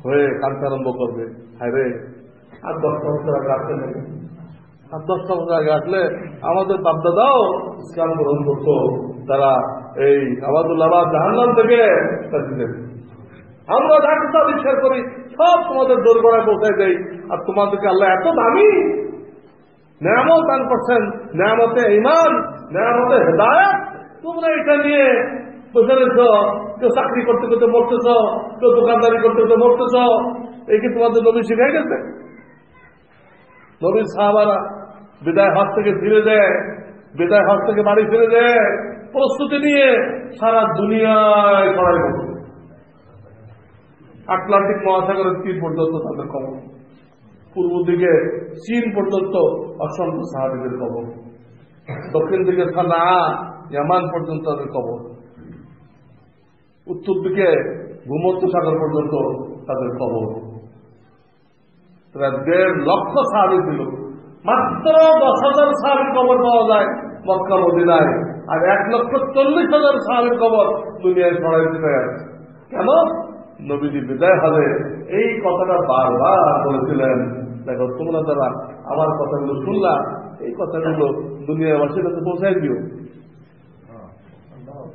হয়ে কাঁদতে আরম্ভ করবে। হ্যাঁ রে, আর 10টা বছর আগে আসতে নেই, আর 10টা বছর আগে আসলে আমাদের বাপদাদাও ইসলাম গ্রহণ করতো, তারা এই আবাদুল্লাহ জাহান্নাম থেকে আমরা যা কিছু আবিষ্কার করি সব তোমাদের দোরগোড়ায় পৌঁছায় দেই, আর তোমাদেরকে আল্লাহ এত দামি নেয়ামত দান করছেন, নেয়ামতে ঈমান, নেয়ামতে হেদায়েত, তোমরা এটা নিয়ে বসে রয়েছ, কেউ চাকরি করতে করতে মরতেছ, কেউ দোকানদারি করতে করতে মরতেছ। এই কি তোমাদের নবী শিখাই গেছে? নবীর সাহাবারা বিদায় হজ থেকে ফিরে যায়, বিদায় হজ থেকে বাড়ি ফিরে যায়, প্রস্তুতি নিয়ে সারা দুনিয়ায় ছড়াই করছে। আটলান্টিক মহাসাগরের তীর পর্যন্ত তাদের খবর, পূর্ব দিকে চীন পর্যন্ত অসংখ্য সাহাবীদের খবর, দক্ষিণ দিকে সানা ইয়ামান পর্যন্ত তাদের খবর, উত্তর দিকে ভূমধ্য সাগর পর্যন্ত তাদের খবর। 1.5 লক্ষ সাহাবী ছিল, মাত্র 10,000 সাহাবীর খবর পাওয়া যায় মক্কা মদিনায়, আর 1,40,000 সাহাবীর খবর দুনিয়ায় ছড়াই দিতে আছে। কেন? নবীজি বিদায় হলে এই কথাটা বারবার বলেছিলেন, দেখো তোমরা যারা আমার কথাগুলো শুনলা, এই কথাগুলো দুনিয়াবাসীর কাছে পৌঁছাই দিও।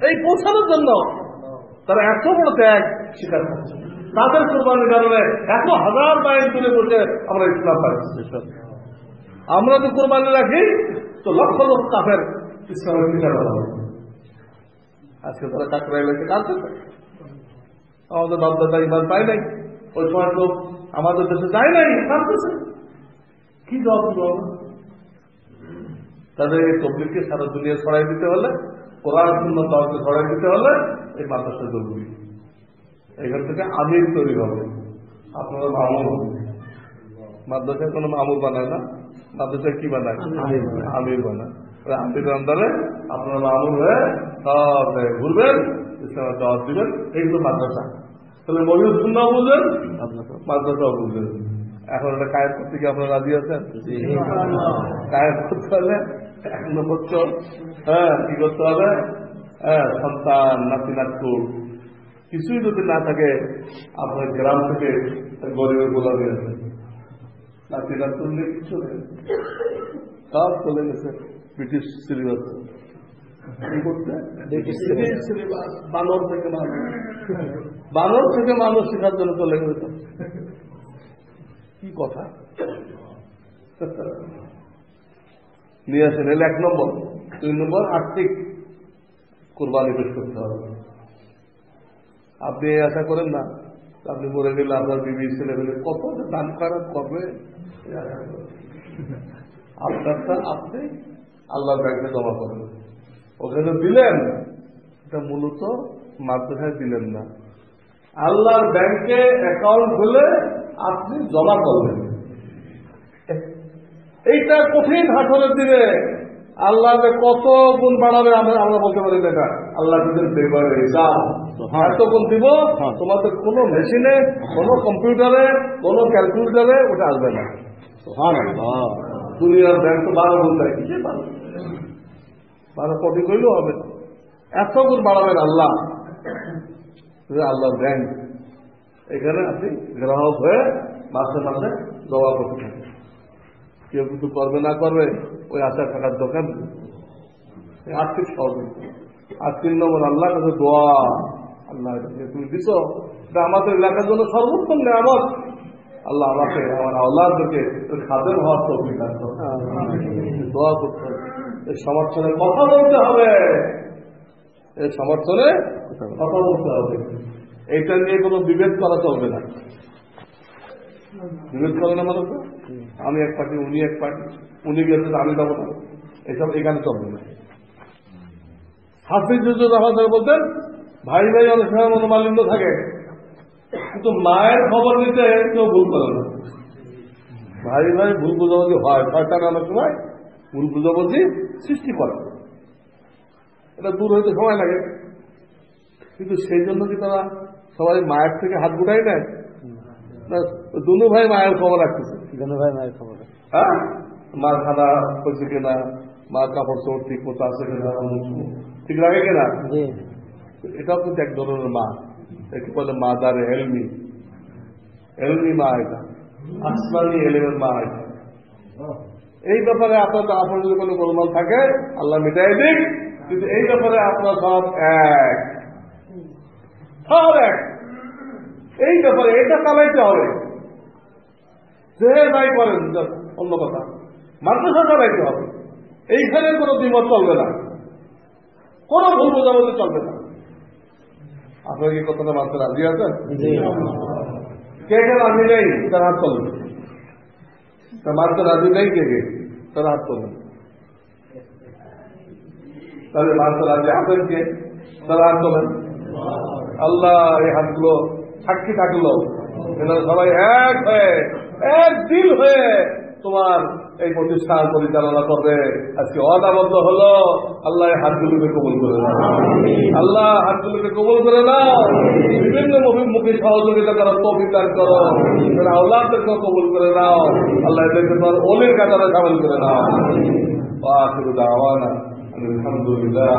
এই পৌঁছানোর জন্য তারা এত বড় ত্যাগ স্বীকার করছে, তাদের কোরবানির কারণে 1,000 মাইল দূরে বসে আমরা ইসলাম পাচ্ছি। আমরা যদি কোরবানি রাখি তো লক্ষ লক্ষ কাফের ইসলামের স্বীকার হবে। আজকে তারা কাকরা এলাকায় কাঁদতেছে, আমাদের বাপদাদা ইমান পায় নাই, ওই সময় লোক আমাদের দেশে যায় নাই, কাঁদতেছে। কি জবাব দিব? তাদের এই তবলিগকে সারা দুনিয়া ছড়াই দিতে হলে, কোরআন সুন্নাহ দাওয়াতকে ছড়াই দিতে হলে এই মাদ্রাসা জরুরি। এখান থেকে আমির তৈরি হবে, আপনারা মামুর হবে। মাদ্রাসায় কোনো মামুর বানায় না, মাদ্রাসায় কি বানায়? আমির বানায়। আমির আন্দারে আপনারা মামুর হয়ে সব ঘুরবেন, ইসলামের দাওয়াত দিবেন, এইগুলো মাদ্রাসা। তাহলে মহিউস সুন্নাহ বুঝলেন, মাদ্রাসাও বুঝলেন। এখন এটা কায়েম করতে কি আপনারা রাজি আছেন? কায়েম করতে হলে 1 নম্বর কি করতে হবে? সন্তান, নাতি নাতকুর কিছুই যদি না থাকে, আপনার গ্রাম থেকে গরিবের গোলামি আছে, নাতি নাতকুর নিয়ে কিছু নেই, সব চলে গেছে ব্রিটিশ সিলেবাস। কি করতে? বানর থেকে মানুষ শেখার জন্য চলে গেছে। কি কথা নিয়ে আসেন? এলে 1 নম্বর 2 নম্বর আর্থিক কোরবানি পেশ করতে হবে। আপনি আশা করেন না আপনি মরে গেলে আপনার বিবি ছেলে গেলে কত দান খারাপ করবে। আপনারটা আপনি আল্লাহর ব্যাংকে জমা করেন, ওখানে দিলেন, এটা মূলত মাদ্রাসায় দিলেন না, আল্লাহর ব্যাংকে অ্যাকাউন্ট খুলে আপনি জমা করবেন। এইটা কঠিন হাসরের দিনে আল্লাহ কত গুণ বাড়াবে আমরা বলতে পারি না। এটা আল্লাহ দেবে এত গুণ দিব, তোমাদের কোনো মেশিনে, কোনো কম্পিউটারে, কোনো ক্যালকুলেটারে ওটা আসবে না। দুনিয়ার ব্যাংক তো 12 গুণ দেয়, 12 কোটি করলেও হবে, এত গুণ বাড়াবেন আল্লাহ। আল্লাহর ব্যাংক এখানে আপনি গ্রাহক হয়ে মাসে মাসে জমা করতে থাকেন। কেউ কিছু করবে না করবে ওই আশা টাকার দোকান আর্থিক সহযোগিতা। আর 3 নম্বর আল্লাহ কাছে দোয়া, আল্লাহ তুমি দিছ, আমাদের এলাকার জন্য সর্বোত্তম নিয়ামত, আল্লাহ আমাকে আমার আওলাদকে খাদেম হওয়ার তৌফিক দান করো। দোয়া করতে হবে, এই সমর্থনে কথা বলতে হবে, এই সমর্থনে কথা বলতে হবে। এইটা নিয়ে কোনো বিভেদ করা চলবে না। বিভেদ করে না মানুষ, আমি এক পার্টি, উনি এক পার্টি, উনি গেছেন আমি যাবো না, এসব এখানে চলবে না। হাফিজুর রহমান বলতেন ভাই ভাই অনেক সময় মনোমালিন্য থাকে, কিন্তু মায়ের খবর নিতে কেউ ভুল করে না। ভাই ভাই ভুল বুঝাবুঝি হয়, শয়তান অনেক সময় ভুল বুঝাবুঝি সৃষ্টি করে, এটা দূর হইতে সময় লাগে। কিন্তু সেই জন্য কি তারা সবাই মায়ের থেকে হাত গুটাই নেয়? দুনু ভাই মায়ের খবর রাখতেছে, দুনু ভাই মায়ের খবর, হ্যাঁ, মার খানা হয়েছে কিনা, মার কাপড় চোপড় ঠিক মতো আছে কিনা, ঠিক লাগে কিনা, এটাও কিন্তু এক ধরনের মা, একে বলে মাদার এলমি, এলমি মা, এটা আসমানি এলেমের মা। এটা এই ব্যাপারে আপনার যদি কোনো গোলমাল থাকে আল্লাহ মিটাই দিক, কিন্তু এই ব্যাপারে আপনার সব এক, সব এক। এই ব্যাপারে এটা চালাইতে হবে, যে যাই করেন অন্য কথা, মাদ্রাসা চালাইতে হবে। এইখানে কোনো দ্বিমত চলবে না, কোনো ভুল বোঝাবুঝি চলবে না। আপনার কি কথাটা মানতে রাজি আছেন? কে কে রাজি নেই তার হাত চলবে, মানতে রাজি নেই কে কে তার হাত চলবে। তাহলে মানতে রাজি আছেন কে, তার হাত চলেন। আল্লাহ এই হাতগুলো সাক্ষী থাকলো, এনারা সবাই এক হয়ে, এক দিল হয়ে তোমার এই প্রতিষ্ঠান পরিচালনা করবে। আজকে অদাবদ্ধ হলো, আল্লাহ হাতগুলোকে কবুল করে দাও, আল্লাহ হাতগুলোকে কবুল করে দাও, বিভিন্ন মুখী সহযোগিতা করা তৌফিক দান করো, আওলাদদেরকেও কবুল করে দাও, আল্লাহ এদেরকে তোমার ওলির কাতারে শামিল করে দাও। আখিরু দাওয়ানা আলহামদুলিল্লাহ।